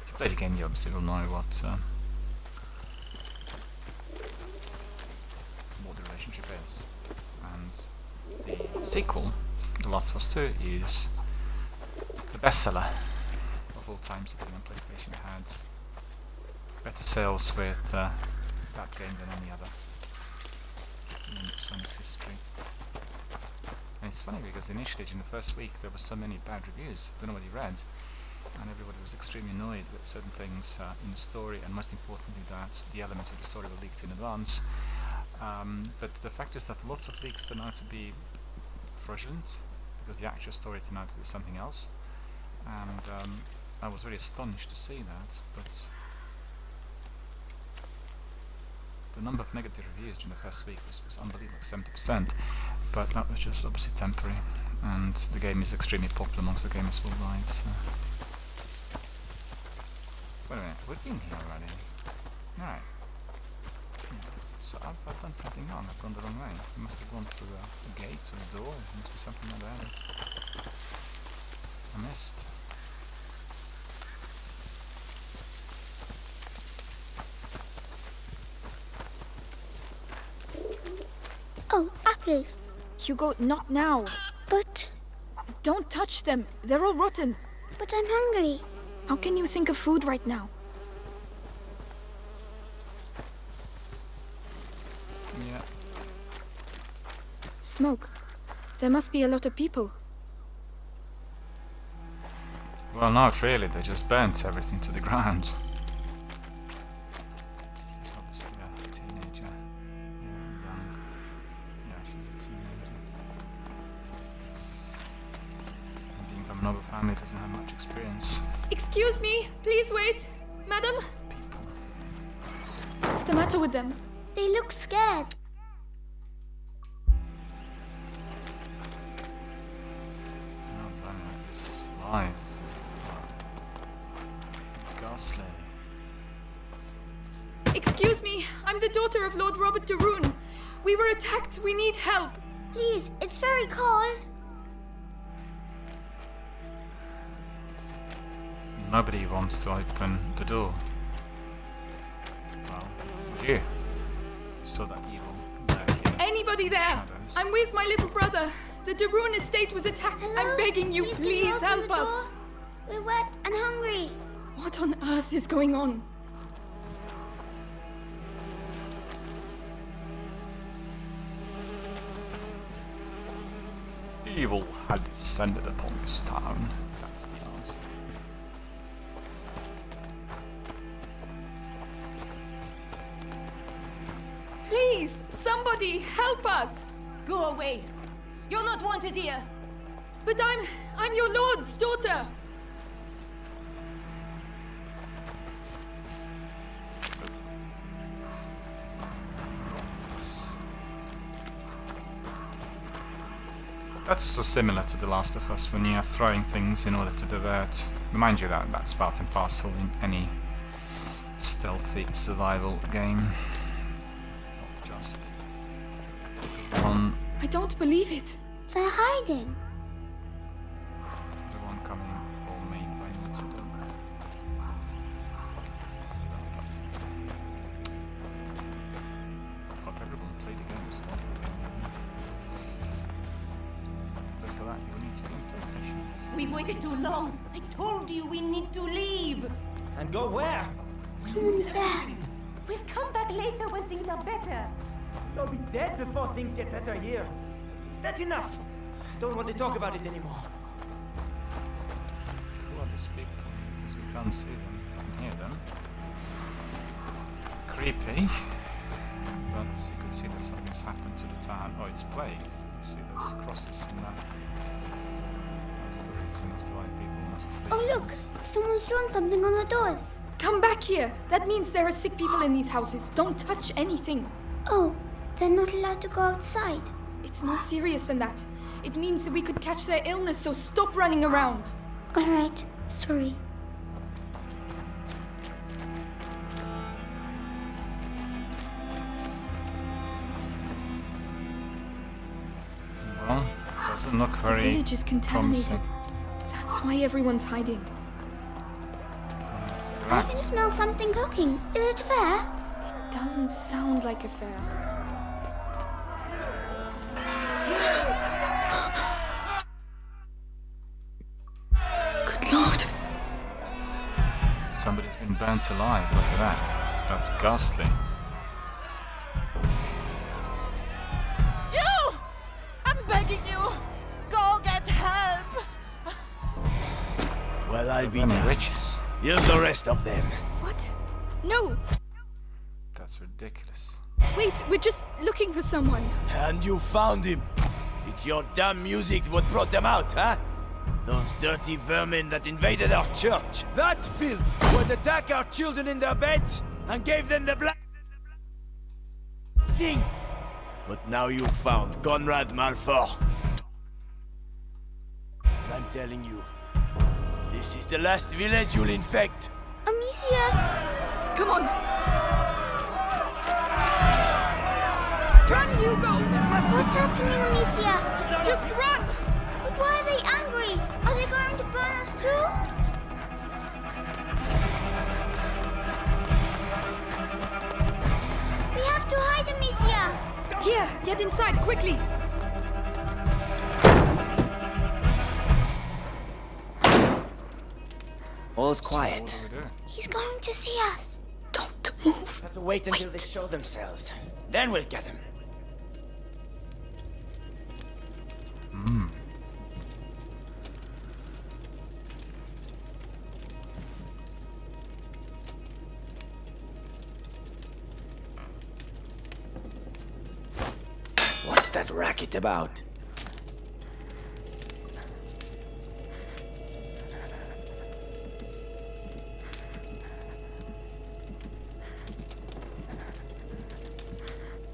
[SPEAKER 1] If you play the game, you obviously will know what the relationship is. And the sequel, The Last of Us 2, is the bestseller of all time, sitting on PlayStation. It had better sales with that game than any other in Sony's history. And it's funny because initially, in the first week, there were so many bad reviews that nobody read, and everybody was extremely annoyed with certain things in the story, and most importantly that the elements of the story were leaked in advance. But the fact is that lots of leaks turn out to be fraudulent, because the actual story turned out to be something else, and I was really astonished to see that. But the number of negative reviews during the first week was unbelievable, 70%, but that was just obviously temporary, and the game is extremely popular amongst the gamers worldwide. So. Wait a minute, we've been here already. Right. So I've done something wrong, I've gone the wrong way. I must have gone through a gate or a door, it must be something like that. I missed.
[SPEAKER 9] Oh, apples.
[SPEAKER 5] Hugo, not now.
[SPEAKER 9] But...
[SPEAKER 5] Don't touch them. They're all rotten.
[SPEAKER 9] But I'm hungry.
[SPEAKER 5] How can you think of food right now?
[SPEAKER 1] Yeah.
[SPEAKER 5] Smoke. There must be a lot of people.
[SPEAKER 1] Well, not really, they just burnt everything to the ground. She's obviously a teenager. Yeah, young. Yeah, she's a teenager. And being from a noble family doesn't have much experience.
[SPEAKER 3] Excuse me, please wait. Madam? What's the matter with them?
[SPEAKER 9] They look scared.
[SPEAKER 1] This lies. Ghastly.
[SPEAKER 3] Excuse me, I'm the daughter of Lord Robert de Rune. We were attacked, we need help.
[SPEAKER 9] Please, it's very cold.
[SPEAKER 1] Nobody wants to open the door. Well, would you? Saw that evil back here.
[SPEAKER 3] Anybody there?
[SPEAKER 1] Shadows.
[SPEAKER 3] I'm with my little brother. The de Rune estate was attacked.
[SPEAKER 9] Hello?
[SPEAKER 3] I'm begging you, please help us.
[SPEAKER 9] We're wet and hungry.
[SPEAKER 3] What on earth is going on?
[SPEAKER 1] Evil had descended upon this town. That's the answer.
[SPEAKER 3] Please, somebody help us.
[SPEAKER 15] Go away. You're not wanted here.
[SPEAKER 3] But I'm your lord's daughter.
[SPEAKER 1] That's also similar to The Last of Us, when you are throwing things in order to divert. Remind you that that's part and parcel in any stealthy survival game. Not just one.
[SPEAKER 3] I don't believe it.
[SPEAKER 9] They're hiding.
[SPEAKER 1] The one coming all made by Naughty Dog. Hope everyone played the game as well. But for that, you will need to be on PlayStation.
[SPEAKER 15] We've waited too long. I told you we need to leave.
[SPEAKER 10] And go where?
[SPEAKER 9] Someone's there.
[SPEAKER 15] We'll come back later when things are better.
[SPEAKER 10] You'll be dead before things get better here. That's enough. Don't want to talk about it anymore.
[SPEAKER 1] Who are these people? Because we can't see them, we can hear them. Creepy. But you can see that something's happened to the town. Oh, it's plague. You see there's crosses in that. That's the reason as to why people want to flee.
[SPEAKER 9] Oh, look! Someone's drawn something on the doors.
[SPEAKER 3] Come back here. That means there are sick people in these houses. Don't touch anything.
[SPEAKER 9] Oh, they're not allowed to go outside.
[SPEAKER 3] It's more serious than that. It means that we could catch their illness, so stop running around.
[SPEAKER 9] All right, sorry.
[SPEAKER 1] Well, Doesn't look
[SPEAKER 3] The
[SPEAKER 1] very
[SPEAKER 3] village is contaminated.
[SPEAKER 1] promising.
[SPEAKER 3] That's why everyone's hiding.
[SPEAKER 9] I can smell something cooking. Is it fair?
[SPEAKER 3] It doesn't sound like a fair.
[SPEAKER 5] Good Lord.
[SPEAKER 1] Somebody's been burnt alive. Look at that. That's ghastly.
[SPEAKER 16] You! I'm begging you! Go get help!
[SPEAKER 17] Well, I'll be
[SPEAKER 1] Them
[SPEAKER 17] damned.
[SPEAKER 1] witches.
[SPEAKER 17] Here's the rest of them.
[SPEAKER 3] What? No!
[SPEAKER 1] That's ridiculous.
[SPEAKER 3] Wait, we're just looking for someone.
[SPEAKER 17] And you found him. It's your damn music what brought them out, huh? Those dirty vermin that invaded our church. That filth would attack our children in their beds and gave them the black thing. But now you found Conrad Malfour. And I'm telling you, this is the last village you'll infect.
[SPEAKER 9] Amicia!
[SPEAKER 3] Come on! Run, Hugo!
[SPEAKER 9] What's happening, Amicia?
[SPEAKER 3] Just run!
[SPEAKER 9] But why are they angry? Are they going to burn us too? We have to hide, Amicia!
[SPEAKER 3] Here, get inside, quickly!
[SPEAKER 17] All's quiet.
[SPEAKER 9] He's going to see us.
[SPEAKER 5] Don't move.
[SPEAKER 17] Have to wait until they show themselves. Then we'll get them. What's that racket about?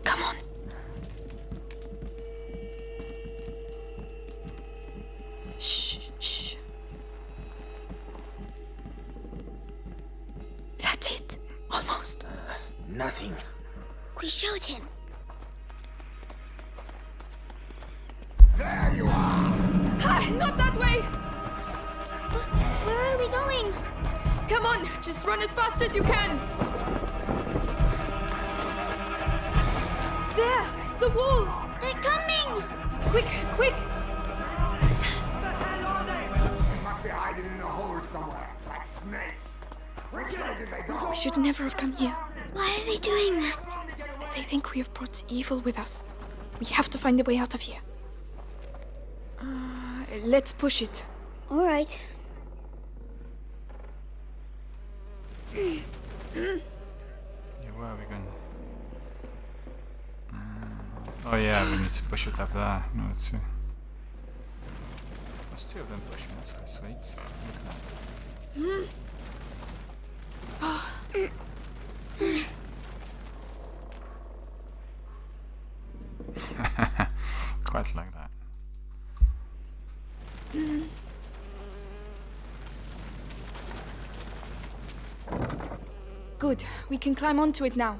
[SPEAKER 5] Come on. Shh, shh. That's it. Almost.
[SPEAKER 17] Nothing.
[SPEAKER 9] We showed him.
[SPEAKER 12] There you are!
[SPEAKER 3] Ah, not that way!
[SPEAKER 9] Where are we going?
[SPEAKER 3] Come on, just run as fast as you can! There! The wall!
[SPEAKER 9] They're coming!
[SPEAKER 3] Quick, quick!
[SPEAKER 12] They must be hiding in a hole somewhere, like snakes. Which way did they go?
[SPEAKER 3] We should never have come here.
[SPEAKER 9] Why are they doing that?
[SPEAKER 3] They think we have brought evil with us. We have to find a way out of here. Let's push it.
[SPEAKER 9] All right.
[SPEAKER 1] Yeah, where are we going? Oh yeah, we need to push it up there. No, it's two. There's two of them pushing. That's quite sweet. Quite like that.
[SPEAKER 3] Good. We can climb onto it now.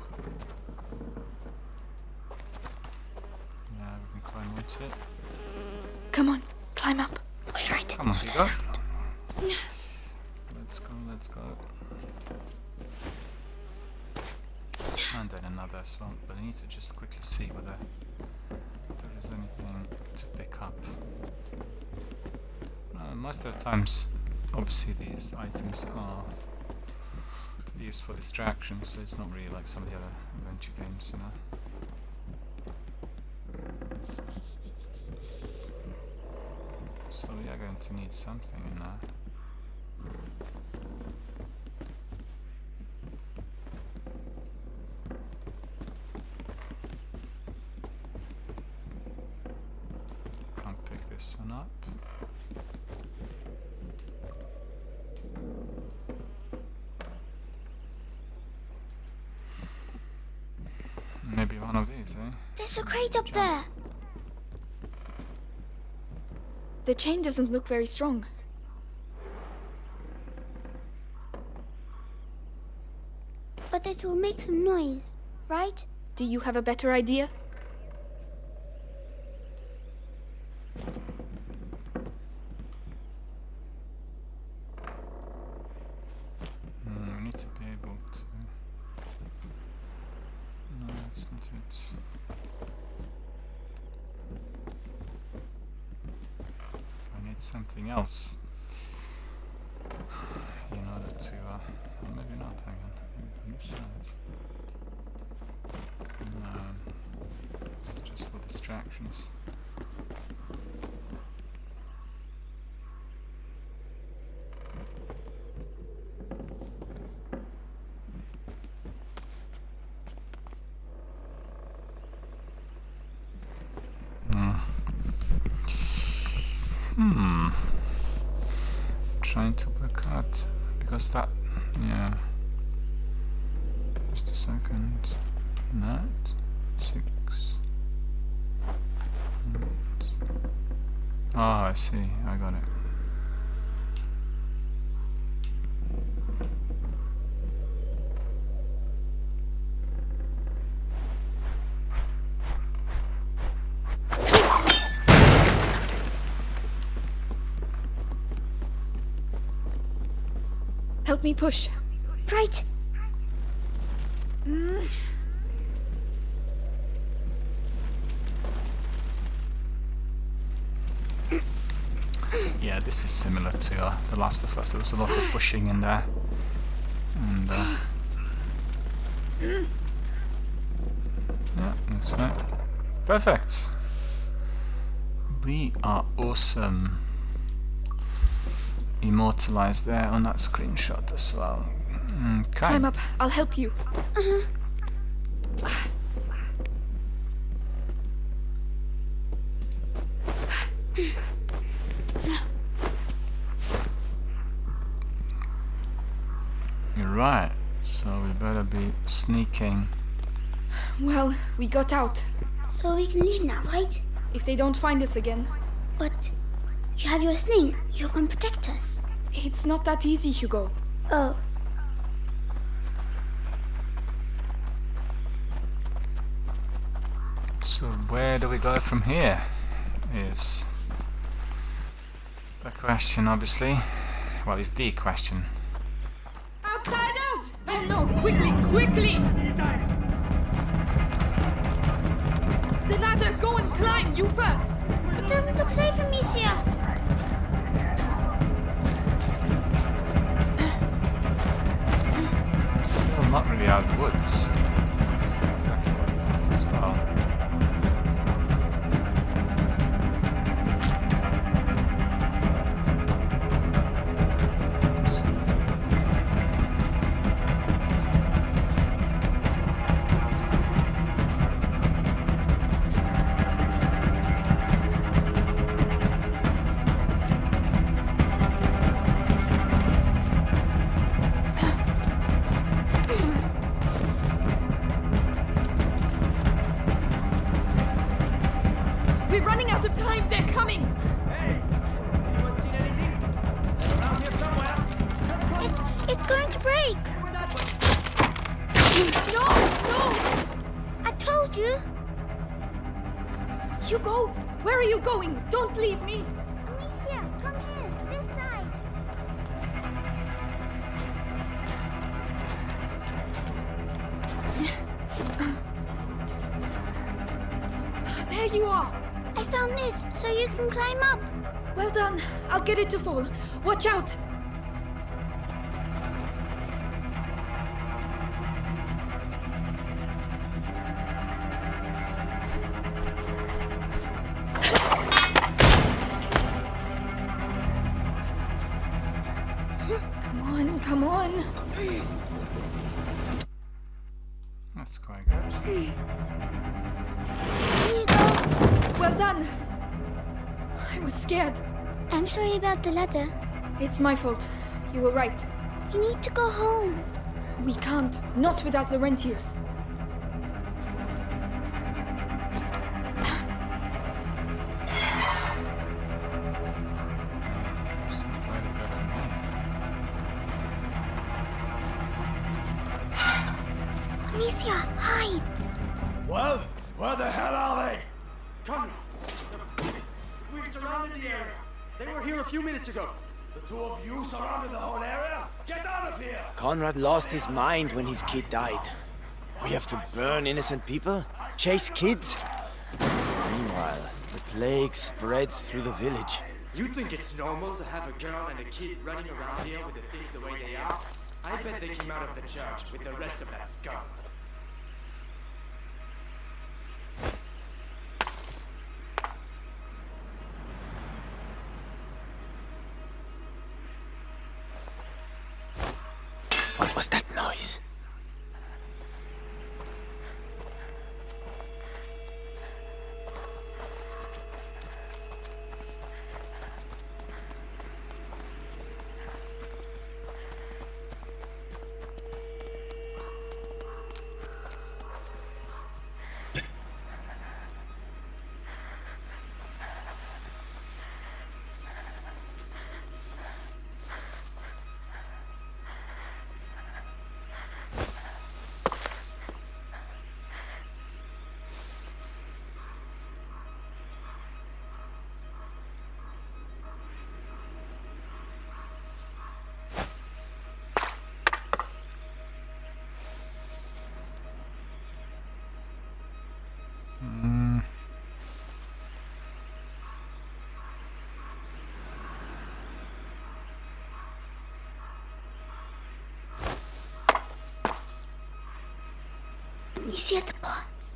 [SPEAKER 1] Yeah, we can climb onto it.
[SPEAKER 3] Come on, climb up.
[SPEAKER 9] What's right?
[SPEAKER 1] Come on, go. Let's go, let's go. And then another swamp, but I need to just quickly see whether there is anything to pick up. Most of the times, obviously these items are used for distraction, so it's not really like some of the other adventure games, you know. So we are going to need something in there. Can't pick this one up. Maybe one of these, eh?
[SPEAKER 9] There's a crate up there.
[SPEAKER 3] The chain doesn't look very strong.
[SPEAKER 9] But it will make some noise, right?
[SPEAKER 3] Do you have a better idea?
[SPEAKER 1] need something else in order to, maybe not, hang on, maybe from this side. No, this is just for distractions. Trying to work out, because that, yeah. Just a second. That 6. Oh, I see. I got it.
[SPEAKER 3] Help me push.
[SPEAKER 9] Right.
[SPEAKER 1] Yeah, this is similar to The Last of Us. There was a lot of pushing in there. And, yeah, that's right. Perfect. We are awesome. Immortalized there on that screenshot as well. Okay.
[SPEAKER 3] Climb up. I'll help you.
[SPEAKER 1] You're right. So we better be sneaking.
[SPEAKER 3] Well, we got out.
[SPEAKER 9] So we can leave now, right?
[SPEAKER 3] If they don't find us again.
[SPEAKER 9] But you have your sling. You can protect us.
[SPEAKER 3] It's not that easy, Hugo.
[SPEAKER 9] Oh.
[SPEAKER 1] So where do we go from here? Is the question, obviously. Well, it's the question.
[SPEAKER 3] Outsiders! Oh no! Quickly! Quickly! The ladder! Go and climb! You first!
[SPEAKER 9] It doesn't look safe, Amicia.
[SPEAKER 1] Still not really out of the woods. This is exactly what I thought as well.
[SPEAKER 3] Hugo, where are you going? Don't leave me.
[SPEAKER 9] Amicia, come here. This side.
[SPEAKER 3] There you are.
[SPEAKER 9] I found this, so you can climb up.
[SPEAKER 3] Well done. I'll get it to fall. Watch out. Come on.
[SPEAKER 1] That's quite good.
[SPEAKER 9] Here you go.
[SPEAKER 3] Well done. I was scared.
[SPEAKER 9] I'm sorry about the ladder.
[SPEAKER 3] It's my fault. You were right.
[SPEAKER 9] We need to go home.
[SPEAKER 3] We can't. Not without Laurentius.
[SPEAKER 9] Amicia, hide!
[SPEAKER 17] Well, where the hell are they?
[SPEAKER 13] Conrad! We've surrounded the area. They were here a few minutes ago.
[SPEAKER 17] The two of you surrounded the whole area? Get out of here!
[SPEAKER 14] Conrad lost his mind when his kid died. We have to burn innocent people? Chase kids? Meanwhile, the plague spreads through the village. You think it's normal to have a girl and a kid running around here with the things the way they are? I bet they came out of the church with the rest of that scum.
[SPEAKER 17] What was that noise?
[SPEAKER 9] Let me see at the pots.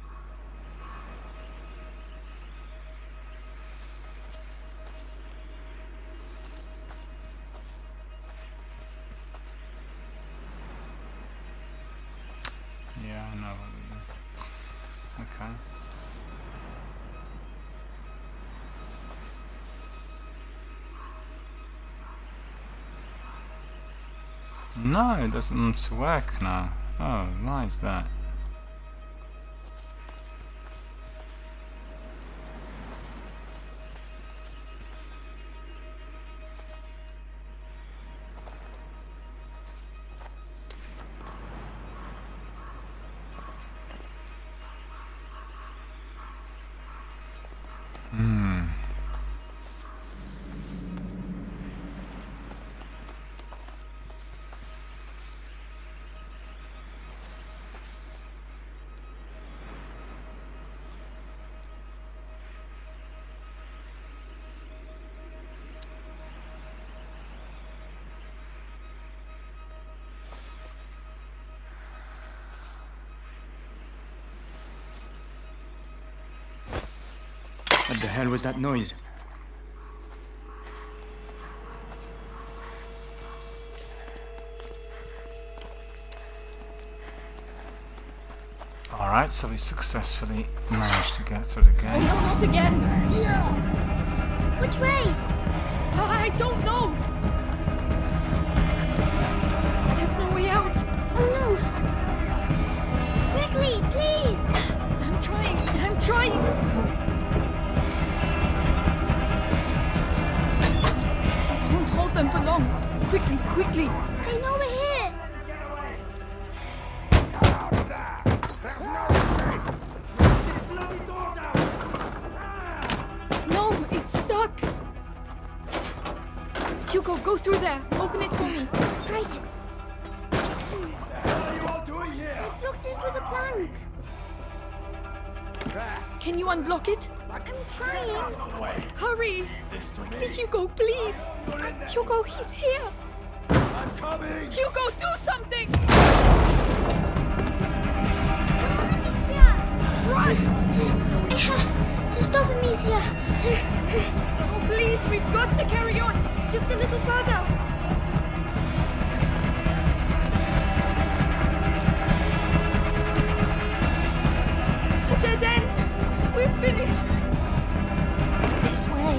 [SPEAKER 1] Yeah, I know what we do. Okay. No, it doesn't work now. Oh, why is that?
[SPEAKER 14] What the hell was that noise?
[SPEAKER 1] Alright, so we successfully managed to get through the gate.
[SPEAKER 3] Oh no, not again!
[SPEAKER 9] Which way?
[SPEAKER 3] I don't know! There's no way out!
[SPEAKER 9] Oh no! Quickly, please!
[SPEAKER 3] I'm trying! It won't hold them for long. Quickly!
[SPEAKER 9] They know we're here!
[SPEAKER 3] No, it's stuck! Hugo, go through there. Open it for me.
[SPEAKER 9] Right.
[SPEAKER 10] What are you all doing here?
[SPEAKER 9] It's looked into the plank.
[SPEAKER 3] Can you unblock it?
[SPEAKER 9] I'm trying.
[SPEAKER 3] Hurry! Quickly, Hugo, please! Hugo, he's here!
[SPEAKER 10] I'm coming!
[SPEAKER 3] Hugo, do something! Run!
[SPEAKER 9] I have to stop Amicia.
[SPEAKER 3] Oh, please, we've got to carry on! Just a little further! A dead end! We're finished!
[SPEAKER 7] This way.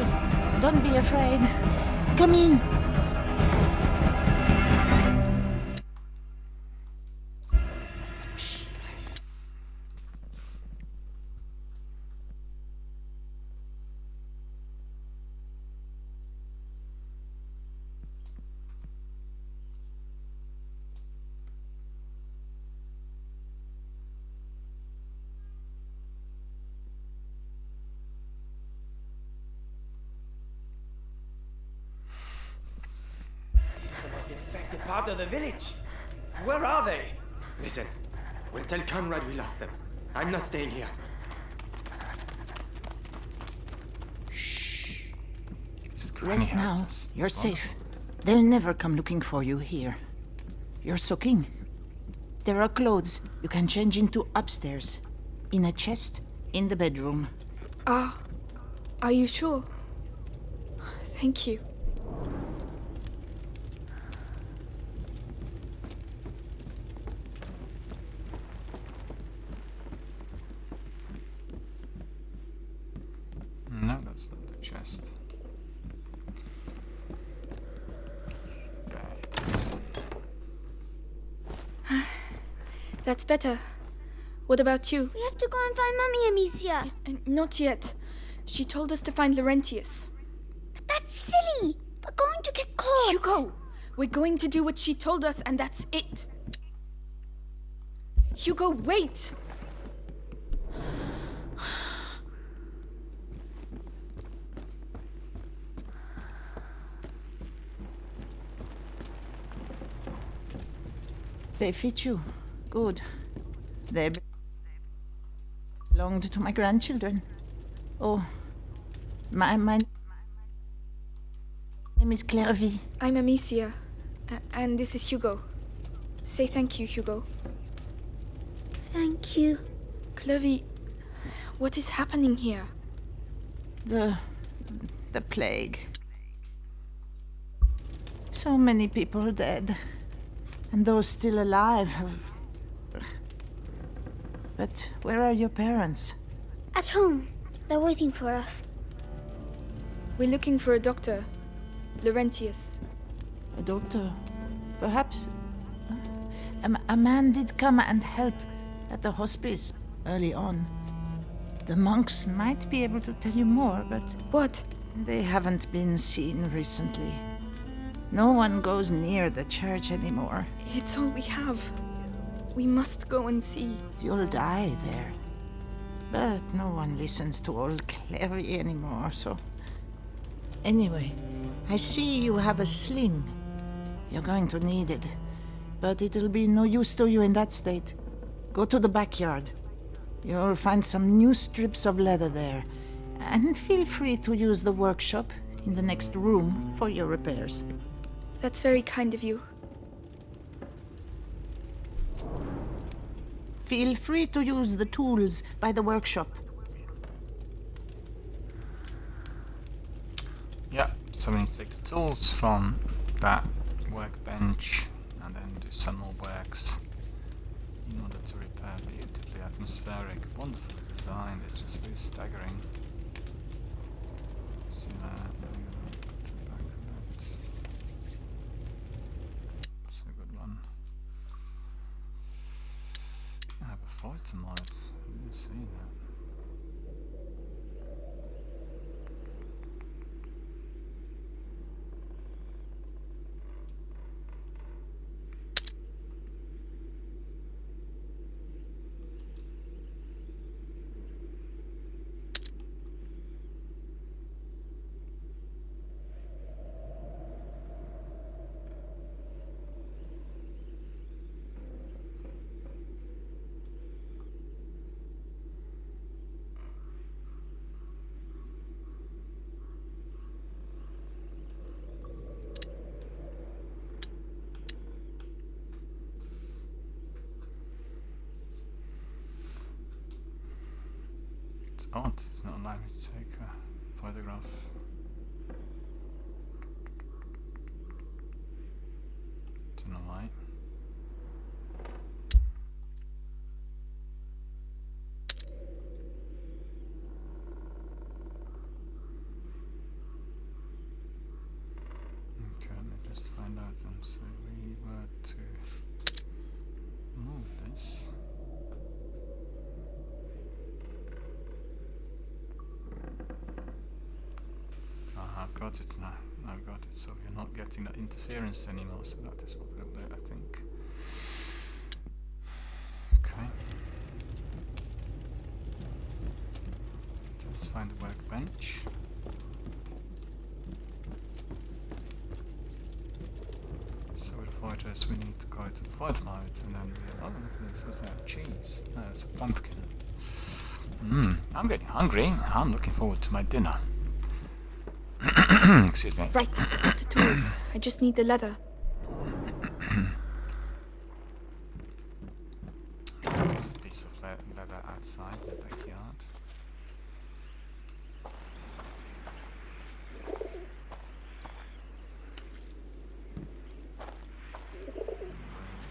[SPEAKER 7] Don't be afraid. Come in.
[SPEAKER 17] Infected part of the village. Where are they?
[SPEAKER 14] Listen, we'll tell Conrad we lost them. I'm not staying here.
[SPEAKER 1] He's
[SPEAKER 7] Rest now. You're safe. They'll never come looking for you here. You're soaking. There are clothes you can change into upstairs. In a chest in the bedroom.
[SPEAKER 3] Are you sure? Thank you.
[SPEAKER 1] No, that's not the chest. There it is.
[SPEAKER 3] That's better. What about you?
[SPEAKER 9] We have to go and find Mummy, Amicia.
[SPEAKER 3] Not yet. She told us to find Laurentius.
[SPEAKER 9] But that's silly. We're going to get caught.
[SPEAKER 3] Hugo, we're going to do what she told us, and that's it. Hugo, wait!
[SPEAKER 7] They fit you. Good. They belonged to my grandchildren. Oh, my name is Clairvy.
[SPEAKER 3] I'm Amicia, and this is Hugo. Say thank you, Hugo.
[SPEAKER 9] Thank you.
[SPEAKER 3] Clovey, what is happening here?
[SPEAKER 7] The plague. So many people dead. And those still alive have... But where are your parents?
[SPEAKER 9] At home. They're waiting for us.
[SPEAKER 3] We're looking for a doctor. Laurentius.
[SPEAKER 7] A doctor? Perhaps... A man did come and help at the hospice early on. The monks might be able to tell you more, but...
[SPEAKER 3] What?
[SPEAKER 7] They haven't been seen recently. No one goes near the church anymore.
[SPEAKER 3] It's all we have. We must go and see.
[SPEAKER 7] You'll die there. But no one listens to old Clary anymore, so... Anyway, I see you have a sling. You're going to need it. But it'll be no use to you in that state. Go to the backyard. You'll find some new strips of leather there. And feel free to use the workshop in the next room for your repairs.
[SPEAKER 3] That's very kind of you.
[SPEAKER 7] Feel free to use the tools by the workshop.
[SPEAKER 1] Yeah, so we need to take the tools from that workbench and then do some more works in order to repair. Beautifully atmospheric, wonderful design. It's just really staggering. See that? To the back of it. It's a good one. I have a photomod. I didn't see that. It's odd, it's not allowing me to take a photograph. Don't know why. Okay, let me just find out and so we were to move this. I've got it now. I've got it. So you're not getting that interference anymore. So that is what we'll do, I think. Okay. Let's find the workbench. So with the photos, we need to go to the photo mode, and then oh, look at this. What's that? Cheese. No, it's a pumpkin. I'm getting hungry. I'm looking forward to my dinner. Excuse me.
[SPEAKER 3] Right, got the tools. I just need the leather.
[SPEAKER 1] There's a piece of leather outside the backyard.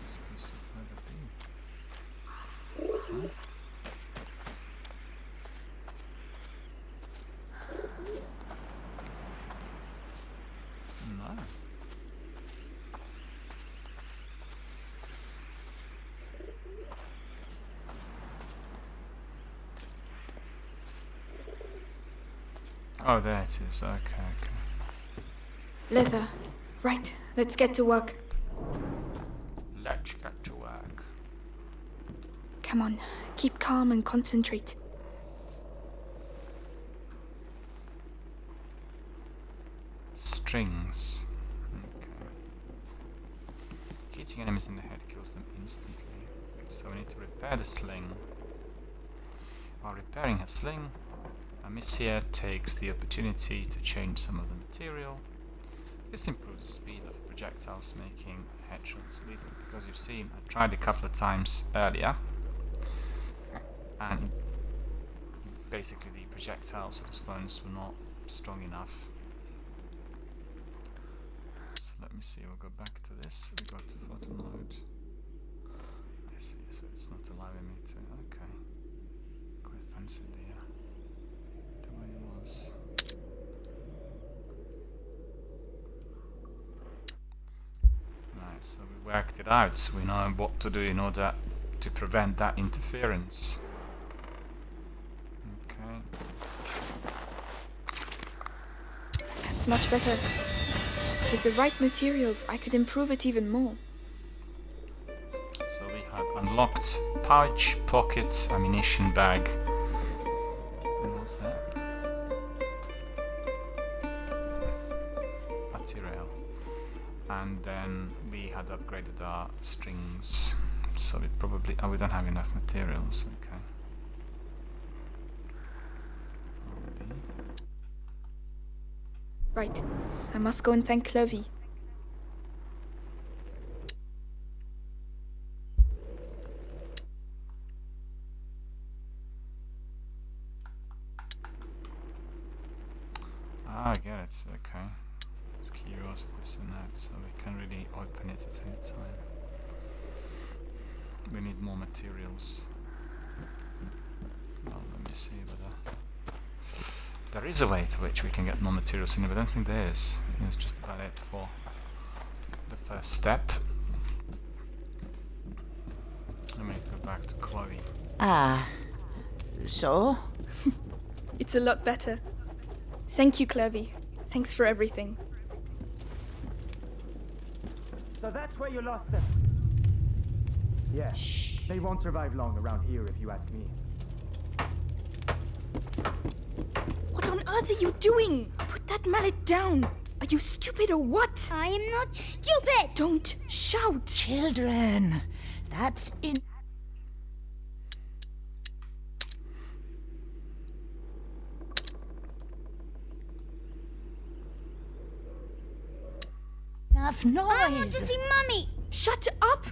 [SPEAKER 1] Where's a piece of leather be? Huh? No. Oh, there it is. Okay, okay.
[SPEAKER 3] Leather. Right, let's get to work.
[SPEAKER 1] Let's get to work.
[SPEAKER 3] Come on, keep calm and concentrate.
[SPEAKER 1] Strings. Okay. Hitting enemies in the head kills them instantly. So we need to repair the sling. While repairing her sling, Amicia takes the opportunity to change some of the material. This improves the speed of projectiles, making headshots lethal. Because you've seen, I tried a couple of times earlier, and basically the projectiles or the stones were not strong enough. So let me see, we'll go back to this. We go to photo mode. I see, so it's not allowing me to. Okay. Quite fancy the way it was. Right, so we worked it out. We know what to do in order to prevent that interference. Okay.
[SPEAKER 3] That's much better. With the right materials, I could improve it even more.
[SPEAKER 1] So we have unlocked pouch, pocket, ammunition bag. And what's that? Material. And then we had upgraded our strings. So we probably... Oh, we don't have enough materials. Okay.
[SPEAKER 3] Right, I must go and thank Clovey.
[SPEAKER 1] Ah, I get it. Okay. It's curiosities and that, so we can really open it at any time. We need more materials. Well, let me see whether... There is a way to which we can get more materials in it, but I don't think there is. It's just about it for the first step. Let me go back to Chloe.
[SPEAKER 7] Ah, so?
[SPEAKER 3] It's a lot better. Thank you, Clovey. Thanks for everything.
[SPEAKER 14] So that's where you lost them. Yeah, they won't survive long around here if you ask me.
[SPEAKER 3] What on earth are you doing? Put that mallet down. Are you stupid or what?
[SPEAKER 9] I am not stupid.
[SPEAKER 3] Don't shout.
[SPEAKER 7] Children, that's enough noise.
[SPEAKER 9] I want to see Mummy.
[SPEAKER 3] Shut up.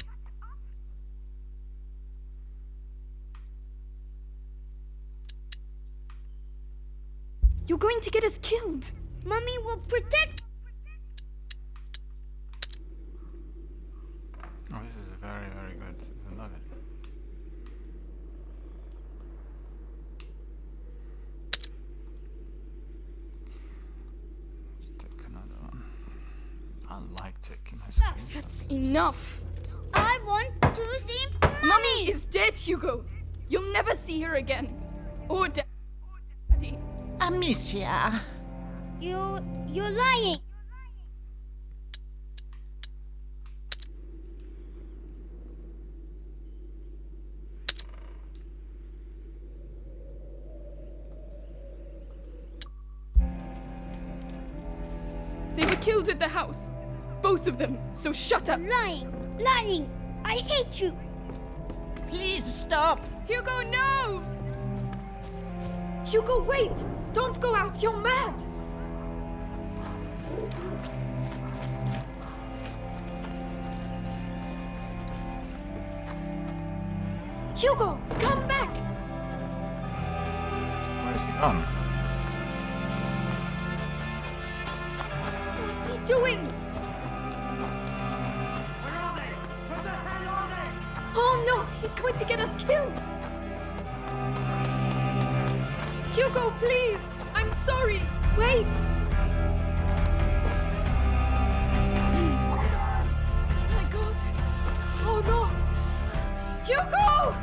[SPEAKER 3] You're going to get us killed.
[SPEAKER 9] Mummy will protect.
[SPEAKER 1] Oh, this is very, very good. I love it. Let's take another one. I like taking my screenshots.
[SPEAKER 3] That's enough.
[SPEAKER 9] I want to see
[SPEAKER 3] Mummy is dead, Hugo. You'll never see her again. Or Daddy.
[SPEAKER 7] Amicia.
[SPEAKER 9] You're lying.
[SPEAKER 3] They were killed at the house. Both of them. So shut up.
[SPEAKER 9] Lying. Lying. I hate you.
[SPEAKER 7] Please stop.
[SPEAKER 3] Hugo, no! Hugo, wait! Don't go out. You're mad.
[SPEAKER 5] Hugo, come back!
[SPEAKER 1] Where is he gone?
[SPEAKER 5] What's he doing? Oh no, he's going to get us killed! Hugo, please! I'm sorry! Wait! My God! Oh Lord! Hugo!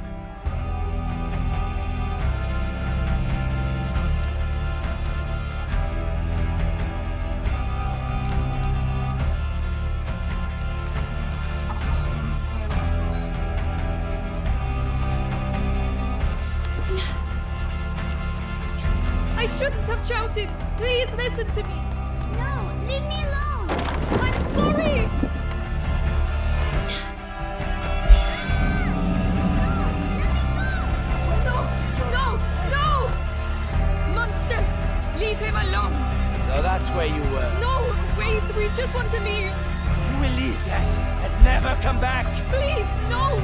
[SPEAKER 5] I shouldn't have shouted! Please listen to me!
[SPEAKER 9] No, leave me alone!
[SPEAKER 5] I'm sorry! No! No! No! Monsters! Leave him alone!
[SPEAKER 17] So that's where you were.
[SPEAKER 5] No! Wait, we just want to leave!
[SPEAKER 17] You will leave, yes, and never come back.
[SPEAKER 5] Please, no!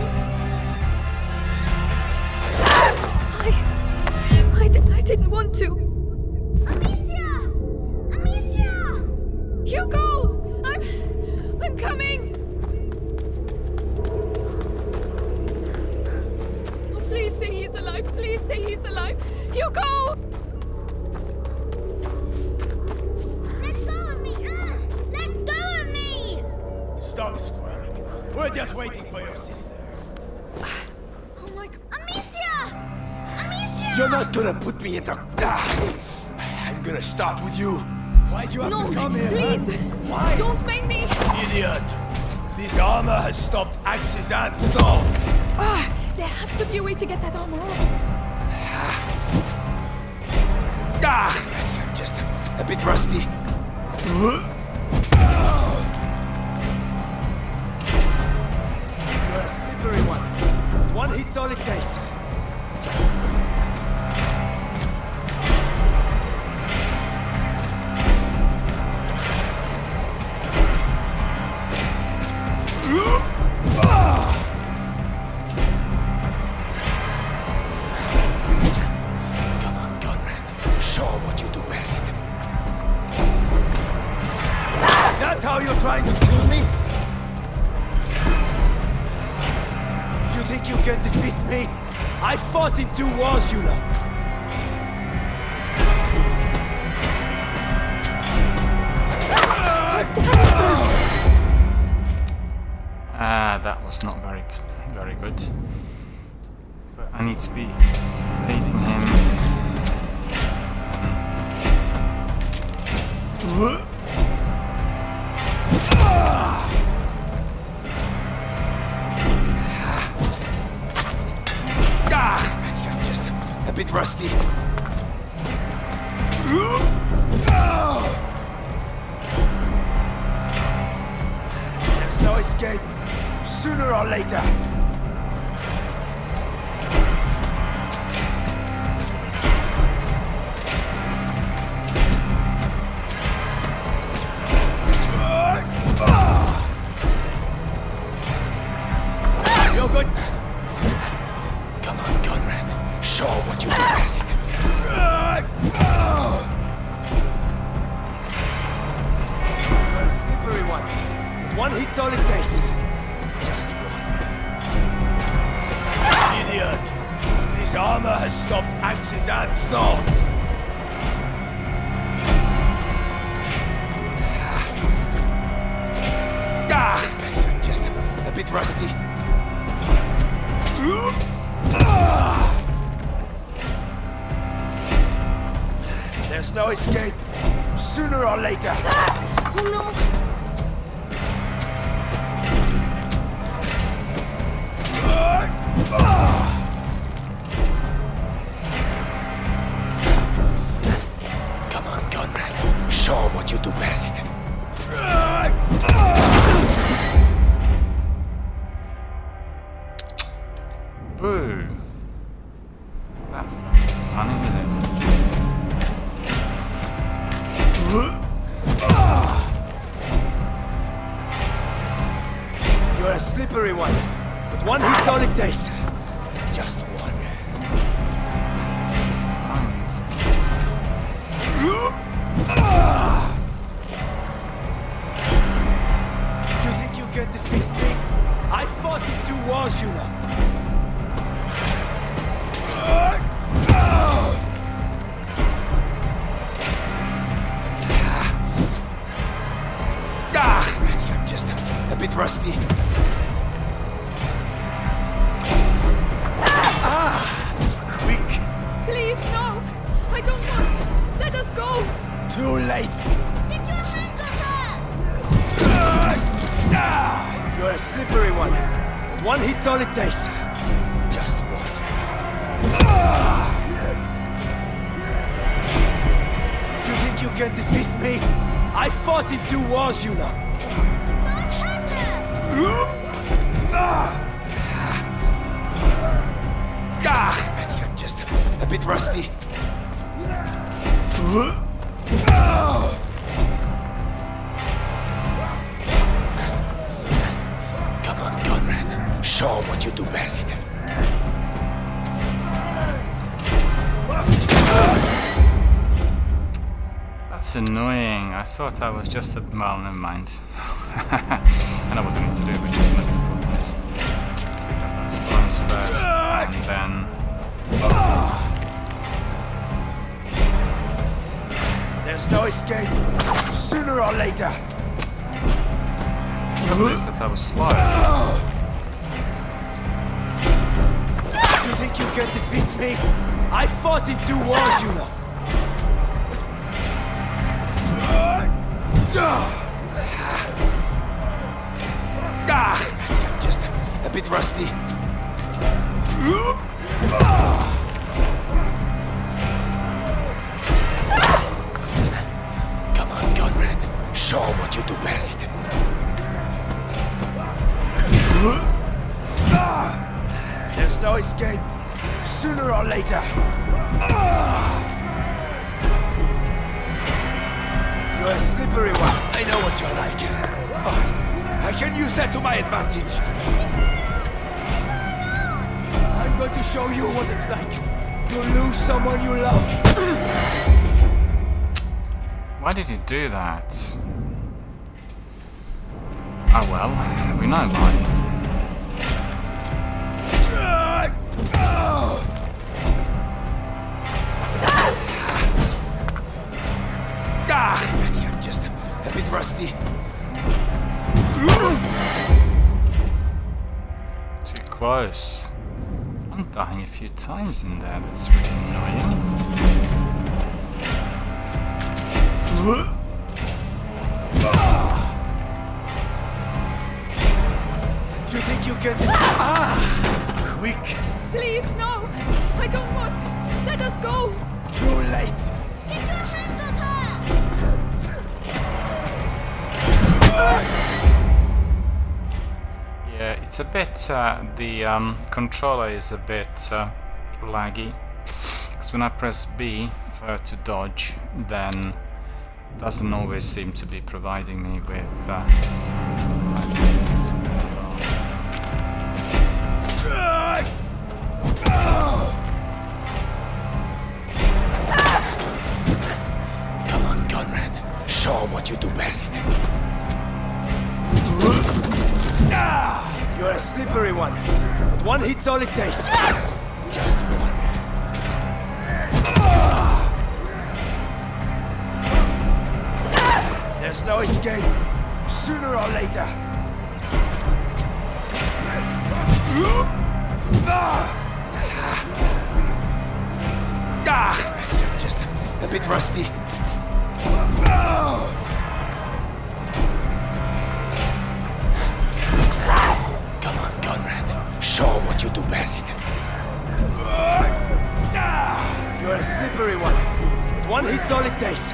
[SPEAKER 5] I didn't want to.
[SPEAKER 9] Amicia! Amicia!
[SPEAKER 5] Hugo! I'm coming! Oh, please say he's alive. Please say he's alive. Hugo!
[SPEAKER 9] Let go of me! Let go of me!
[SPEAKER 17] Stop squirming. We're just waiting for your sister.
[SPEAKER 5] Oh my God.
[SPEAKER 9] Amicia! Amicia!
[SPEAKER 17] You're not gonna put me in the... I'm gonna start with you. Why'd you have
[SPEAKER 5] No,
[SPEAKER 17] to come here?
[SPEAKER 5] please!
[SPEAKER 17] Huh? Why?
[SPEAKER 5] Don't make me!
[SPEAKER 17] Idiot! This armor has stopped axes and swords.
[SPEAKER 5] There has to be a way to get that armor off.
[SPEAKER 17] I'm just a bit rusty. You're a slippery one. One hit's all it takes. Come on, Conrad. Show 'em what you do best. Is that how you're trying to kill me? You think you can defeat me? I fought in 2 wars, you know.
[SPEAKER 1] That was not very good. But I need to be aiding him.
[SPEAKER 17] I'm just a bit rusty. There's no escape. Sooner or later. You're good. Come on, Conrad. Show what you do best. You're a slippery one. One hit's all it takes. Just one. Idiot! This armor has stopped axes and swords. I'm just a bit rusty. There's no escape. Sooner or later.
[SPEAKER 5] Oh no!
[SPEAKER 17] Come on, Conrad. Show 'em what you do best.
[SPEAKER 1] Boo! That's not funny, is it?
[SPEAKER 17] slippery one. But one hit's all it takes. Just one. You think you can defeat me? I fought in 2 wars, you know. I'm just a bit rusty. Quick.
[SPEAKER 3] Please, no! I don't want. Let us go!
[SPEAKER 17] Too late.
[SPEAKER 9] Get your hands on her!
[SPEAKER 17] You're a slippery one. But one hit's all it takes. Just one. You think you can defeat me? I fought in 2 wars, you know.
[SPEAKER 9] Don't hurt her!
[SPEAKER 17] I'm just a bit rusty. Come on, Conrad. Show 'em what you do best.
[SPEAKER 1] That's annoying. I thought I was just a... well, never mind. I know what I need to do, which is most important. Pick up those storms first, and then...
[SPEAKER 17] There's no escape. Sooner or later.
[SPEAKER 1] I realized that I was slow.
[SPEAKER 17] You think you can defeat me? I fought in 2 wars, you know. I'm just a bit rusty. Come on, Conrad. Show 'em what you do best. There's no escape. Sooner or later. You're a slippery one. I know what you're like. Fine. I can use that to my advantage. I'm going to show you what it's like to lose someone you love.
[SPEAKER 1] Why did he do that? Oh well, we know why.
[SPEAKER 17] I'm just a bit rusty.
[SPEAKER 1] Too close. I'm dying a few times in there, that's really annoying.
[SPEAKER 17] Do you think you can... Quick!
[SPEAKER 3] Please, no! I don't want. Let us go!
[SPEAKER 17] Too late!
[SPEAKER 9] Get your hands on her!
[SPEAKER 1] Yeah, it's a bit, the controller is a bit laggy. Because when I press B for to dodge, then it doesn't always seem to be providing me with
[SPEAKER 17] Come on, Conrad. Show 'em what you do best. You're a slippery one. But one hit's all it takes. Just one. There's no escape. Sooner or later. I'm just a bit rusty. Come on, Conrad. Show 'em what you do best. You're a slippery one. But one hit's all it takes.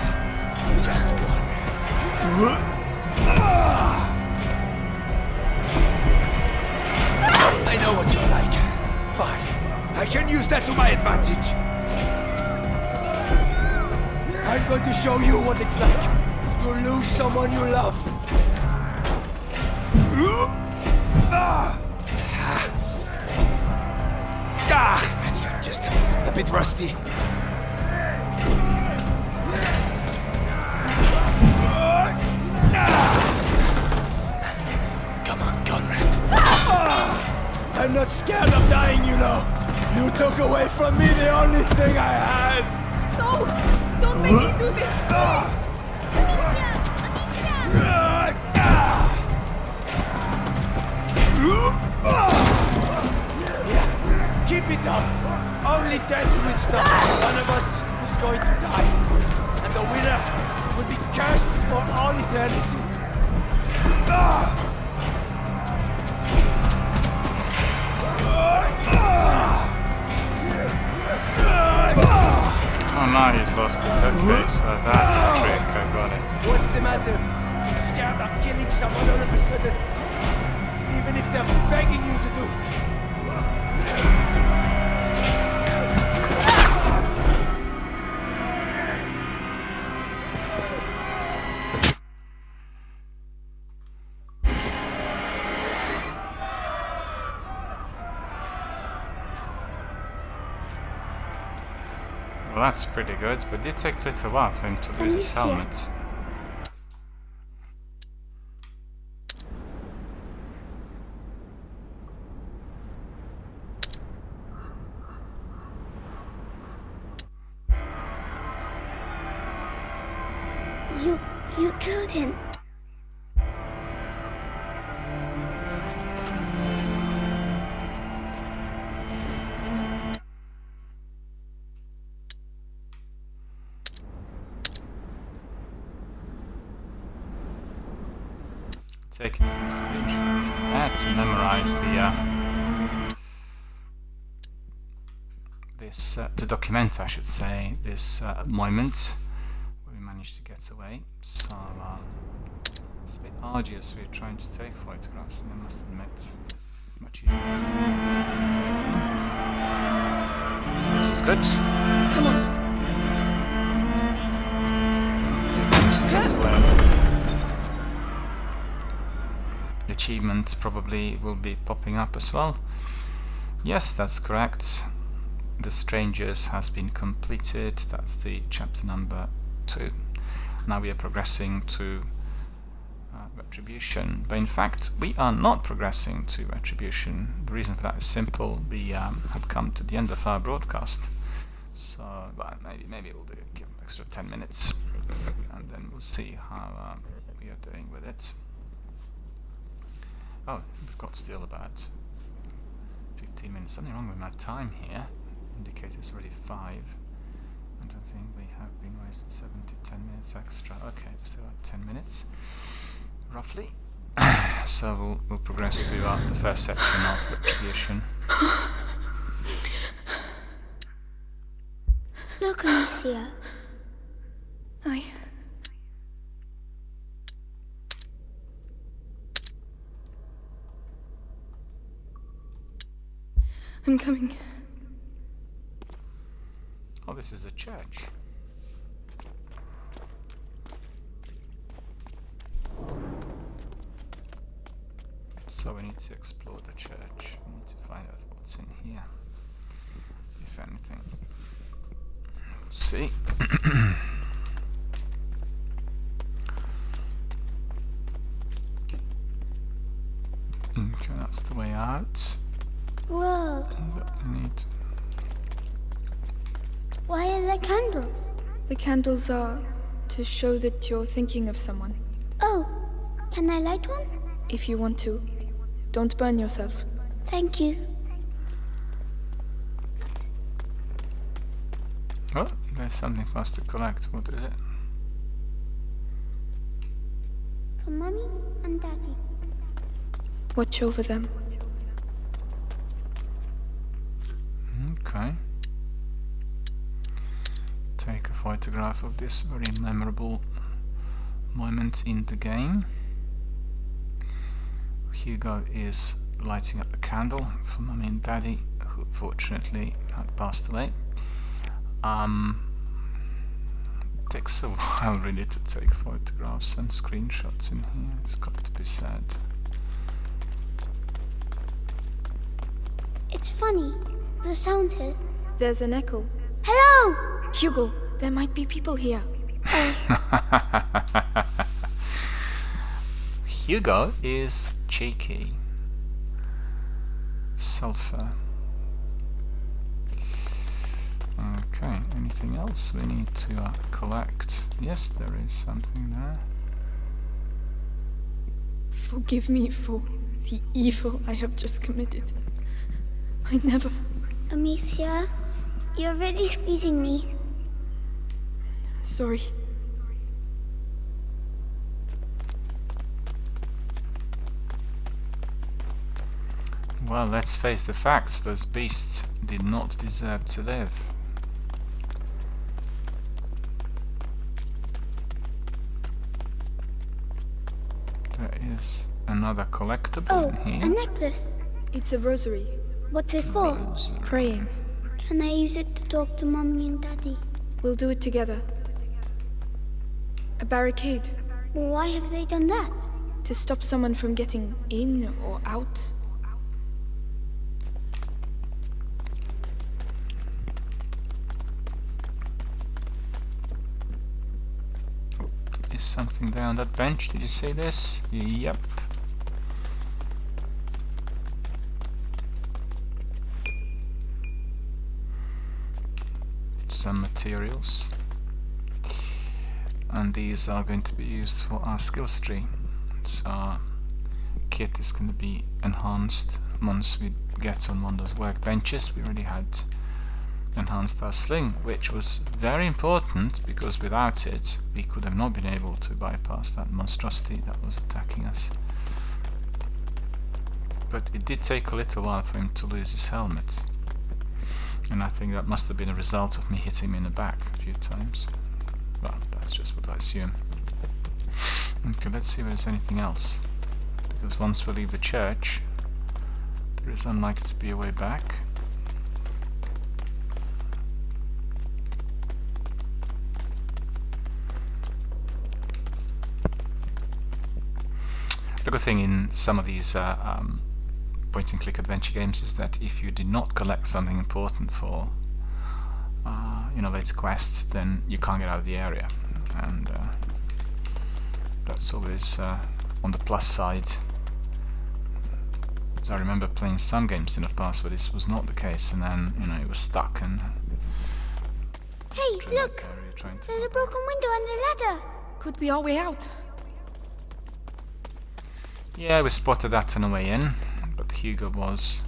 [SPEAKER 17] Just one. I know what you're like. Fine. I can use that to my advantage. I'm going to show you what it's like to lose someone you love. You're just a bit rusty. Come on, Conrad. I'm not scared of dying, you know. You took away from me the only thing I had.
[SPEAKER 3] No! Don't make me do this! Please!
[SPEAKER 17] Keep it up. Only death will stop. One of us is going to die. And the winner will be cursed for all eternity.
[SPEAKER 1] Oh no, he's lost it. Okay, so that's the trick. I got it.
[SPEAKER 17] What's the matter? Scared of killing someone all of a sudden? Even if they're begging you to do it.
[SPEAKER 1] Well, that's pretty good, but it did take a little while for him to lose his helmet.
[SPEAKER 9] You killed him.
[SPEAKER 1] Taking some screenshots to memorize to document, I should say, this moment where we managed to get away. So it's a bit arduous. We're trying to take photographs, and I must admit, much easier. This is good.
[SPEAKER 3] Come on.
[SPEAKER 1] We managed to get away. Achievements probably will be popping up as well. Yes, that's correct. The Strangers has been completed. That's the chapter number 2. Now we are progressing to Retribution, but in fact we are not progressing to Retribution. The reason for that is simple. We had come to the end of our broadcast, so well, maybe we'll do an extra 10 minutes and then we'll see how we are doing with it. Oh, we've got still about 15 minutes. Something wrong with my time here. Indicates it's already 5. I don't think we have been wasted 7 to 10 minutes extra. Okay, still have 10 minutes, roughly. So we'll progress to the first section of Retribution.
[SPEAKER 9] Look, Alicia.
[SPEAKER 3] I'm coming.
[SPEAKER 1] Oh, this is a church. So we need to explore the church. We need to find out what's in here, if anything. We'll see. Okay, that's the way out.
[SPEAKER 9] Whoa.
[SPEAKER 1] That we need.
[SPEAKER 9] Why are there candles?
[SPEAKER 3] The candles are to show that you're thinking of someone.
[SPEAKER 9] Oh, can I light one?
[SPEAKER 3] If you want to. Don't burn yourself.
[SPEAKER 9] Thank you.
[SPEAKER 1] Oh, there's something for us to collect. What is it?
[SPEAKER 9] For Mummy and Daddy.
[SPEAKER 3] Watch over them.
[SPEAKER 1] Okay. Take a photograph of this very memorable moment in the game. Hugo is lighting up a candle for Mummy and Daddy, who fortunately had passed away. Takes a while really to take photographs and screenshots in here, it's got to be said.
[SPEAKER 9] It's funny. The sound here.
[SPEAKER 3] There's an echo.
[SPEAKER 9] Hello!
[SPEAKER 3] Hugo, there might be people here.
[SPEAKER 1] Hugo is cheeky. Sulfur. Okay, anything else we need to collect? Yes, there is something there.
[SPEAKER 3] Forgive me for the evil I have just committed. I never...
[SPEAKER 9] Amicia, you're really squeezing me.
[SPEAKER 3] Sorry.
[SPEAKER 1] Well, let's face the facts. Those beasts did not deserve to live. There is another collectible in here.
[SPEAKER 9] A necklace.
[SPEAKER 3] It's a rosary.
[SPEAKER 9] What's it for?
[SPEAKER 1] Rosary.
[SPEAKER 3] Praying.
[SPEAKER 9] Can I use it to talk to Mommy and Daddy?
[SPEAKER 3] We'll do it together. A barricade.
[SPEAKER 9] Well, why have they done that?
[SPEAKER 3] To stop someone from getting in or out.
[SPEAKER 1] Is something there on that bench? Did you see this? Yep. Some materials. And these are going to be used for our skills tree. So our kit is going to be enhanced once we get on one of those workbenches. We already had enhanced our sling, which was very important because without it we could have not been able to bypass that monstrosity that was attacking us. But it did take a little while for him to lose his helmet, and I think that must have been a result of me hitting him in the back a few times. Well, that's just what I assume. Okay, let's see if there's anything else, because once we leave the church there is unlikely to be a way back. The good thing in some of these point-and-click adventure games is that if you did not collect something important for later quests, then you can't get out of the area, and that's always on the plus side. As I remember playing some games in the past where this was not the case, and then it was stuck. And
[SPEAKER 9] hey, look! There's a broken window and a ladder.
[SPEAKER 3] Could be our way out.
[SPEAKER 1] Yeah, we spotted that on the way in, but Hugo was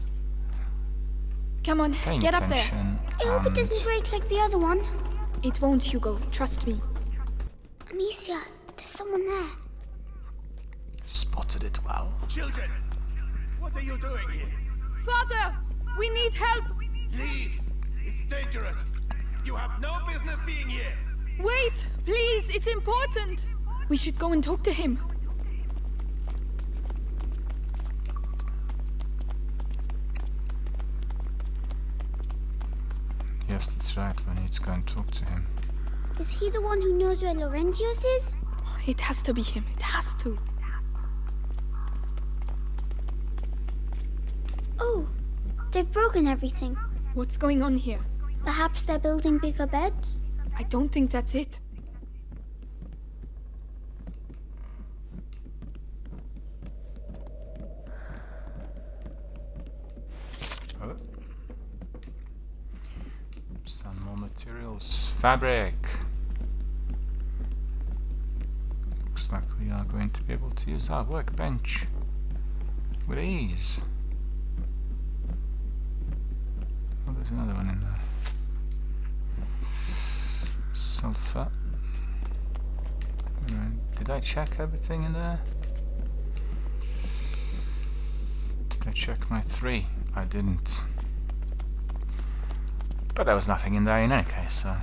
[SPEAKER 3] Come on,
[SPEAKER 1] paying
[SPEAKER 3] get up there.
[SPEAKER 1] attention.
[SPEAKER 9] I hope it doesn't break like the other one.
[SPEAKER 3] It won't, Hugo. Trust me.
[SPEAKER 9] Amicia, there's someone there.
[SPEAKER 1] Spotted it well.
[SPEAKER 10] Children, what are you doing here?
[SPEAKER 3] Father, we need help.
[SPEAKER 10] Leave. It's dangerous. You have no business being here.
[SPEAKER 3] Wait, please. It's important. We should go and talk to him.
[SPEAKER 1] Yes, that's right. We need to go and talk to him.
[SPEAKER 9] Is he the one who knows where Laurentius is?
[SPEAKER 3] It has to be him. It has to.
[SPEAKER 9] Oh, they've broken everything.
[SPEAKER 3] What's going on here?
[SPEAKER 9] Perhaps they're building bigger beds?
[SPEAKER 3] I don't think that's it.
[SPEAKER 1] Oh. Some more materials. Fabric. Looks like we are going to be able to use our workbench with ease. Oh, there's another one in there. Sulfur. Did I check everything in there? Did I check my 3? I didn't. But there was nothing in there in any case, so...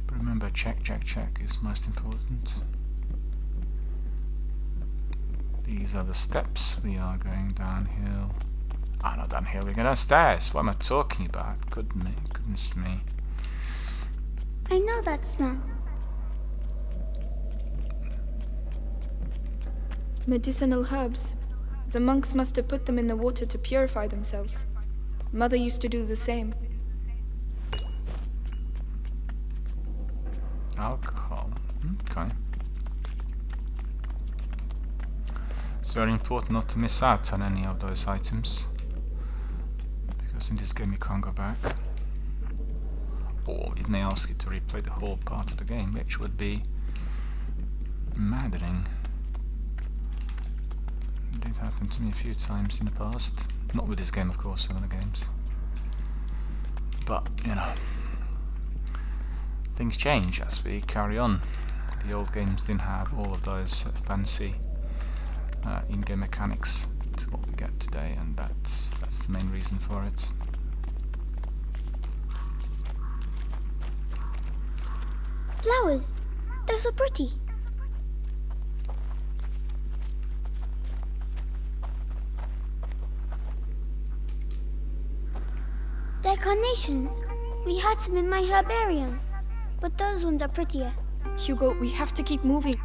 [SPEAKER 1] But remember, check is most important. These are the steps. We are going downhill. Ah, not downhill, we're going downstairs. What am I talking about? Goodness me.
[SPEAKER 9] I know that smell.
[SPEAKER 3] Medicinal herbs. The monks must have put them in the water to purify themselves. Mother used to do the same.
[SPEAKER 1] Alcohol. Okay. It's very important not to miss out on any of those items, because in this game you can't go back. Or it may ask you to replay the whole part of the game, which would be maddening. It did happen to me a few times in the past. Not with this game, of course, some of the games. But, you know, things change as we carry on. The old games didn't have all of those fancy in-game mechanics to what we get today, and that's the main reason for it.
[SPEAKER 9] Flowers. They're so pretty. They're carnations. We had some in my herbarium, but those ones are prettier.
[SPEAKER 3] Hugo, we have to keep moving.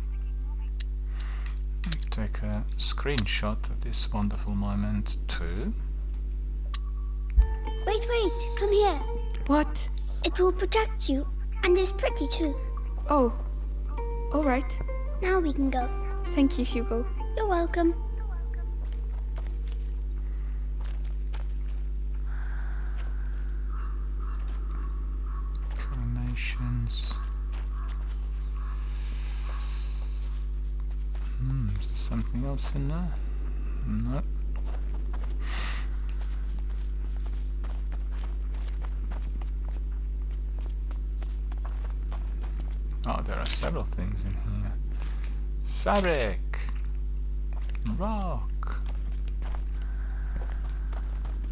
[SPEAKER 1] Take a screenshot of this wonderful moment too.
[SPEAKER 9] Wait, come here.
[SPEAKER 3] What?
[SPEAKER 9] It will protect you, and is pretty too.
[SPEAKER 3] Oh, all right.
[SPEAKER 9] Now we can go.
[SPEAKER 3] Thank you, Hugo.
[SPEAKER 9] You're welcome.
[SPEAKER 1] Carnations. Is there something else in there? No. Oh, there are several things in here. Fabric! Rock!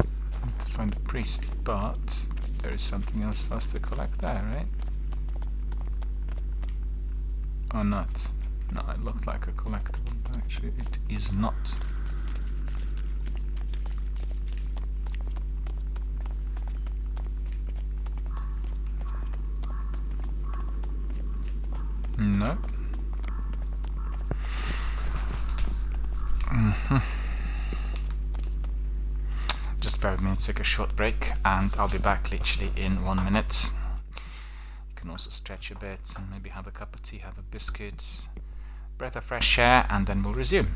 [SPEAKER 1] I need to find the priest, but there is something else for us to collect there, right? Or not? No, it looked like a collectible, but actually it is not. No. Just bear with me, take a short break, and I'll be back literally in 1 minute. You can also stretch a bit and maybe have a cup of tea, have a biscuit, breath of fresh air, and then we'll resume.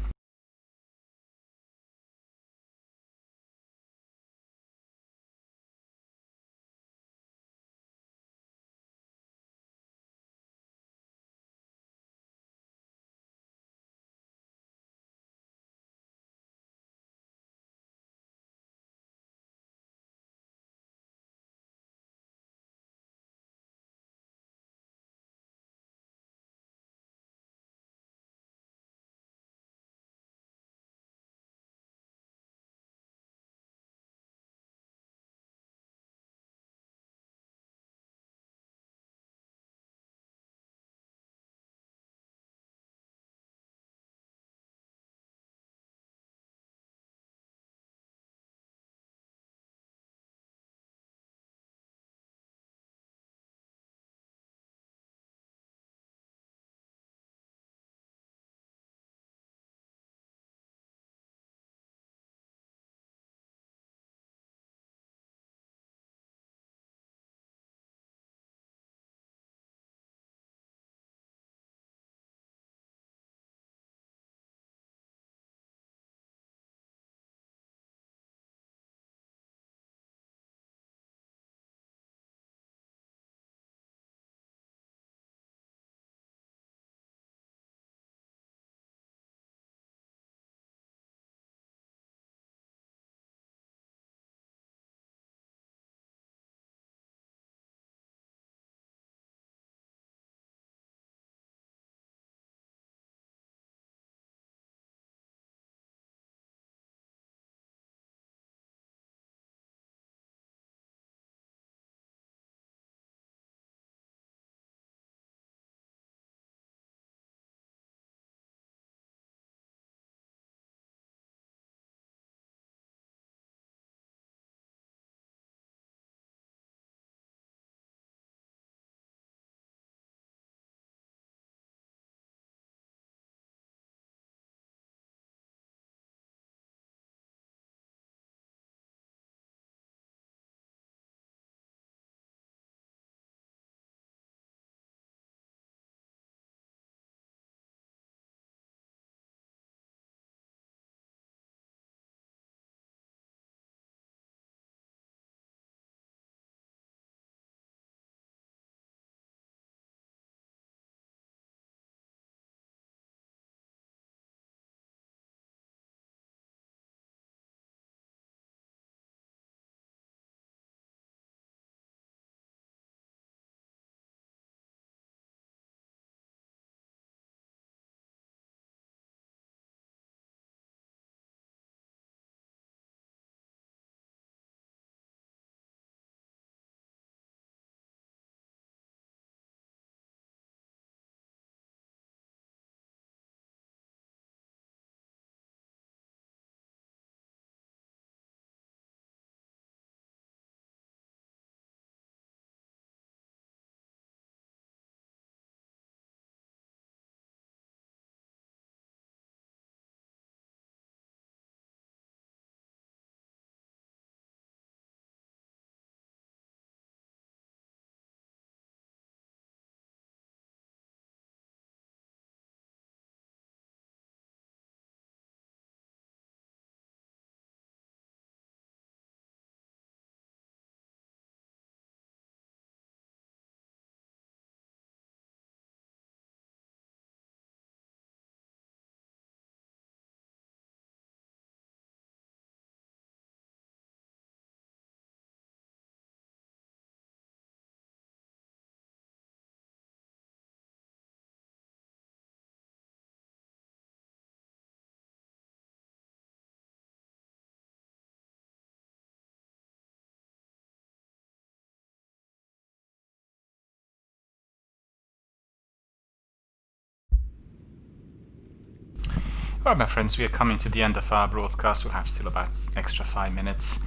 [SPEAKER 1] Right, my friends, we are coming to the end of our broadcast. We'll have still about extra 5 minutes,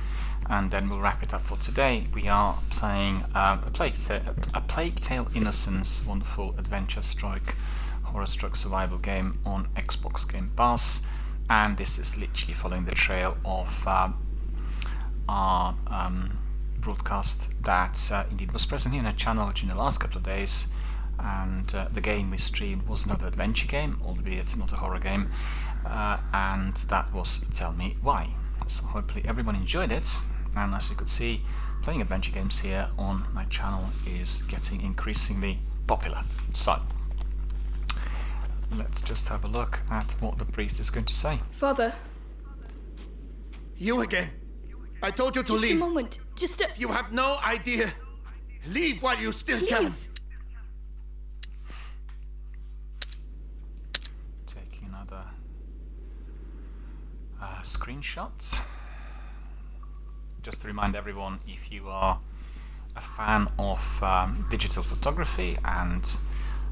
[SPEAKER 1] and then we'll wrap it up for today. We are playing a Plague Tale Innocence, wonderful adventure strike, horror struck survival game on Xbox Game Pass, and this is literally following the trail of our broadcast that indeed was present here on our channel in the last couple of days. And the game we streamed was another adventure game, albeit not a horror game, and that was Tell Me Why. So hopefully everyone enjoyed it, and as you could see, playing adventure games here on my channel is getting increasingly popular. So let's just have a look at what the priest is going to say.
[SPEAKER 3] Father.
[SPEAKER 12] You again. I told you to leave.
[SPEAKER 3] Just a moment.
[SPEAKER 12] You have no idea. Leave while you still can.
[SPEAKER 1] Taking another screenshot. Just to remind everyone, if you are a fan of digital photography and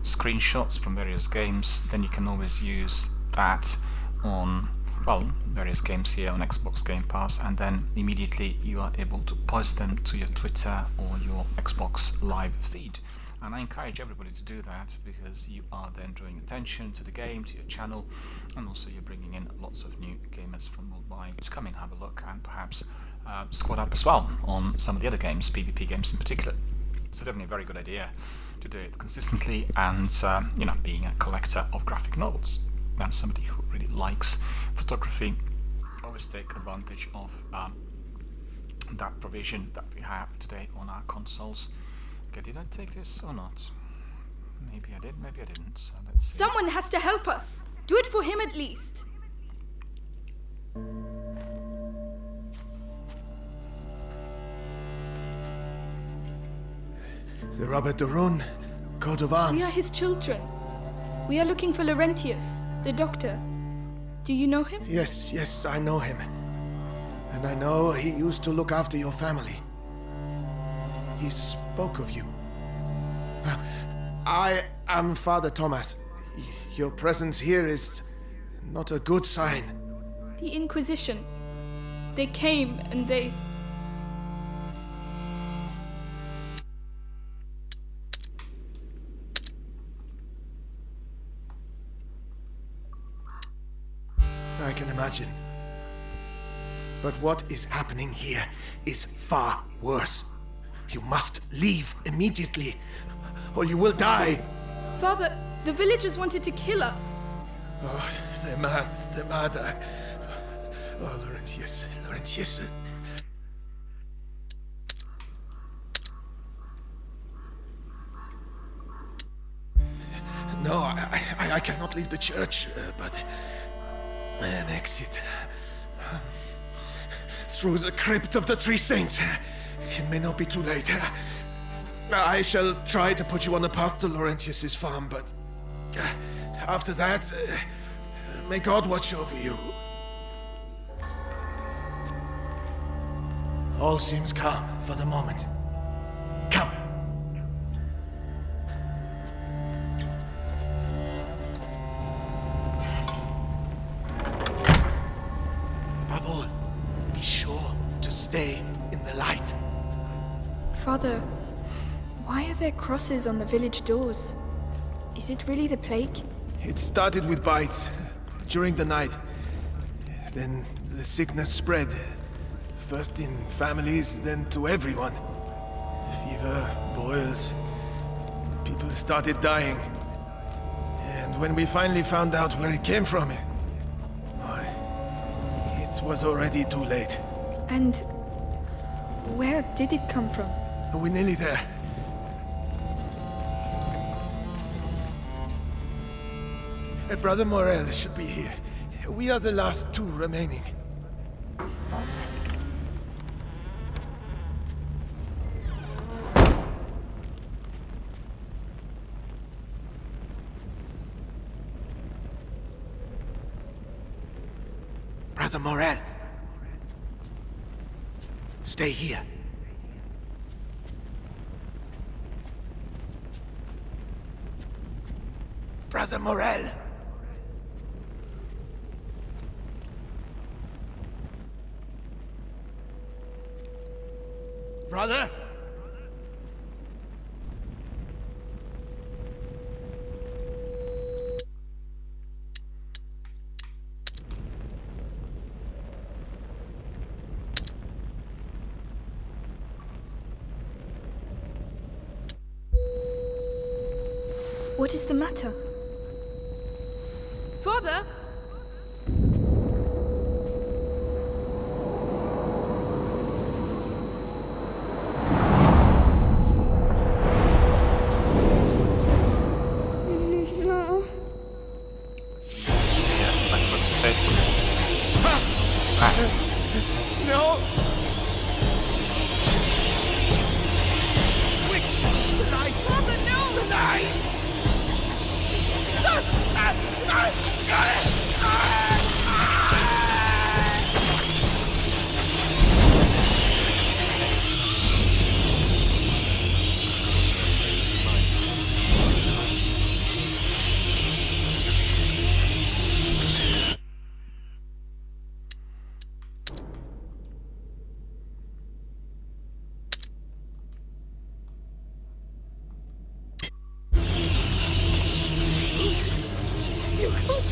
[SPEAKER 1] screenshots from various games, then you can always use that on, well, various games here on Xbox Game Pass, and then immediately you are able to post them to your Twitter or your Xbox Live feed. And I encourage everybody to do that, because you are then drawing attention to the game, to your channel, and also you're bringing in lots of new gamers from worldwide to come in, have a look, and perhaps squad up as well on some of the other games, PvP games in particular. So definitely a very good idea to do it consistently, and you know, being a collector of graphic novels and somebody who really likes photography, always take advantage of that provision that we have today on our consoles. Okay, did I take this or not? Maybe I did, maybe I didn't. So let's see.
[SPEAKER 3] Someone has to help us. Do it for him at least.
[SPEAKER 12] The Robert de Rune, coat of arms.
[SPEAKER 3] We are his children. We are looking for Laurentius, the doctor. Do you know him?
[SPEAKER 12] Yes, I know him. And I know he used to look after your family. He spoke of you. I am Father Thomas. Your presence here is not a good sign.
[SPEAKER 3] The Inquisition. They came and they...
[SPEAKER 12] I can imagine. But what is happening here is far worse. You must leave immediately, or you will die.
[SPEAKER 3] Father, the villagers wanted to kill us.
[SPEAKER 12] Oh, they're mad. Oh, Laurentius. No, I cannot leave the church, but an exit through the crypt of the Three Saints. It may not be too late. I shall try to put you on the path to Laurentius's farm, but after that, may God watch over you. All seems calm for the moment. Come. Above all, be sure to stay in the light.
[SPEAKER 3] Father, why are there crosses on the village doors? Is it really the plague?
[SPEAKER 12] It started with bites during the night. Then the sickness spread. First in families, then to everyone. Fever, boils. People started dying. And when we finally found out where it came from, it was already too late.
[SPEAKER 3] And where did it come from?
[SPEAKER 12] We're nearly there. Brother Morel should be here. We are the last two remaining. Brother Morel. Stay here. Brother Morel.
[SPEAKER 10] Brother?
[SPEAKER 3] What is the matter? Father?
[SPEAKER 9] No.
[SPEAKER 1] See it, like looks a bit. Rats.
[SPEAKER 10] No! Quick! The light!
[SPEAKER 3] Father, no!
[SPEAKER 10] The light!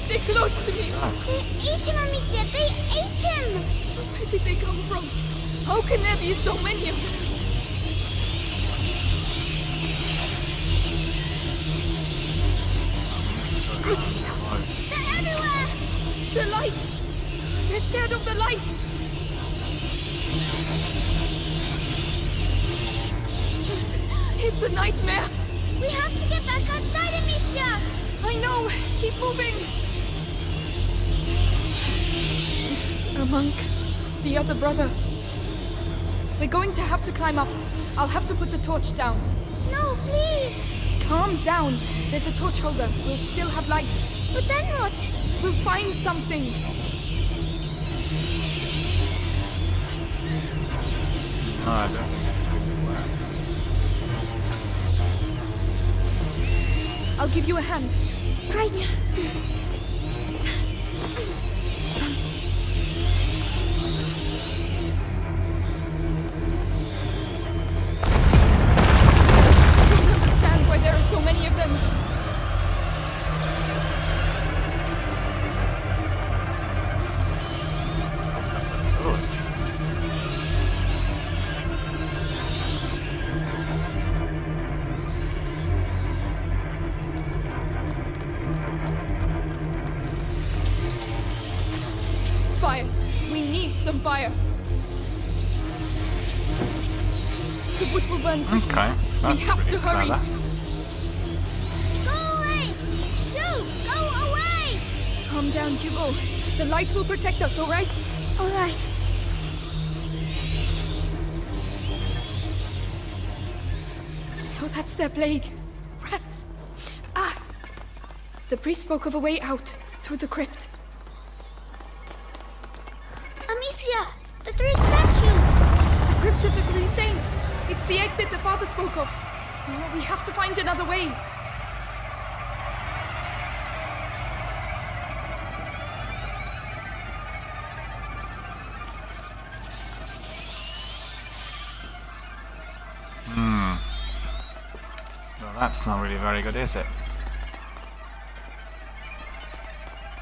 [SPEAKER 3] Stay close to me!
[SPEAKER 9] They ate him, Amicia! They ate him!
[SPEAKER 3] Where did they come from? How can there be so many of them? Protect us!
[SPEAKER 9] They're everywhere!
[SPEAKER 3] The light! They're scared of the light! It's a nightmare!
[SPEAKER 9] We have to get back outside, Amicia!
[SPEAKER 3] I know! Keep moving! It's a monk. The other brother. We're going to have to climb up. I'll have to put the torch down.
[SPEAKER 9] No, please!
[SPEAKER 3] Calm down. There's a torch holder. We'll still have light.
[SPEAKER 9] But then what?
[SPEAKER 3] We'll find something.
[SPEAKER 1] No, I don't think this is going to work.
[SPEAKER 3] I'll give you a hand.
[SPEAKER 9] Right.
[SPEAKER 3] Why there are so many of them. Fire. We need some fire. The wood will burn quickly.
[SPEAKER 1] Okay, that's
[SPEAKER 3] we have
[SPEAKER 1] really
[SPEAKER 3] to hurry.
[SPEAKER 1] clever.
[SPEAKER 3] Calm down, Hugo. The light will protect us, all right?
[SPEAKER 9] All right.
[SPEAKER 3] So that's their plague. Rats. Ah! The priest spoke of a way out, through the crypt.
[SPEAKER 9] Amicia! The 3 statues!
[SPEAKER 3] The crypt of the 3 saints! It's the exit the father spoke of. Oh, we have to find another way.
[SPEAKER 1] Well, that's not really very good, is it?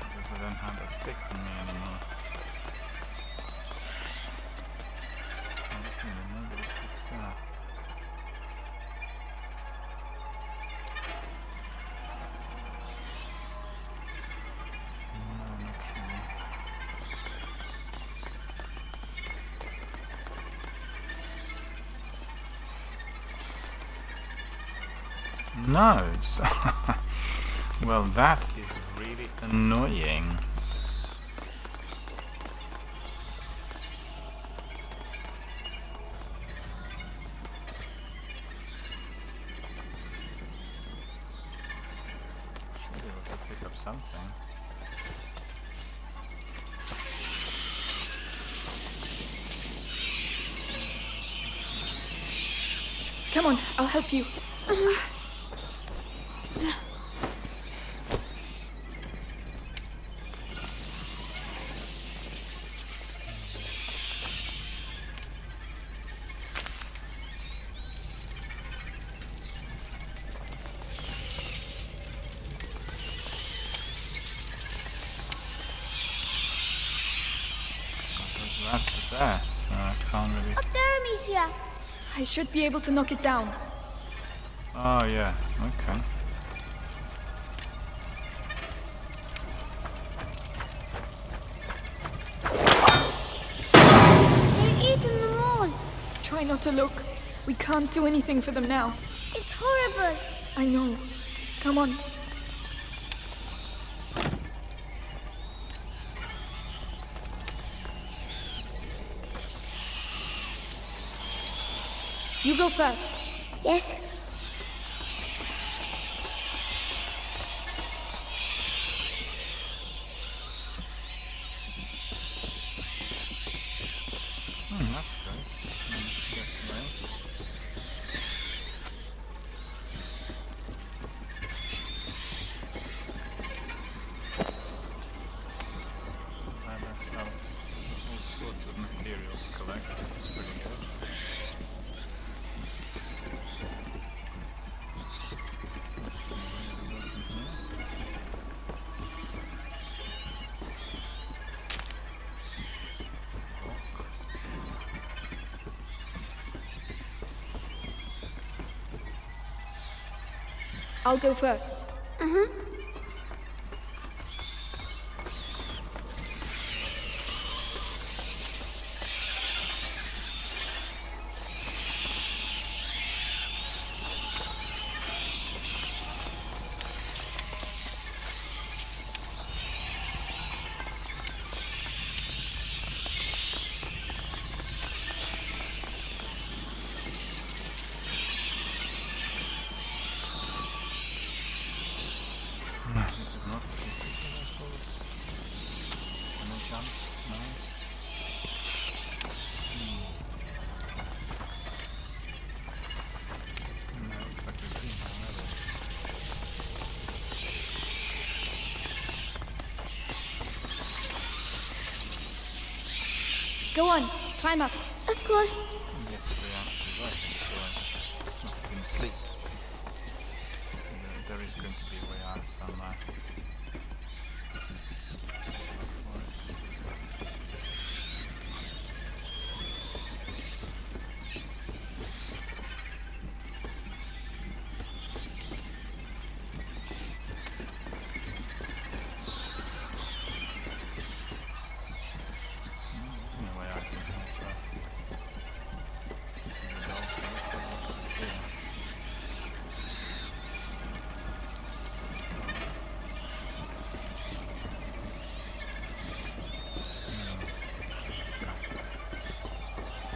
[SPEAKER 1] Because I don't have that stick on me anymore. I'm just thinking, nobody sticks there. No, not really. No. So well, that is really annoying. Should be able to pick up something.
[SPEAKER 3] Come on, I'll help you.
[SPEAKER 1] that's there, so I can't really...
[SPEAKER 9] Up there, Amicia.
[SPEAKER 3] I should be able to knock it down.
[SPEAKER 1] Oh, yeah, okay.
[SPEAKER 9] They've eaten them all.
[SPEAKER 3] Try not to look. We can't do anything for them now.
[SPEAKER 9] It's horrible.
[SPEAKER 3] I know. Come on. You go first.
[SPEAKER 9] Yes.
[SPEAKER 1] That's great. Gets away. There's all sorts of materials collected. It's pretty good.
[SPEAKER 3] I'll go first.
[SPEAKER 9] Uh-huh.
[SPEAKER 1] This is not so difficult, Can I jump? No. No, looks like we've been already.
[SPEAKER 3] Go on, climb up.
[SPEAKER 9] Of course.
[SPEAKER 1] Yes, we are. You're right. I must have been asleep. So there is going to be a way out somewhere.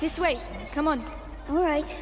[SPEAKER 3] This way. Come on.
[SPEAKER 9] All right.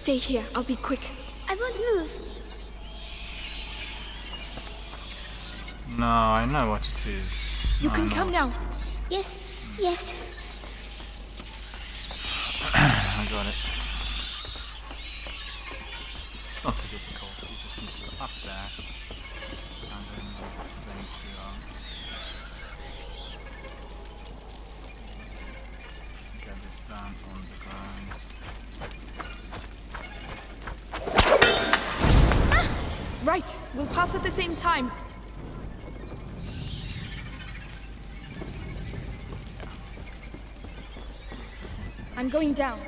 [SPEAKER 3] Stay here. I'll be quick.
[SPEAKER 9] I won't move.
[SPEAKER 1] No, I know what it is.
[SPEAKER 3] You can come now.
[SPEAKER 9] Yes, yes.
[SPEAKER 1] I got it. It's not too difficult. You just need to go up there. Get this down on the ground.
[SPEAKER 3] Right, we'll pass at the same time. I'm going down.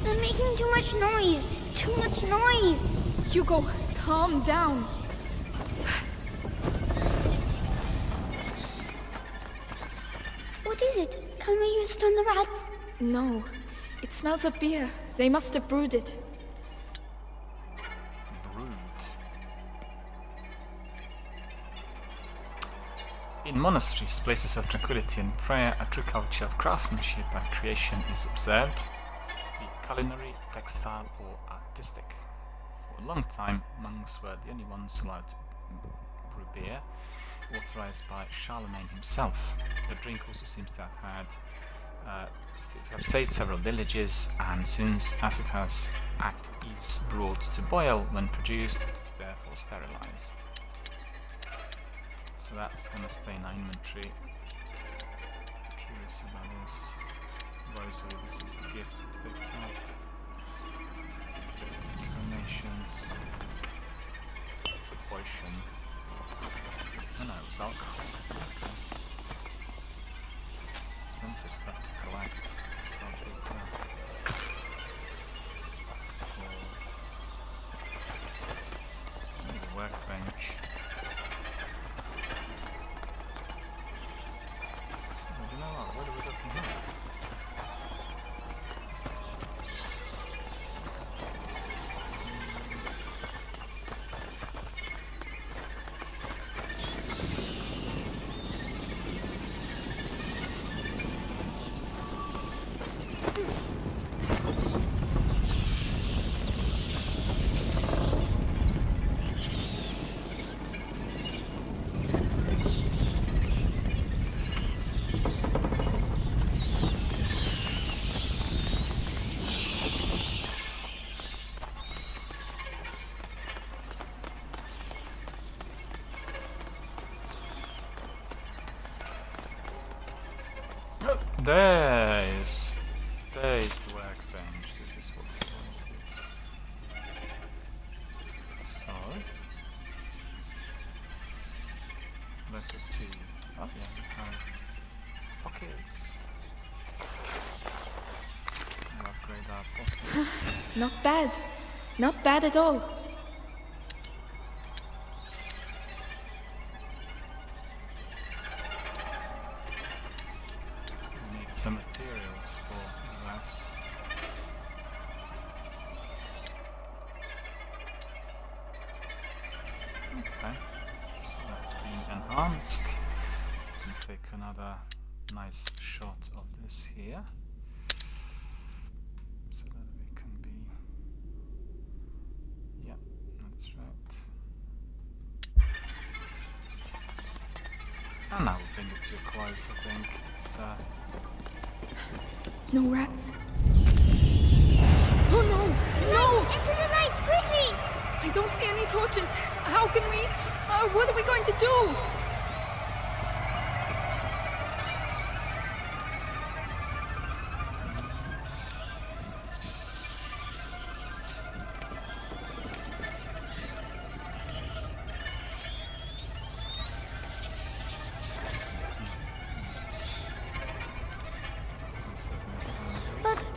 [SPEAKER 9] They're making too much noise. Too much noise.
[SPEAKER 3] Hugo, calm down.
[SPEAKER 9] What is it? Can we use it on the rats?
[SPEAKER 3] No, it smells of beer. They must have brewed it.
[SPEAKER 1] In monasteries, places of tranquility and prayer, a true culture of craftsmanship and creation is observed, be it culinary, textile, or artistic. For a long time, monks were the only ones allowed to brew beer, authorized by Charlemagne himself. The drink also seems to have saved several villages, and since as it is brought to boil when produced, it is therefore sterilized. So that's going to stay in our inventory. Curious about this. Rosary, this is the gift we picked up. Carnations. It's a potion. Oh no, it was alcohol. Okay. Plenty of stuff to collect. Saltwater. Maybe a workbench. What are we looking here? There's the workbench. This is what we wanted. So let us see. Oh yeah, we have pockets. We'll upgrade our pockets.
[SPEAKER 3] Not bad. Not bad at all.
[SPEAKER 1] Some materials for the rest. Okay, so that's been enhanced. We can take another nice shot of this here, so that we can be. Yeah, that's right. And now we'll bring it to a close. I think it's.
[SPEAKER 3] No rats. Oh no! No!
[SPEAKER 9] Into the light, quickly!
[SPEAKER 3] I don't see any torches. How can we? What are we going to do?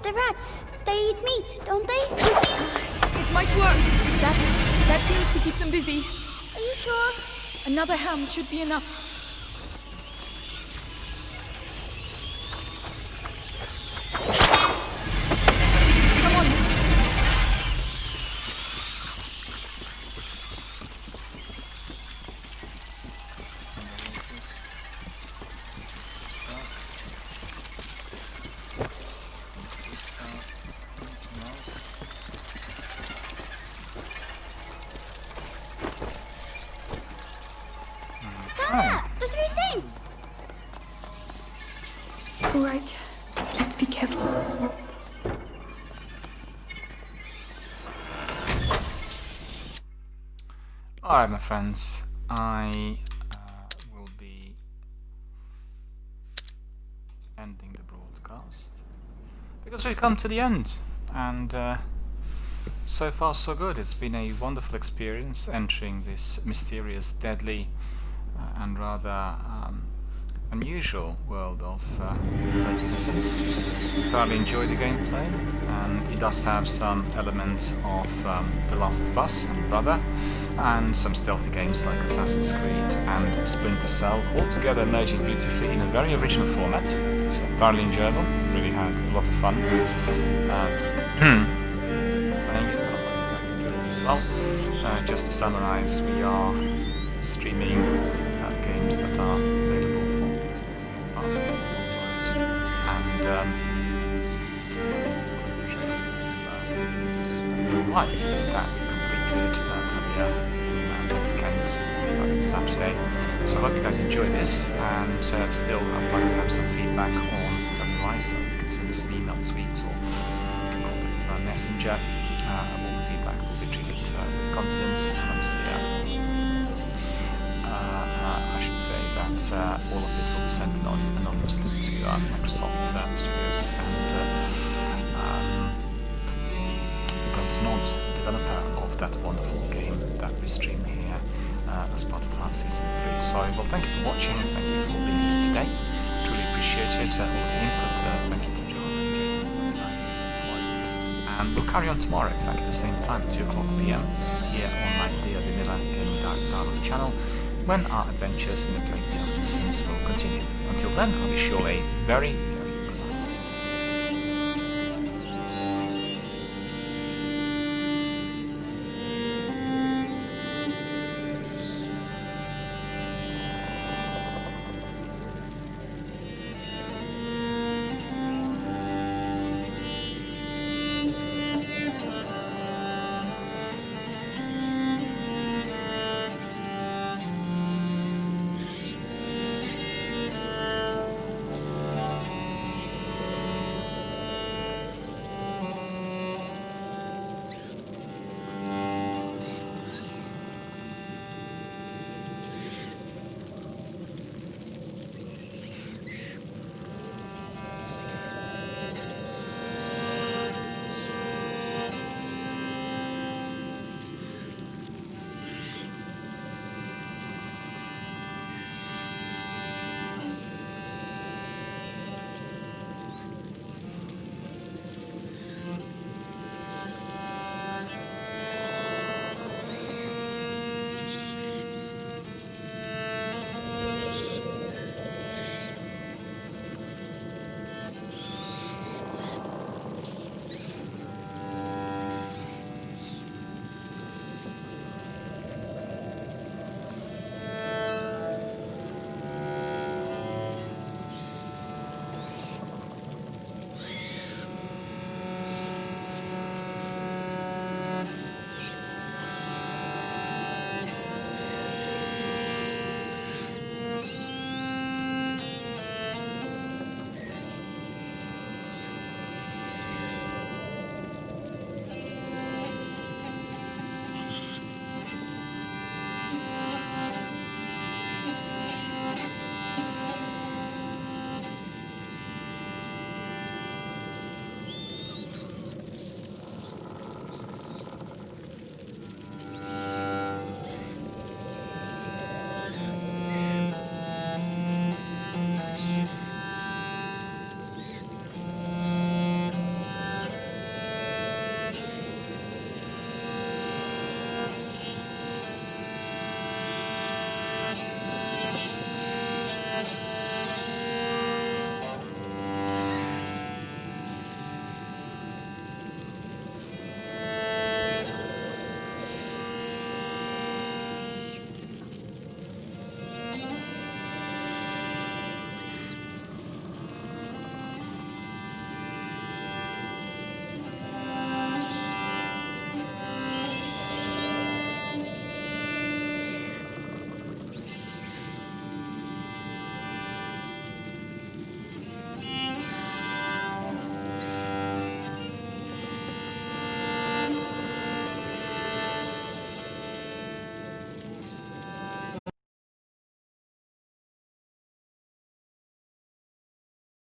[SPEAKER 9] The rats, they eat meat, don't they?
[SPEAKER 3] It might work. That seems to keep them busy.
[SPEAKER 9] Are you sure?
[SPEAKER 3] Another ham should be enough. Come on.
[SPEAKER 1] Alright, my friends, I will be ending the broadcast because we've come to the end, and so far so good. It's been a wonderful experience entering this mysterious, deadly and rather unusual world of Innocence. Thoroughly enjoyed the gameplay, and it does have some elements of The Last of Us and Brother, and some stealthy games like Assassin's Creed and Splinter Cell, all together merging beautifully in a very original format. So thoroughly enjoyable, really had a lot of fun playing it, and I hope you guys enjoyed it as well. Just to summarize, we are streaming games that are available on the Xbox Game Pass. This is one of those, and why that we completed earlier weekend, Saturday. So I hope you guys enjoy this, and still I'd like to have some feedback on WI, so you can send us an email, tweet, or you can call it Messenger. All the feedback will be treated with confidence, and obviously I should say that all of it will be sent anonymously to Microsoft Studios, and Nod, developer of that wonderful game that we stream here as part of our Season 3. So, well, thank you for watching, and thank you for being here today. Truly appreciate it, all the input. Thank you to John, and we'll carry on tomorrow exactly the same time, 2 o'clock PM, here on my DRBMiller Gaming Dialogue channel, when our adventures in the Plains of Innocence will continue. Until then, I wish you all a very